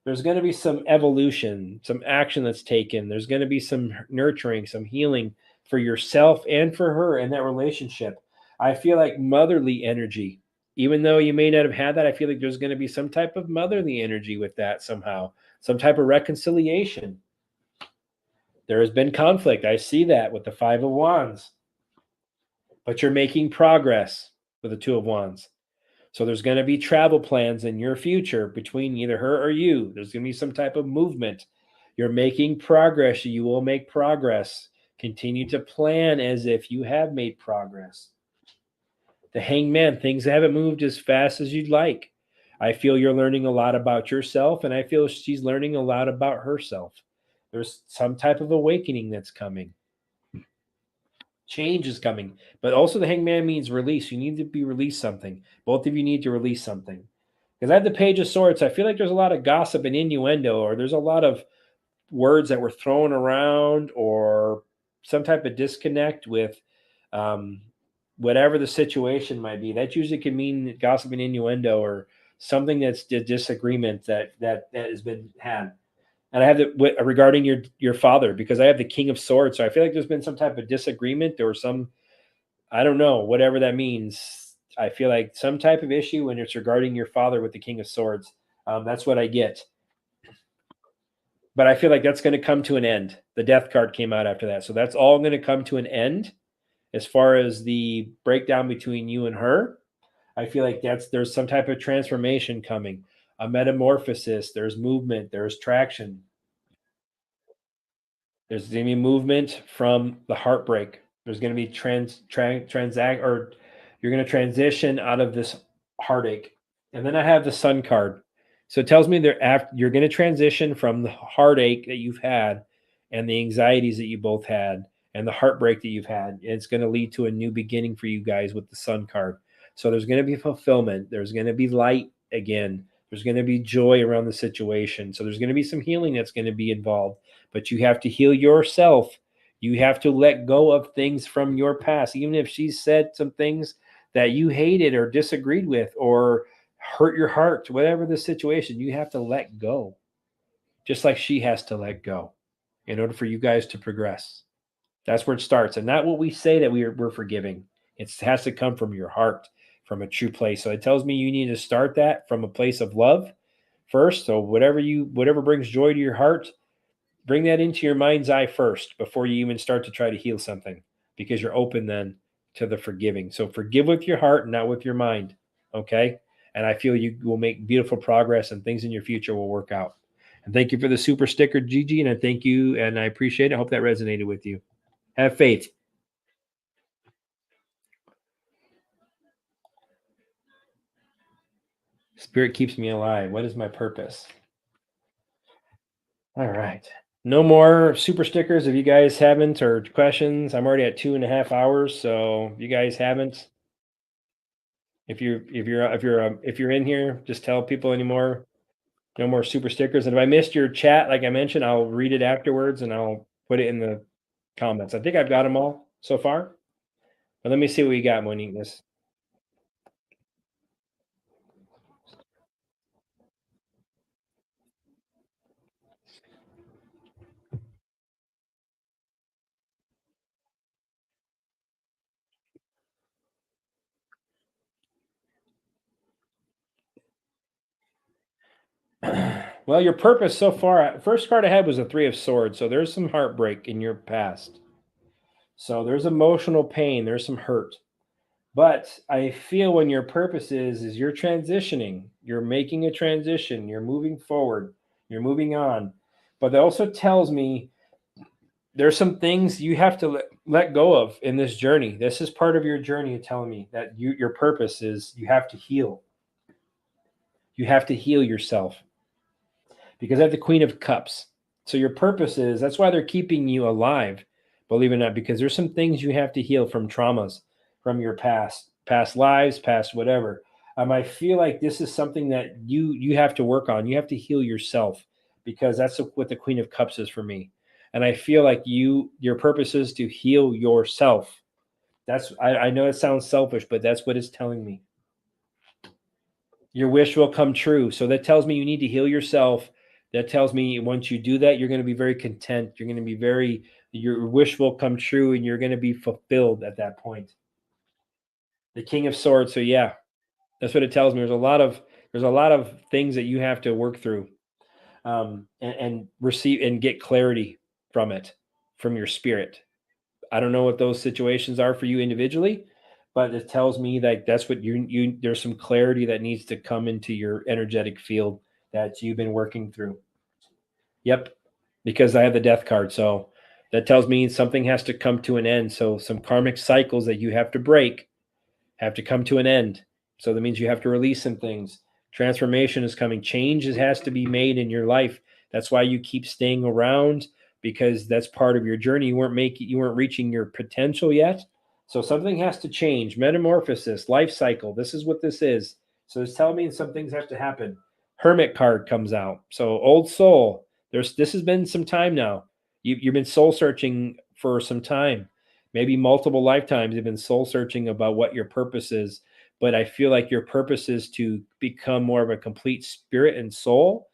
There's going to be some evolution, some action that's taken. There's going to be some nurturing, some healing for yourself and for her in that relationship. I feel like motherly energy, even though you may not have had that, I feel like there's going to be some type of motherly energy with that somehow, some type of reconciliation. There has been conflict. I see that with the Five of Wands, but you're making progress with the Two of Wands. So there's going to be travel plans in your future between either her or you. There's going to be some type of movement. You're making progress. You will make progress. Continue to plan as if you have made progress. The Hangman, things haven't moved as fast as you'd like. I feel you're learning a lot about yourself, and I feel she's learning a lot about herself. There's some type of awakening that's coming. Change is coming, but also the Hangman means release. You need to be released something. Both of you need to release something. Because I have the Page of Swords. I feel like there's a lot of gossip and innuendo, or there's a lot of words that were thrown around, or some type of disconnect with um, whatever the situation might be. That usually can mean gossip and innuendo, or something that's a disagreement that has been had. And I have the regarding your father, because I have the King of Swords. So I feel like there's been some type of disagreement or some, I don't know, whatever that means. I feel like some type of issue when it's regarding your father with the King of Swords. That's what I get. But I feel like that's going to come to an end. The Death card came out after that. So that's all going to come to an end. As far as the breakdown between you and her, I feel like there's some type of transformation coming, a metamorphosis. There's movement. There's traction. There's going to be movement from the heartbreak. There's going to be transact, or you're going to transition out of this heartache. And then I have the sun card. So it tells me that after you're going to transition from the heartache that you've had and the anxieties that you both had and the heartbreak that you've had. It's going to lead to a new beginning for you guys with the sun card. So there's going to be fulfillment. There's going to be light again. There's going to be joy around the situation. So there's going to be some healing that's going to be involved, but you have to heal yourself. You have to let go of things from your past, even if she said some things that you hated or disagreed with or hurt your heart, whatever the situation, you have to let go, just like she has to let go in order for you guys to progress. That's where it starts. And not what we say that we're forgiving. It has to come from your heart, from a true place. So it tells me you need to start that from a place of love first. So whatever brings joy to your heart, bring that into your mind's eye first before you even start to try to heal something, because you're open then to the forgiving. So forgive with your heart, not with your mind. Okay. And I feel you will make beautiful progress and things in your future will work out. And thank you for the super sticker, Gigi. And I thank you and I appreciate it. I hope that resonated with you. Have faith. Spirit keeps me alive. What is my purpose? All right. No more super stickers if you guys haven't, or questions. I'm already at 2.5 hours. So if you guys haven't, if you're in here, just tell people anymore. No more super stickers. And if I missed your chat, like I mentioned, I'll read it afterwards and I'll put it in the comments. I think I've got them all so far. But let me see what we got, Monique. Well, your purpose so far, first card I had was a 3 of Swords. So there's some heartbreak in your past. So there's emotional pain, there's some hurt. But I feel when your purpose is you're transitioning, you're making a transition, you're moving forward, you're moving on. But it also tells me there's some things you have to let go of in this journey. This is part of your journey, telling me that your purpose is you have to heal. You have to heal yourself, because I have the Queen of Cups. So your purpose is, that's why they're keeping you alive, believe it or not, because there's some things you have to heal from traumas, from your past lives, past whatever. I feel like this is something that you have to work on. You have to heal yourself, because that's what the Queen of Cups is for me. And I feel like your purpose is to heal yourself. I know it sounds selfish, but that's what it's telling me. Your wish will come true. So that tells me you need to heal yourself. That tells me once you do that, you're going to be very content. You're going to be your wish will come true and you're going to be fulfilled at that point. The King of Swords. So yeah, that's what it tells me. There's a lot of things that you have to work through, and receive and get clarity from it, from your spirit. I don't know what those situations are for you individually, but it tells me that that's what there's some clarity that needs to come into your energetic field that you've been working through. Yep, because I have the death card. So that tells me something has to come to an end. So some karmic cycles that you have to break have to come to an end. So that means you have to release some things. Transformation is coming. Change has to be made in your life. That's why you keep staying around, because that's part of your journey. You weren't reaching your potential yet. So something has to change. Metamorphosis, life cycle. This is what this is. So it's telling me some things have to happen. Hermit card comes out. So old soul. This has been some time now. You've been soul searching for some time, maybe multiple lifetimes. You've been soul searching about what your purpose is. But I feel like your purpose is to become more of a complete spirit and soul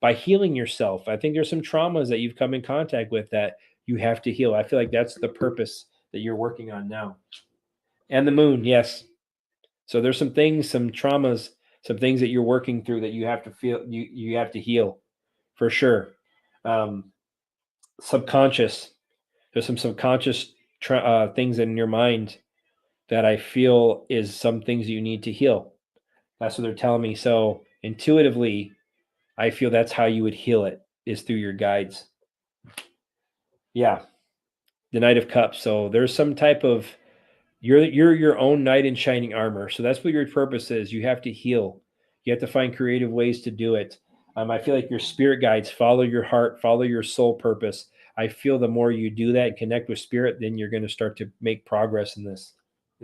by healing yourself. I think there's some traumas that you've come in contact with that you have to heal. I feel like that's the purpose that you're working on now. And the moon, yes. So there's some things, some traumas, some things that you're working through that you have to feel, you have to heal for sure. Um, subconscious. There's some subconscious things in your mind that I feel is some things you need to heal. That's what they're telling me. So intuitively, I feel that's how you would heal it, is through your guides. Yeah, the Knight of Cups. So there's some type of, you're your own knight in shining armor. So that's what your purpose is. You have to heal. You have to find creative ways to do it. I feel like your spirit guides follow your heart, follow your soul purpose. I feel the more you do that and connect with spirit, then you're going to start to make progress in this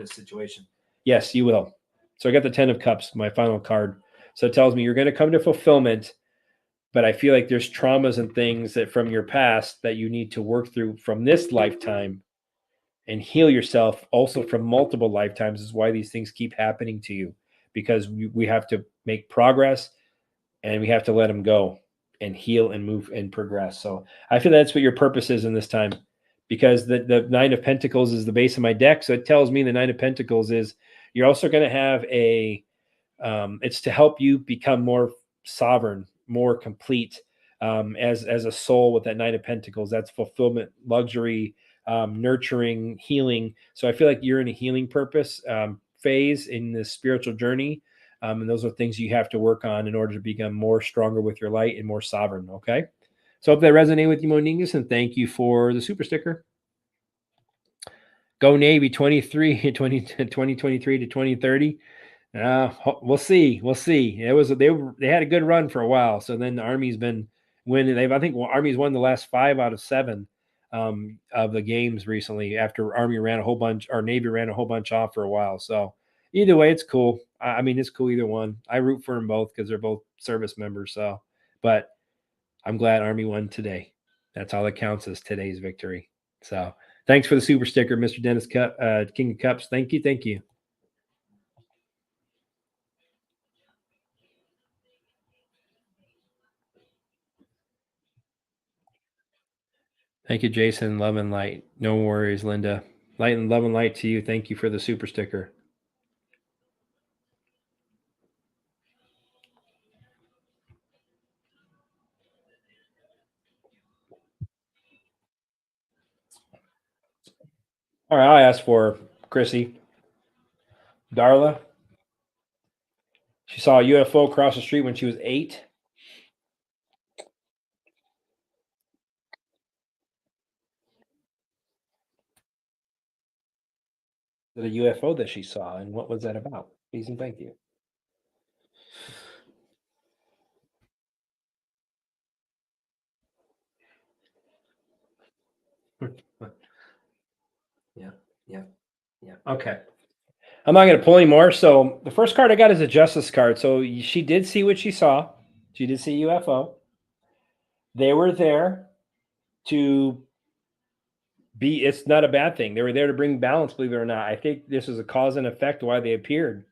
situation. Yes, you will. So I got the Ten of Cups, my final card. So it tells me you're going to come to fulfillment, but I feel like there's traumas and things that from your past that you need to work through from this lifetime and heal yourself also from multiple lifetimes, is why these things keep happening to you, because we have to make progress and we have to let them go and heal and move and progress. So I feel that's what your purpose is in this time, because the Nine of Pentacles is the base of my deck. So it tells me the Nine of Pentacles is you're also going to have a it's to help you become more sovereign, more complete, as a soul with that Knight of Pentacles. That's fulfillment, luxury, nurturing, healing. So I feel like you're in a healing purpose phase in the spiritual journey. And those are things you have to work on in order to become more stronger with your light and more sovereign. Okay. So hope that resonated with you, Moningus, and thank you for the super sticker. Go Navy 2023 to 2030. We'll see. We'll see. They had a good run for a while. So then the Army's been winning. I think Army's won the last 5 out of 7 of the games recently, after Army ran a whole bunch, or Navy ran a whole bunch off for a while. So either way, it's cool. I mean, it's cool either one. I root for them both because they're both service members. So, but I'm glad Army won today. That's all that counts, is today's victory. So thanks for the super sticker, Mr. Dennis Cup, King of Cups. Thank you. Thank you. Thank you, Jason. Love and light. No worries, Linda. Light and love and light to you. Thank you for the super sticker. All right, I'll ask for Chrissy. Darla. She saw a UFO across the street when she was 8. The UFO that she saw, and what was that about? Please and thank you. Yeah, yeah, yeah. Okay. I'm not going to pull anymore. So the first card I got is a Justice card. So she did see what she saw. She did see UFO. They were there to be, it's not a bad thing. They were there to bring balance, believe it or not. I think this is a cause and effect why they appeared.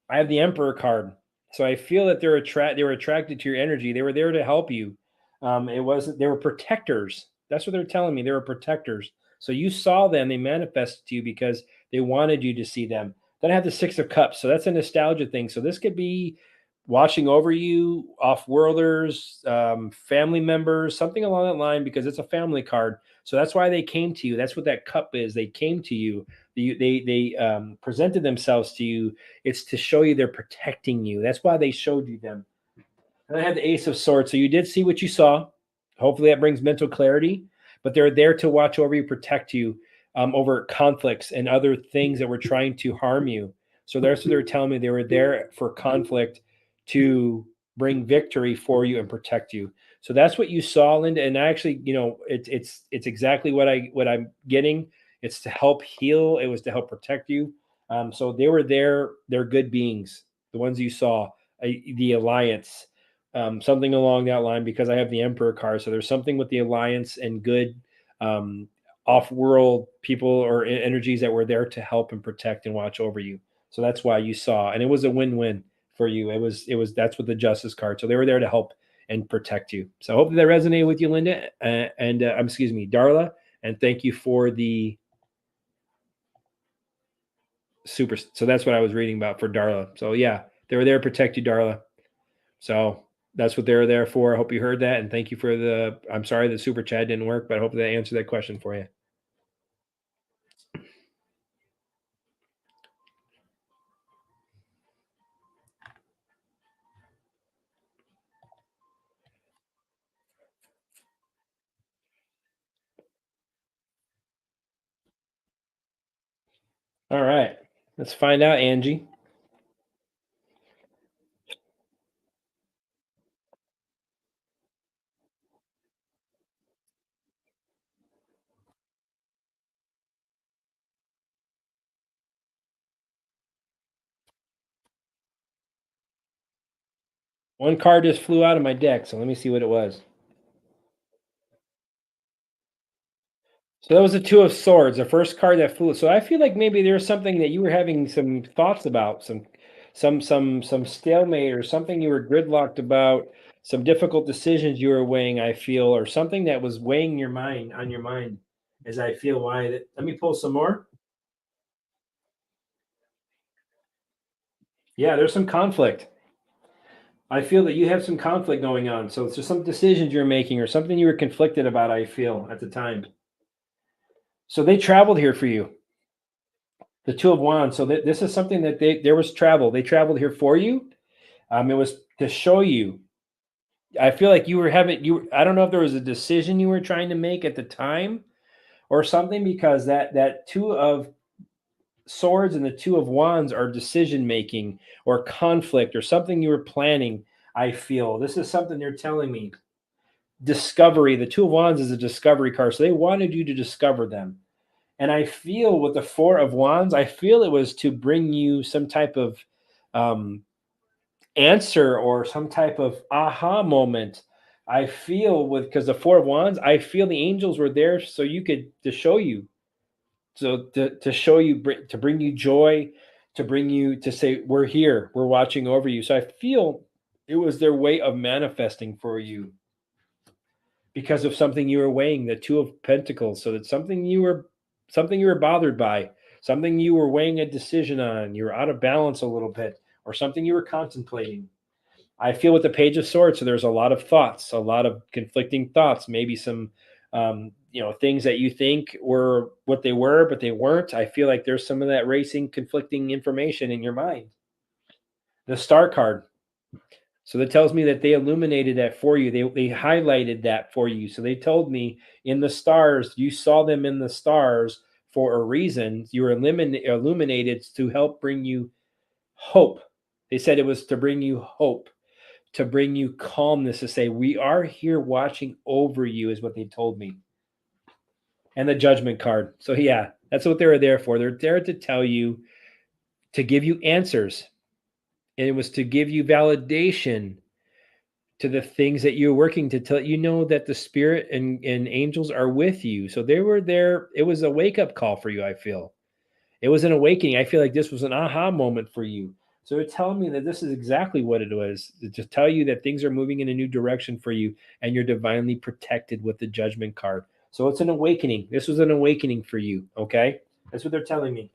I have the Emperor card. So I feel that they were attracted to your energy. They were there to help you. It wasn't, they were protectors. That's what they're telling me. They were protectors. So you saw them, they manifested to you because they wanted you to see them. Then I have the Six of Cups. So that's a nostalgia thing. So this could be watching over you, off-worlders, family members, something along that line, because it's a family card. So that's why they came to you. That's what that cup is. They came to you. They presented themselves to you. It's to show you they're protecting you. That's why they showed you them. And I had the Ace of Swords. So you did see what you saw. Hopefully that brings mental clarity. But they're there to watch over you, protect you over conflicts and other things that were trying to harm you. So that's what they were telling me. They were there for conflict to bring victory for you and protect you. So that's what you saw, Linda. And actually, it's exactly what I'm getting. It's to help heal. It was to help protect you. So they were there. They're good beings. The ones you saw, the Alliance, something along that line, because I have the Emperor card. So there's something with the Alliance and good off-world people or energies that were there to help and protect and watch over you. So that's why you saw, and it was a win-win for you. It was that's what the Justice card. So they were there to help and protect you. So I hope that resonated with you, Linda, and excuse me, Darla, and thank you for the super. So that's what I was reading about for Darla. So yeah, they were there to protect you, Darla. So that's what they're there for. I hope you heard that, and thank you for the. I'm sorry the super chat didn't work, but I hope that answered that question for you. All right. Let's find out, Angie. One card just flew out of my deck, so let me see what it was. So that was the Two of Swords, the first card that flew. So I feel like maybe there's something that you were having some thoughts about, some stalemate or something you were gridlocked about, some difficult decisions you were weighing, I feel, or something that was weighing your mind on your mind as I feel why that let me pull some more. Yeah, there's some conflict. I feel that you have some conflict going on. So it's just some decisions you're making or something you were conflicted about, I feel, at the time. So they traveled here for you. The Two of Wands. So this is something that there was travel. They traveled here for you. It was to show you. I feel like you were having you. I don't know if there was a decision you were trying to make at the time or something because that Two of Swords and the Two of Wands are decision making or conflict or something you were planning. I feel this is something they're telling me. Discovery. The Two of Wands is a discovery card, so they wanted you to discover them. And I feel with the Four of Wands, I feel it was to bring you some type of um, answer or some type of aha moment. I feel with because the Four of Wands, I feel the angels were there so you could to show you, so to show you, to bring you joy, to bring you to say we're here, we're watching over you. So I feel it was their way of manifesting for you because of something you were weighing, the Two of Pentacles. So that's something you were bothered by, something you were weighing a decision on, you were out of balance a little bit, or something you were contemplating. I feel with the Page of Swords, so there's a lot of thoughts, a lot of conflicting thoughts, maybe some things that you think were what they were, but they weren't. I feel like there's some of that racing, conflicting information in your mind. The Star card. So that tells me that they illuminated that for you. They highlighted that for you. So they told me in the stars, you saw them in the stars for a reason. You were illuminated to help bring you hope. They said it was to bring you hope, to bring you calmness, to say, we are here watching over you, is what they told me. And the Judgment card. So, yeah, that's what they were there for. They're there to tell you, to give you answers. And it was to give you validation to the things that you're working to tell you know that the spirit and angels are with you. So they were there. It was a wake up call for you. I feel it was an awakening. I feel like this was an aha moment for you. So it's telling me that this is exactly what it was to tell you that things are moving in a new direction for you and you're divinely protected with the Judgment card. So it's an awakening. This was an awakening for you. Okay. That's what they're telling me.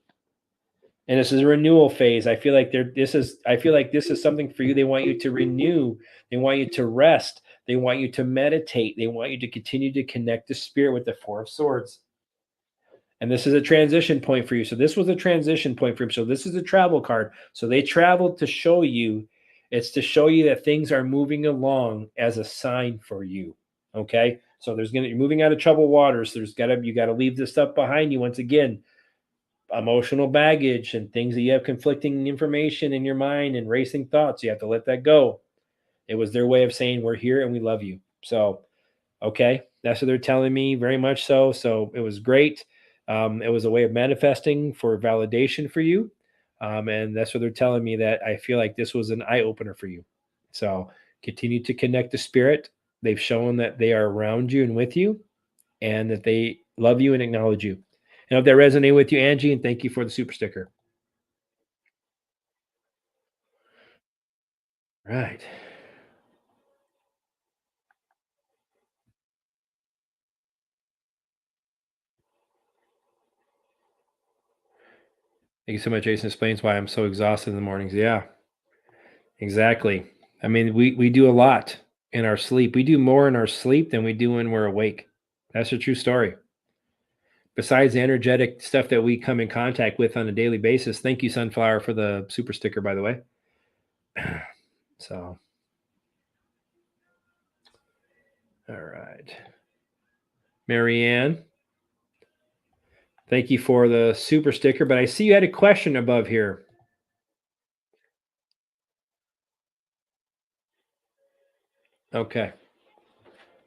And this is a renewal phase. I feel like this is something for you. They want you to renew. They want you to rest. They want you to meditate. They want you to continue to connect the spirit with the Four of Swords. And this is a transition point for you. So this was a transition point for him. So this is a travel card. So they traveled to show you, it's to show you that things are moving along as a sign for you. Okay. So you're moving out of troubled waters. You gotta leave this stuff behind you once again, emotional baggage and things that you have conflicting information in your mind and racing thoughts. You have to let that go. It was their way of saying, we're here and we love you. So, okay, that's what they're telling me, very much so. So it was great. It was a way of manifesting for validation for you. And that's what they're telling me, that I feel like this was an eye opener for you. So continue to connect the spirit. They've shown that they are around you and with you, and that they love you and acknowledge you. And I hope that resonated with you, Angie, and thank you for the super sticker. Right. Thank you so much. Jason explains why I'm so exhausted in the mornings. Yeah, exactly. I mean, we do a lot in our sleep. We do more in our sleep than we do when we're awake. That's a true story. Besides the energetic stuff that we come in contact with on a daily basis. Thank you, Sunflower, for the super sticker, by the way. So, all right. Marianne, Thank you for the super sticker, but I see you had a question above here. Okay.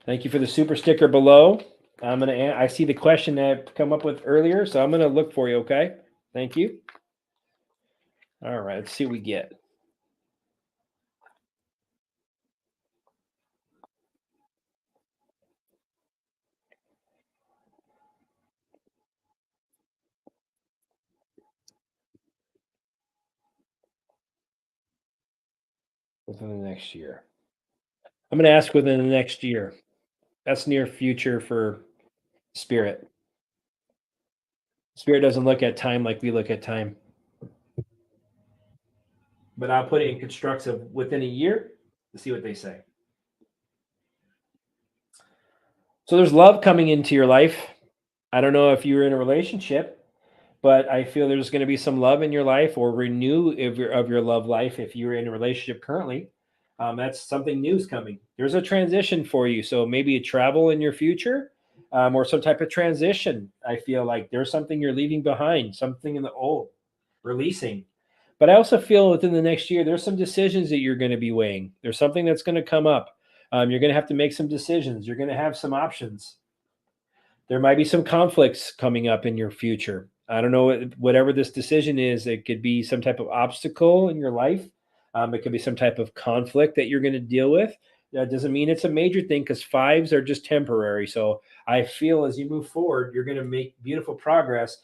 Thank you for the super sticker below. I see the question that I come up with earlier, so I'm gonna look for you, okay? Thank you. All right, let's see what we get. Within the next year. I'm gonna ask within the next year. That's near future for spirit. Spirit doesn't look at time like we look at time. But I'll put it in constructive within a year to see what they say. So there's love coming into your life. I don't know if you're in a relationship, but I feel there's going to be some love in your life or renew of your love life if you're in a relationship currently. That's something new is coming. There's a transition for you. So maybe a travel in your future or some type of transition. I feel like there's something you're leaving behind, something in the old, releasing. But I also feel within the next year, there's some decisions that you're going to be weighing. There's something that's going to come up. You're going to have to make some decisions. You're going to have some options. There might be some conflicts coming up in your future. I don't know, whatever this decision is, it could be some type of obstacle in your life. It could be some type of conflict that you're going to deal with. That doesn't mean it's a major thing because fives are just temporary. So I feel as you move forward, you're going to make beautiful progress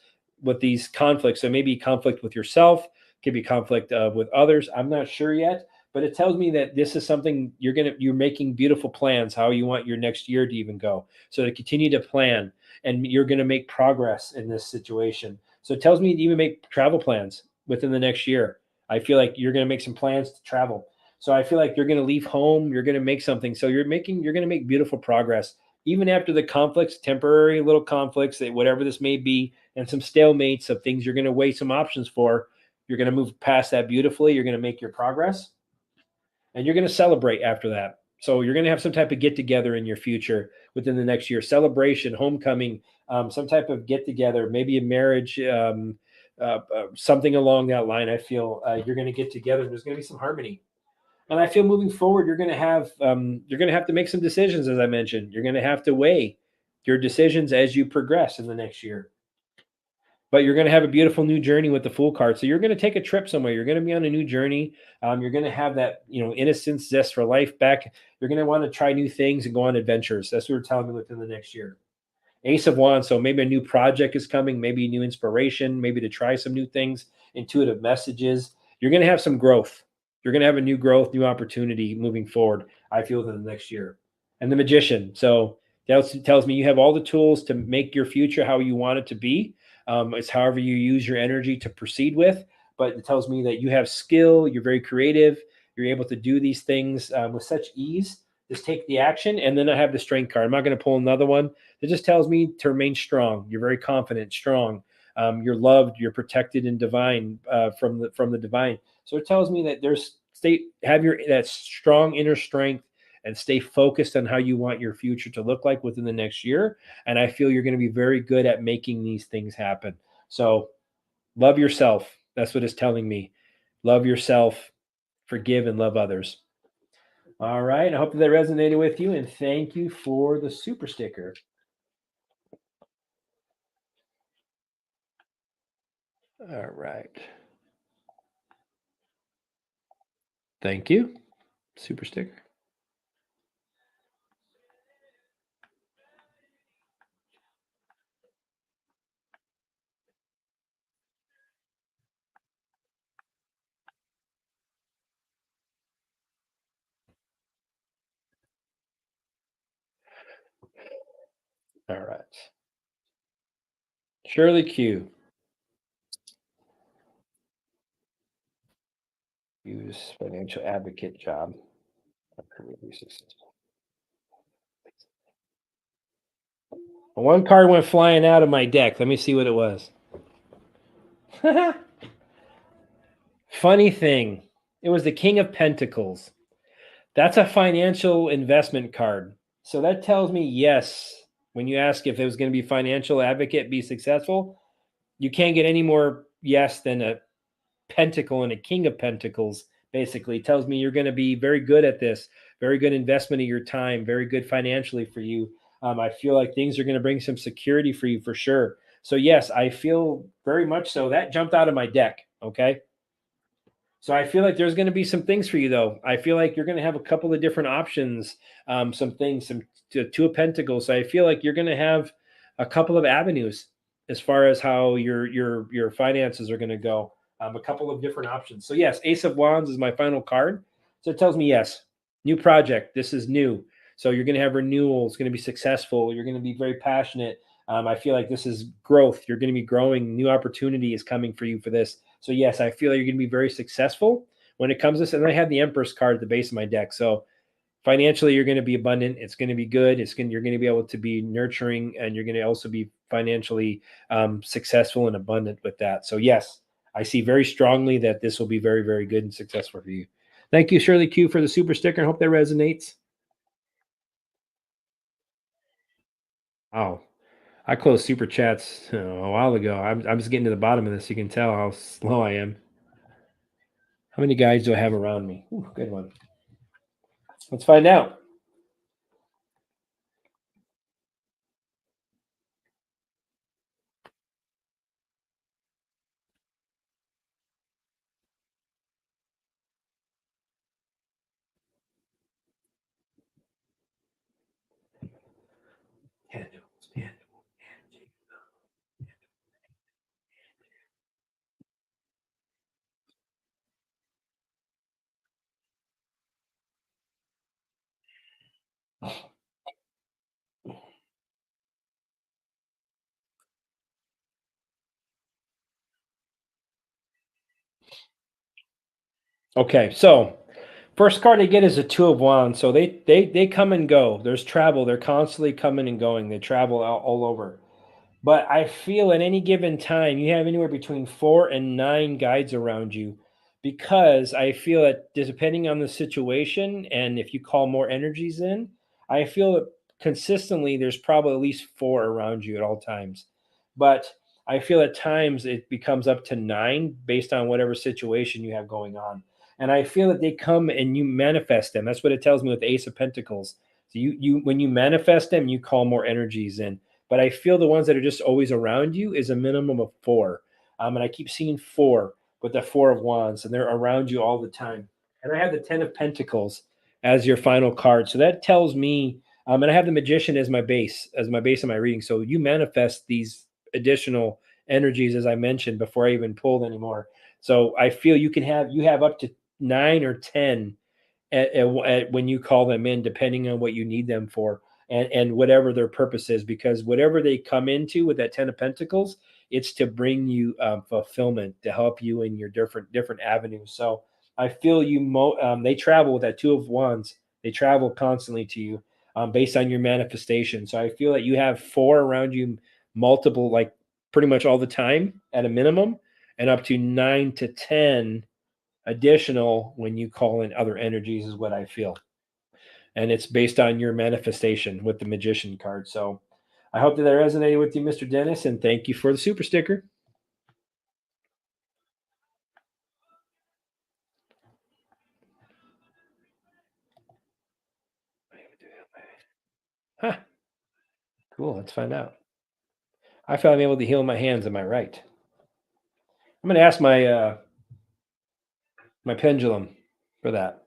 with these conflicts. So maybe conflict with yourself, could be conflict with others. I'm not sure yet, but it tells me that this is something you're making beautiful plans how you want your next year to even go. So to continue to plan and you're going to make progress in this situation. So it tells me to even make travel plans within the next year. I feel like you're going to make some plans to travel. So I feel like you're going to leave home, you're going to make something. So you're going to make beautiful progress even after the conflicts, temporary little conflicts, whatever this may be, and some stalemates of things you're going to weigh some options for. You're going to move past that beautifully. You're going to make your progress and you're going to celebrate after that. So you're going to have some type of get together in your future within the next year, celebration, homecoming, some type of get together, maybe a marriage, something along that line. I feel you're going to get together. There's going to be some harmony, and I feel moving forward, you're going to have to make some decisions. As I mentioned, you're going to have to weigh your decisions as you progress in the next year. But you're going to have a beautiful new journey with the Fool card. So you're going to take a trip somewhere. You're going to be on a new journey. You're going to have that, innocence, zest for life back. You're going to want to try new things and go on adventures. That's what we're telling me within the next year. Ace of Wands. So maybe a new project is coming, maybe new inspiration, maybe to try some new things, intuitive messages. You're going to have some growth. You're going to have a new growth, new opportunity moving forward, I feel, within the next year. And the Magician. So that tells me you have all the tools to make your future how you want it to be. It's however you use your energy to proceed with. But it tells me that you have skill, you're very creative, you're able to do these things with such ease. Just take the action. And then I have the Strength card. I'm not going to pull another one. It just tells me to remain strong. You're very confident, strong. You're loved. You're protected and divine from the divine. So it tells me that have your that strong inner strength and stay focused on how you want your future to look like within the next year. And I feel you're going to be very good at making these things happen. So love yourself. That's what it's telling me. Love yourself, forgive, and love others. All right. I hope that resonated with you. And thank you for the super sticker. All right. Thank you. Super sticker. All right. Shirley Q. Use financial advocate job. One card went flying out of my deck. Let me see what it was. Funny thing, it was the King of Pentacles. That's a financial investment card. So that tells me yes. When you ask if it was going to be financial advocate, be successful, you can't get any more yes than a pentacle and a king of pentacles. Basically tells me you're going to be very good at this, very good investment of your time, very good financially for you. I feel like things are going to bring some security for you for sure. So yes, I feel very much so. That jumped out of my deck. Okay. So I feel like there's going to be some things for you, though. I feel like you're going to have a couple of different options, some things, some two of pentacles. So I feel like you're going to have a couple of avenues as far as how your finances are going to go. A couple of different options. So yes, Ace of Wands is my final card. So it tells me yes, new project. This is new. So you're going to have renewal. It's going to be successful. You're going to be very passionate. I feel like this is growth. You're going to be growing. New opportunity is coming for you for this. So yes, I feel like you're going to be very successful when it comes to this. And I have the Empress card at the base of my deck. So financially, you're going to be abundant. It's going to be good. You're going to be able to be nurturing, and you're going to also be financially successful and abundant with that. So yes, I see very strongly that this will be very, very good and successful for you. Thank you, Shirley Q, for the super sticker. I hope that resonates. Oh, I closed super chats a while ago. I'm just getting to the bottom of this. You can tell how slow I am. How many guys do I have around me? Ooh, good one. Let's find out. Okay, so first card they get is a two of wands. So they come and go. There's travel. They're constantly coming and going. They travel all over. But I feel at any given time, you have anywhere between 4 and 9 guides around you, because I feel that depending on the situation and if you call more energies in, I feel that consistently there's probably at least 4 around you at all times. But I feel at times it becomes up to 9 based on whatever situation you have going on. And I feel that they come and you manifest them. That's what it tells me with the Ace of Pentacles. So you when you manifest them, you call more energies in, but I feel the ones that are just always around you is a minimum of 4. And I keep seeing 4 with the 4 of wands, and they're around you all the time. And I have the 10 of pentacles as your final card. So that tells me, and I have the magician as my base of my reading. So you manifest these additional energies, as I mentioned, before I even pulled anymore. So I feel you have up to 9 or 10 when you call them in, depending on what you need them for, and whatever their purpose is, because whatever they come into with that 10 of pentacles, it's to bring you fulfillment, to help you in your different avenues. So I feel they travel with that two of wands. They travel constantly to you, based on your manifestation. So I feel that you have 4 around you, multiple, like pretty much all the time at a minimum, and up to 9 to 10 additional when you call in other energies, is what I feel. And it's based on your manifestation with the magician card. So I hope that resonated with you, Mr. Dennis, and thank you for the super sticker. Huh, cool. Let's find out. I feel I'm able to heal my hands. Am I right? I'm going to ask my pendulum for that.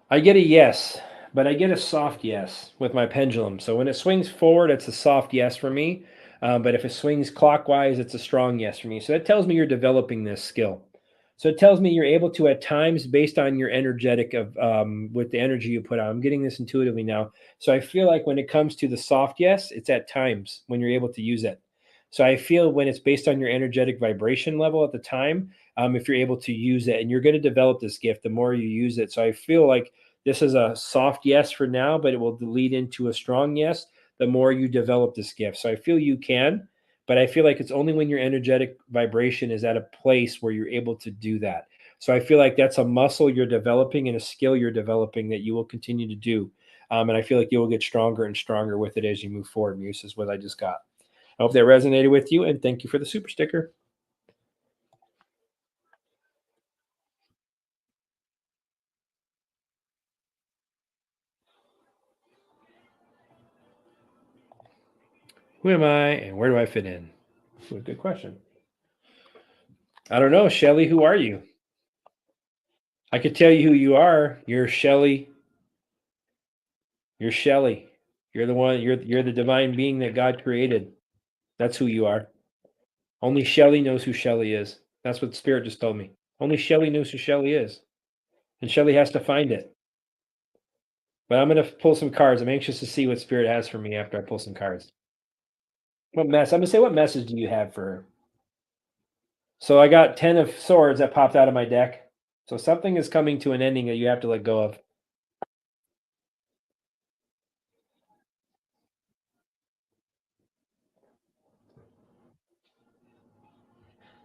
I get a yes, but I get a soft yes with my pendulum. So when it swings forward, it's a soft yes for me. But if it swings clockwise, it's a strong yes for me. So that tells me you're developing this skill. So it tells me you're able to, at times, based on your energetic of with the energy you put out. I'm getting this intuitively now. So I feel like when it comes to the soft yes, it's at times when you're able to use it. So I feel when it's based on your energetic vibration level at the time, if you're able to use it, and you're going to develop this gift the more you use it. So I feel like this is a soft yes for now, but it will lead into a strong yes the more you develop this gift. So I feel you can, but I feel like it's only when your energetic vibration is at a place where you're able to do that. So I feel like that's a muscle you're developing and a skill you're developing that you will continue to do. And I feel like you will get stronger and stronger with it as you move forward. Muse is what I just got. I hope that resonated with you, and thank you for the super sticker. Who am I and where do I fit in? Ooh, good question. I don't know, Shelly. Who are you? I could tell you who you are. You're Shelly. You're Shelly. You're the one. You're the divine being that God created. That's who you are. Only Shelly knows who Shelly is. That's what Spirit just told me. Only Shelly knows who Shelly is, and Shelly has to find it. But I'm gonna pull some cards. I'm anxious to see what Spirit has for me after I pull some cards. I'm gonna say, what message do you have for her? So I got 10 of swords that popped out of my deck. So something is coming to an ending that you have to let go of.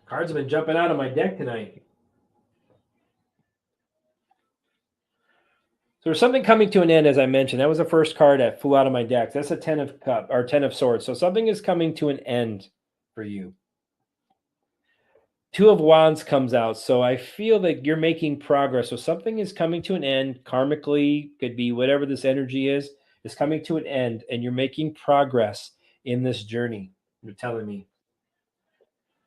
Cards have been jumping out of my deck tonight. So there's something coming to an end, as I mentioned. That was the first card that flew out of my deck. That's a 10 of cup or 10 of swords. So something is coming to an end for you. Two of wands comes out. So I feel that you're making progress. So something is coming to an end karmically, could be whatever this energy is coming to an end, and you're making progress in this journey. You're telling me.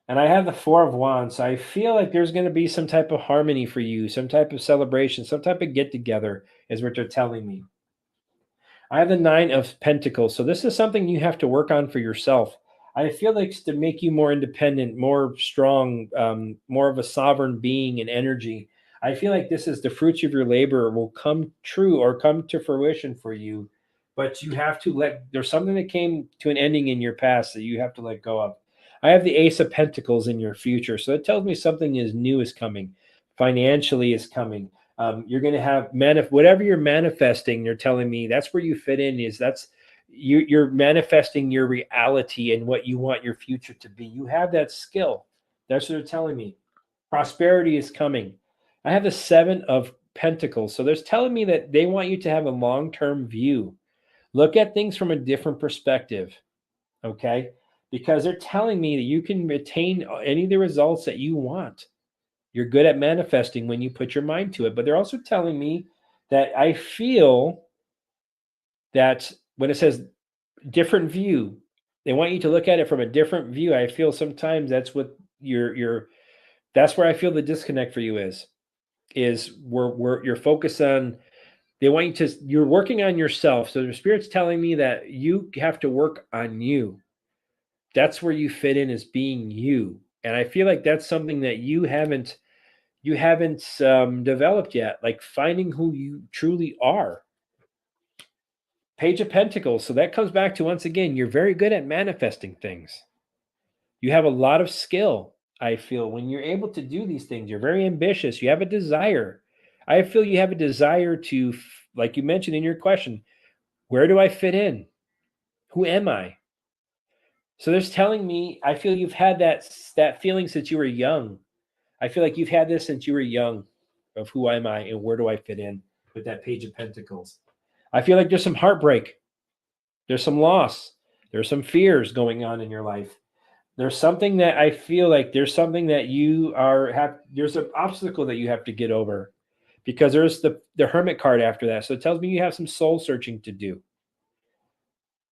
And I have the four of wands. So I feel like there's going to be some type of harmony for you, some type of celebration, some type of get together, is what they're telling me. I have the nine of pentacles. So this is something you have to work on for yourself. I feel like it's to make you more independent, more strong, more of a sovereign being and energy. I feel like this is the fruits of your labor will come true or come to fruition for you. But you have to there's something that came to an ending in your past that you have to let go of. I have the ace of pentacles in your future. So that tells me something is new is coming. Financially is coming. You're going to have whatever you're manifesting. They're telling me that's where you fit in. You're manifesting your reality and what you want your future to be. You have that skill. That's what they're telling me. Prosperity is coming. I have the seven of pentacles. So they're telling me that they want you to have a long-term view. Look at things from a different perspective. Okay. Because they're telling me that you can attain any of the results that you want. You're good at manifesting when you put your mind to it. But they're also telling me that I feel that when it says different view, they want you to look at it from a different view. I feel sometimes that's what that's where I feel the disconnect for you is where you're focused on. They want you to, you're working on yourself. So the Spirit's telling me that you have to work on you. That's where you fit in, as being you. And I feel like that's something that you haven't developed yet, like finding who you truly are. Page of Pentacles. So that comes back to, once again, you're very good at manifesting things. You have a lot of skill. I feel when you're able to do these things, you're very ambitious. You have a desire. I feel you have a desire to, like you mentioned in your question, where do I fit in? Who am I? So there's telling me, I feel you've had that feeling since you were young. I feel like you've had this since you were young, of who am I and where do I fit in with that Page of Pentacles. I feel like there's some heartbreak. There's some loss. There's some fears going on in your life. There's something that I feel like there's something that there's an obstacle that you have to get over, because there's the Hermit card after that. So it tells me you have some soul searching to do.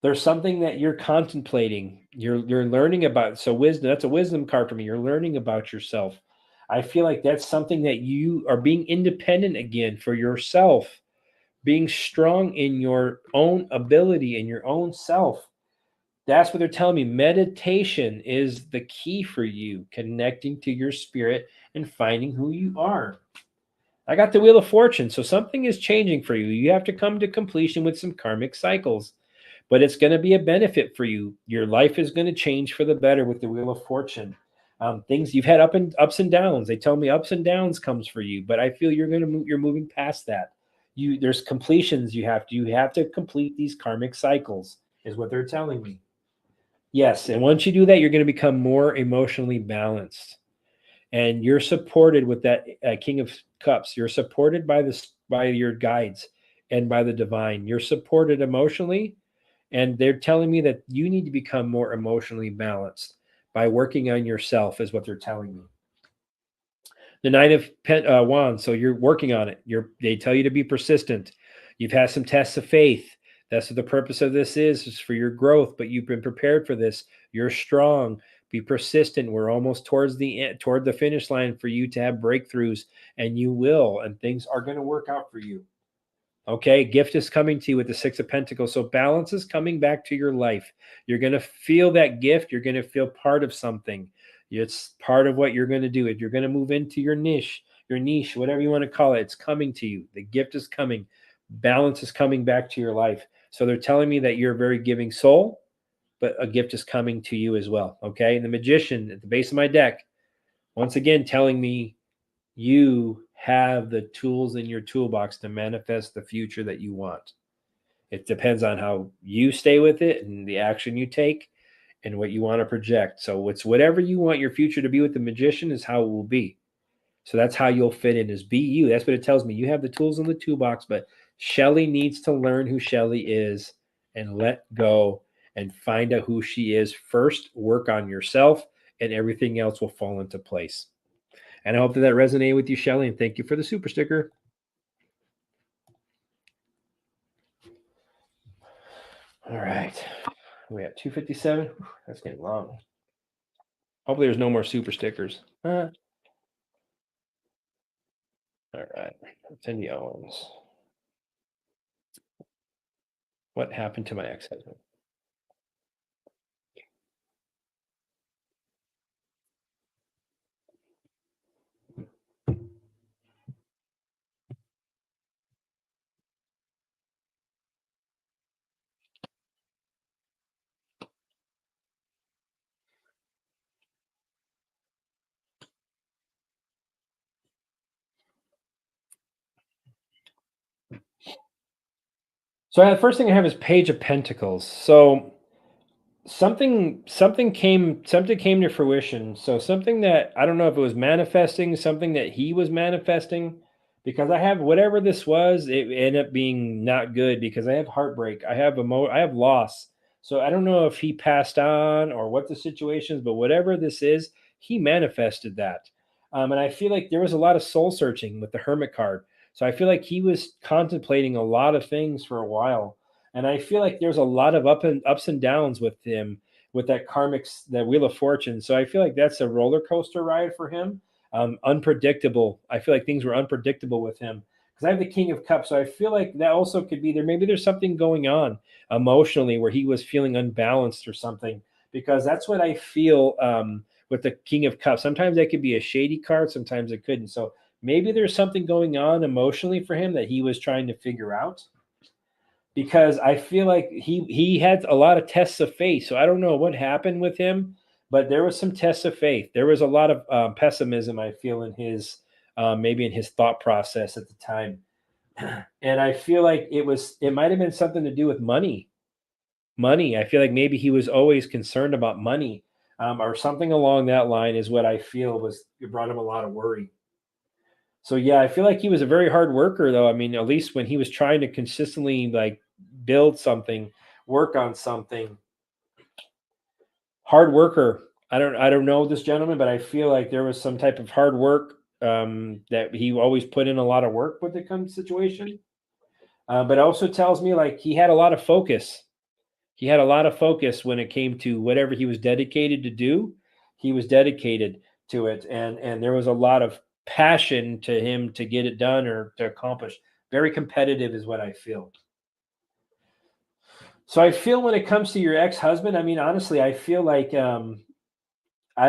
There's something that you're contemplating. You're learning about. So wisdom, that's a wisdom card for me. You're learning about yourself. I feel like that's something that you are being independent again for yourself, being strong in your own ability and your own self. That's what they're telling me. Meditation is the key for you, connecting to your spirit and finding who you are. I got the Wheel of Fortune. So something is changing for you. You have to come to completion with some karmic cycles, but it's going to be a benefit for you. Your life is going to change for the better with the Wheel of Fortune. Things you've had ups and downs. They tell me ups and downs comes for you, but I feel you're moving past that. There's completions you have to complete these karmic cycles. is what they're telling me. Yes, and once you do that, you're going to become more emotionally balanced, and you're supported with that King of Cups. You're supported by this by your guides and by the divine. You're supported emotionally, and they're telling me that you need to become more emotionally balanced by working on yourself, is what they're telling me. The Nine of Wands. So you're working on it. They tell you to be persistent. You've had some tests of faith. That's what the purpose of this is for your growth. But you've been prepared for this. You're strong. Be persistent. We're almost toward the finish line for you to have breakthroughs, and you will. And things are going to work out for you. Okay, gift is coming to you with the Six of Pentacles. So balance is coming back to your life. You're going to feel that gift. You're going to feel part of something. It's part of what you're going to do. If you're going to move into your niche, whatever you want to call it, it's coming to you. The gift is coming. Balance is coming back to your life. So they're telling me that you're a very giving soul, but a gift is coming to you as well. Okay, and the Magician at the base of my deck, once again, telling me you have the tools in your toolbox to manifest the future that you want. It depends on how you stay with it and the action you take and what you want to project. So it's whatever you want your future to be with the Magician is how it will be. So that's how you'll fit in, is be you. That's what it tells me. You have the tools in the toolbox, but Shelly needs to learn who Shelly is and let go and find out who she is first. Work on yourself, and everything else will fall into place. And I hope that resonated with you, Shelly, and thank you for the super sticker. All right. We at 257. That's getting long. Hopefully there's no more super stickers. All right. Cindy Owens. What happened to my ex-husband? So the first thing I have is Page of Pentacles. So something came to fruition. So something that I don't know if it was manifesting, something that he was manifesting, because I have whatever this was, it ended up being not good because I have heartbreak, I have loss. So I don't know if he passed on or what the situation is, but whatever this is, he manifested that. And I feel like there was a lot of soul searching with the Hermit card. So I feel like he was contemplating a lot of things for a while, and I feel like there's a lot of ups and downs with him with that karmic, that Wheel of Fortune. So I feel like that's a roller coaster ride for him. Unpredictable. I feel like things were unpredictable with him because I have the King of Cups. So I feel like that also could be there. Maybe there's something going on emotionally where he was feeling unbalanced or something, because that's what I feel with the King of Cups. Sometimes that could be a shady card, sometimes it couldn't. So maybe there's something going on emotionally for him that he was trying to figure out, because I feel like he had a lot of tests of faith. So I don't know what happened with him, but there was some tests of faith. There was a lot of pessimism, I feel, in his maybe in his thought process at the time. And I feel like it might have been something to do with money. Money. I feel like maybe he was always concerned about money, or something along that line is what I feel was, it brought him a lot of worry. So yeah, I feel like he was a very hard worker, though. I mean, at least when he was trying to consistently like build something, work on something, hard worker. I don't know this gentleman, but I feel like there was some type of hard work, that he always put in a lot of work with the situation. But it also tells me like he had a lot of focus. He had a lot of focus when it came to whatever he was dedicated to do. He was dedicated to it, and there was a lot of passion to him to get it done or to accomplish. Very competitive is what I feel. So I feel when it comes to your ex-husband, I mean, honestly, I feel like I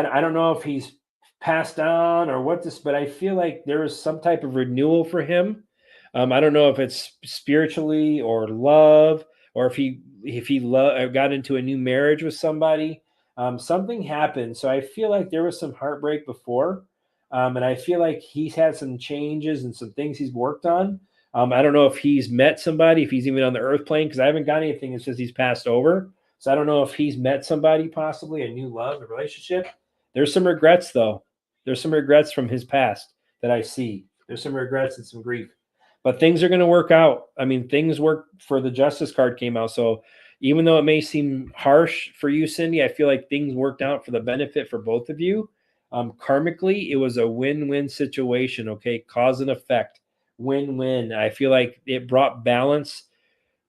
don't know if he's passed on or what this, but I feel like there is some type of renewal for him. I don't know if it's spiritually or love, or if he got into a new marriage with somebody. Something happened, so I feel like there was some heartbreak before, and I feel like he's had some changes and some things he's worked on. I don't know if he's met somebody, if he's even on the earth plane, because I haven't got anything that says he's passed over. So I don't know if he's met somebody, possibly a new love, a relationship. There's some regrets, though. There's some regrets from his past that I see. There's some regrets and some grief, but things are going to work out. I mean, things work for the Justice card came out. So even though it may seem harsh for you, Cindy, I feel like things worked out for the benefit for both of you. Karmically, it was a win-win situation. Okay, cause and effect, win-win. I feel like it brought balance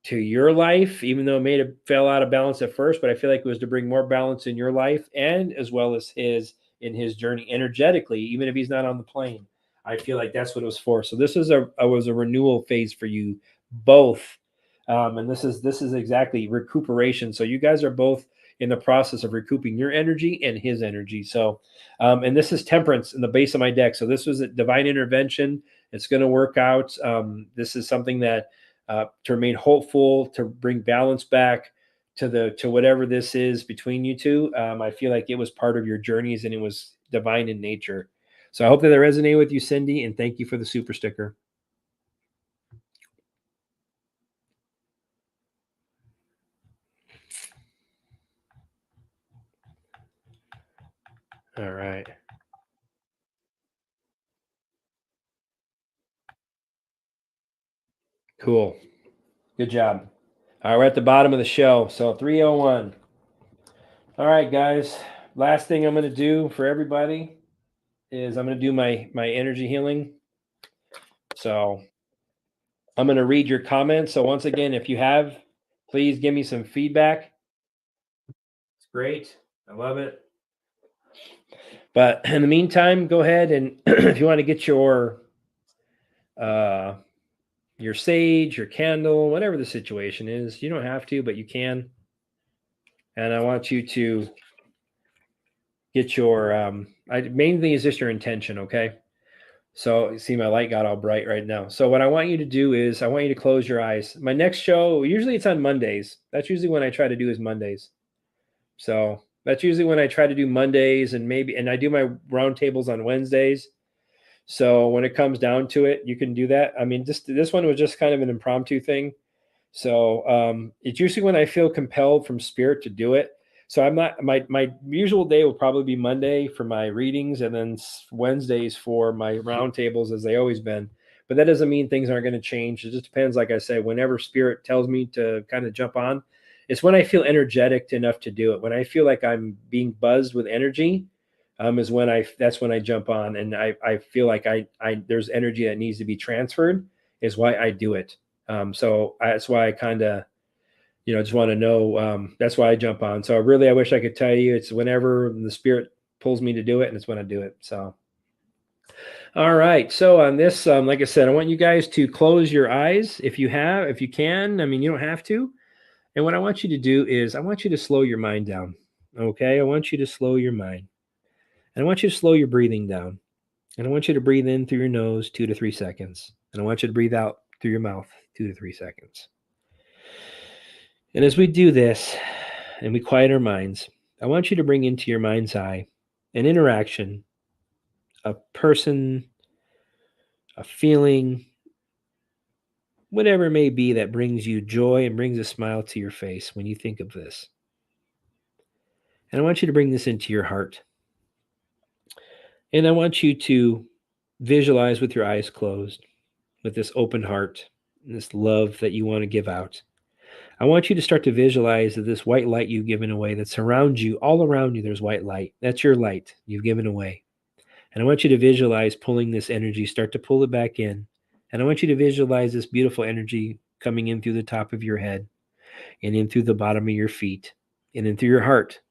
to your life, even though it made it fell out of balance at first. But I feel like it was to bring more balance in your life and as well as his in his journey energetically, even if he's not on the plane. I feel like that's what it was for. So this is a was a renewal phase for you both, and this is exactly recuperation. So you guys are both in the process of recouping your energy and his energy. So, and this is temperance in the base of my deck. So this was a divine intervention. It's going to work out. This is something that to remain hopeful, to bring balance back to whatever this is between you two. I feel like it was part of your journeys and it was divine in nature. So I hope that resonated with you, Cindy, and thank you for the super sticker. All right. Cool. Good job. All right, we're at the bottom of the show. So 301. All right, guys. Last thing I'm going to do for everybody is I'm going to do my energy healing. So I'm going to read your comments. So once again, if you have, please give me some feedback. It's great. I love it. But in the meantime, go ahead and if you want to get uh, your sage, your candle, whatever the situation is, you don't have to, but you can. And I want you to get your main thing is just your intention, okay? So you see my light got all bright right now. So what I want you to do is I want you to close your eyes. My next show, usually it's on Mondays. That's usually when I try to do is Mondays. So that's usually when I try to do Mondays and I do my roundtables on Wednesdays. So when it comes down to it, you can do that. I mean, this one was just kind of an impromptu thing. So it's usually when I feel compelled from spirit to do it. So I'm not my usual day will probably be Monday for my readings and then Wednesdays for my roundtables as they always been. But that doesn't mean things aren't going to change. It just depends, like I say, whenever spirit tells me to kind of jump on. It's when I feel energetic enough to do it. When I feel like I'm being buzzed with energy, is when that's when I jump on and I feel like I there's energy that needs to be transferred is why I do it. So that's why I kind of, just want to know. That's why I jump on. So I wish I could tell you it's whenever the spirit pulls me to do it, and it's when I do it. So, all right. So on this, like I said, I want you guys to close your eyes if you can. I mean, you don't have to. And what I want you to do is I want you to slow your mind down. Okay. I want you to slow your mind. And I want you to slow your breathing down. And I want you to breathe in through your nose 2 to 3 seconds. And I want you to breathe out through your mouth 2 to 3 seconds. And as we do this and we quiet our minds, I want you to bring into your mind's eye an interaction, a person, a feeling, whatever it may be that brings you joy and brings a smile to your face when you think of this. And I want you to bring this into your heart. And I want you to visualize with your eyes closed, with this open heart, and this love that you want to give out. I want you to start to visualize that this white light you've given away that surrounds you, all around you, there's white light. That's your light you've given away. And I want you to visualize pulling this energy, start to pull it back in. And I want you to visualize this beautiful energy coming in through the top of your head and in through the bottom of your feet and in through your heart.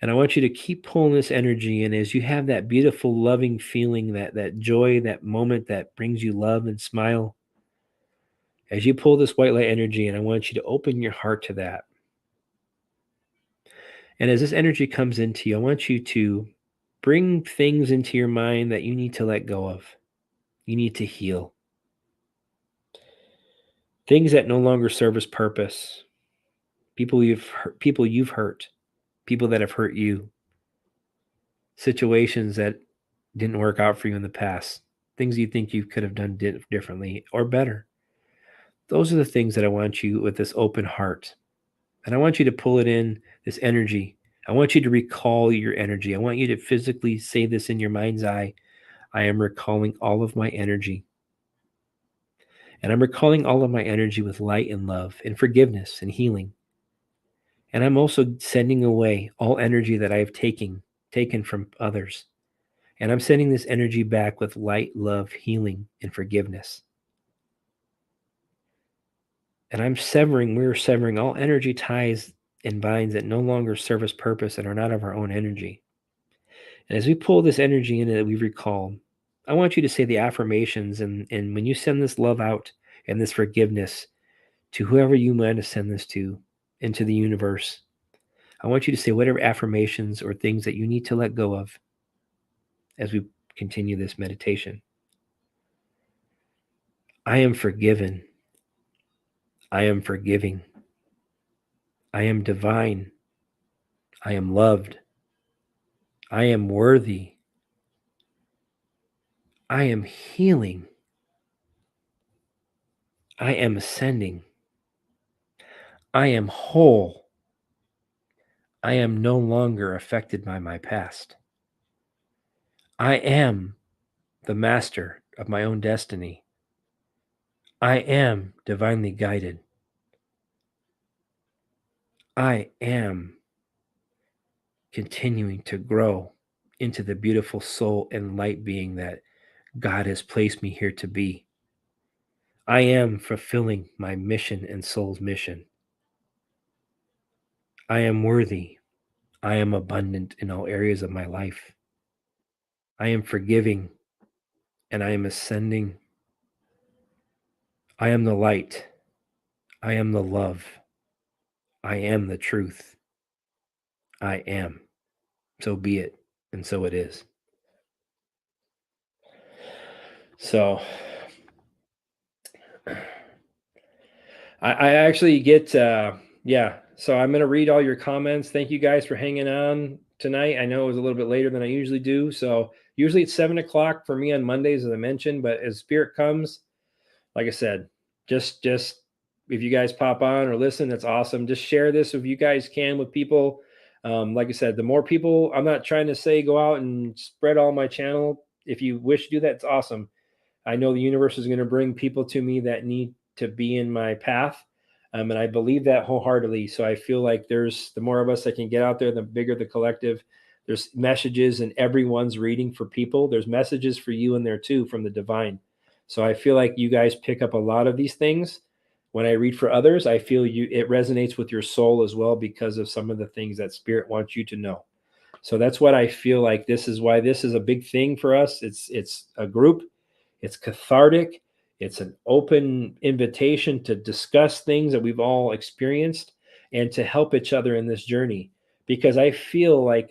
And I want you to keep pulling this energy in as you have that beautiful, loving feeling, that joy, that moment that brings you love and smile. As you pull this white light energy in, I want you to open your heart to that. And as this energy comes into you, I want you to bring things into your mind that you need to let go of. You need to heal. Things that no longer serve as purpose. People you've hurt, people that have hurt you. Situations that didn't work out for you in the past. things you think you could have done differently or better. Those are the things that I want you with this open heart. And I want you to pull it in, this energy. I want you to recall your energy. I want you to physically say this in your mind's eye. I am recalling all of my energy. And I'm recalling all of my energy with light and love and forgiveness and healing. And I'm also sending away all energy that I have taken from others. And I'm sending this energy back with light, love, healing, and forgiveness. And we're severing all energy ties and binds that no longer serve us purpose and are not of our own energy. And as we pull this energy in that we recall, I want you to say the affirmations. And when you send this love out and this forgiveness to whoever you want to send this to into the universe, I want you to say whatever affirmations or things that you need to let go of as we continue this meditation. I am forgiven. I am forgiving. I am divine. I am loved. I am worthy. I am healing. I am ascending. I am whole. I am no longer affected by my past. I am the master of my own destiny. I am divinely guided. I am continuing to grow into the beautiful soul and light being that God has placed me here to be. I am fulfilling my mission and soul's mission. I am worthy. I am abundant in all areas of my life. I am forgiving and I am ascending. I am the light. I am the love. I am the truth. I am. So be it. And so it is. So I actually get, yeah. So I'm going to read all your comments. Thank you guys for hanging on tonight. I know it was a little bit later than I usually do. So usually it's 7 o'clock for me on Mondays, as I mentioned, but as spirit comes, like I said, just if you guys pop on or listen, that's awesome. Just share this if you guys can with people. Like I said, the more people, I'm not trying to say go out and spread all my channel. If you wish to do that, it's awesome. I know the universe is going to bring people to me that need to be in my path. And I believe that wholeheartedly. So I feel like there's the more of us that can get out there, the bigger the collective. There's messages in everyone's reading for people. There's messages for you in there too from the divine. So I feel like you guys pick up a lot of these things. When I read for others, I feel it resonates with your soul as well because of some of the things that spirit wants you to know. So that's what I feel like. This is why this is a big thing for us. It's a group. It's cathartic. It's an open invitation to discuss things that we've all experienced and to help each other in this journey. Because I feel like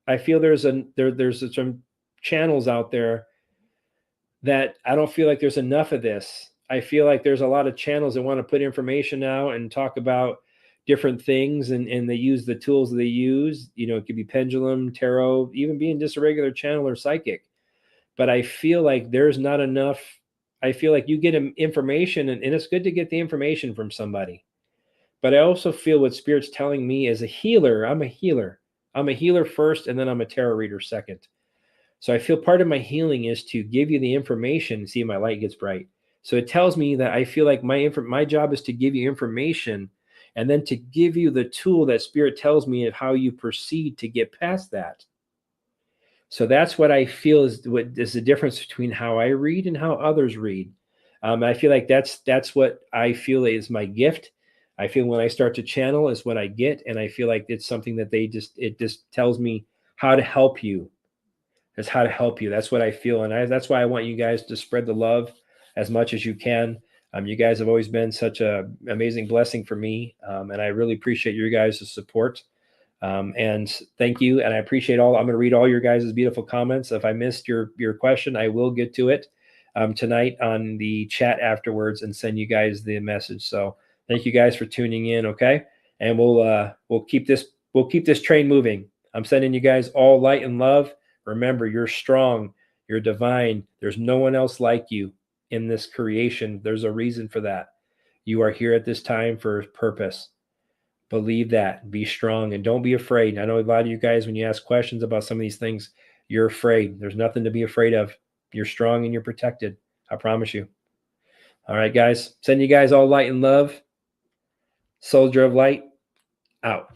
I feel there's some channels out there that I don't feel like there's enough of this. I feel like there's a lot of channels that want to put information out and talk about different things and they use the tools they use. It could be pendulum, tarot, even being just a regular channel or psychic. But I feel like there's not enough. I feel like you get information and it's good to get the information from somebody. But I also feel what spirit's telling me as a healer, I'm a healer. I'm a healer first, and then I'm a tarot reader second. So I feel part of my healing is to give you the information. See, my light gets bright. So it tells me that I feel like my job is to give you information and then to give you the tool that spirit tells me of how you proceed to get past that. So that's what I feel is what is the difference between how I read and how others read. I feel like that's what I feel is my gift. I feel when I start to channel is what I get, and I feel like it's something that it just tells me how to help you. That's how to help you. That's what I feel, and that's why I want you guys to spread the love as much as you can. You guys have always been such a amazing blessing for me, and I really appreciate your guys' support. And thank you. And I appreciate I'm going to read all your guys' beautiful comments. If I missed your question, I will get to it tonight on the chat afterwards and send you guys the message. So thank you guys for tuning in. Okay. And we'll keep this train moving. I'm sending you guys all light and love. Remember, you're strong, You're divine. There's no one else like you in this creation. There's a reason for that. You are here at this time for a purpose. Believe that. Be strong and don't be afraid. I know a lot of you guys, when you ask questions about some of these things, you're afraid. There's nothing to be afraid of. You're strong and you're protected. I promise you. All right, guys. Send you guys all light and love. Soldier of light, out.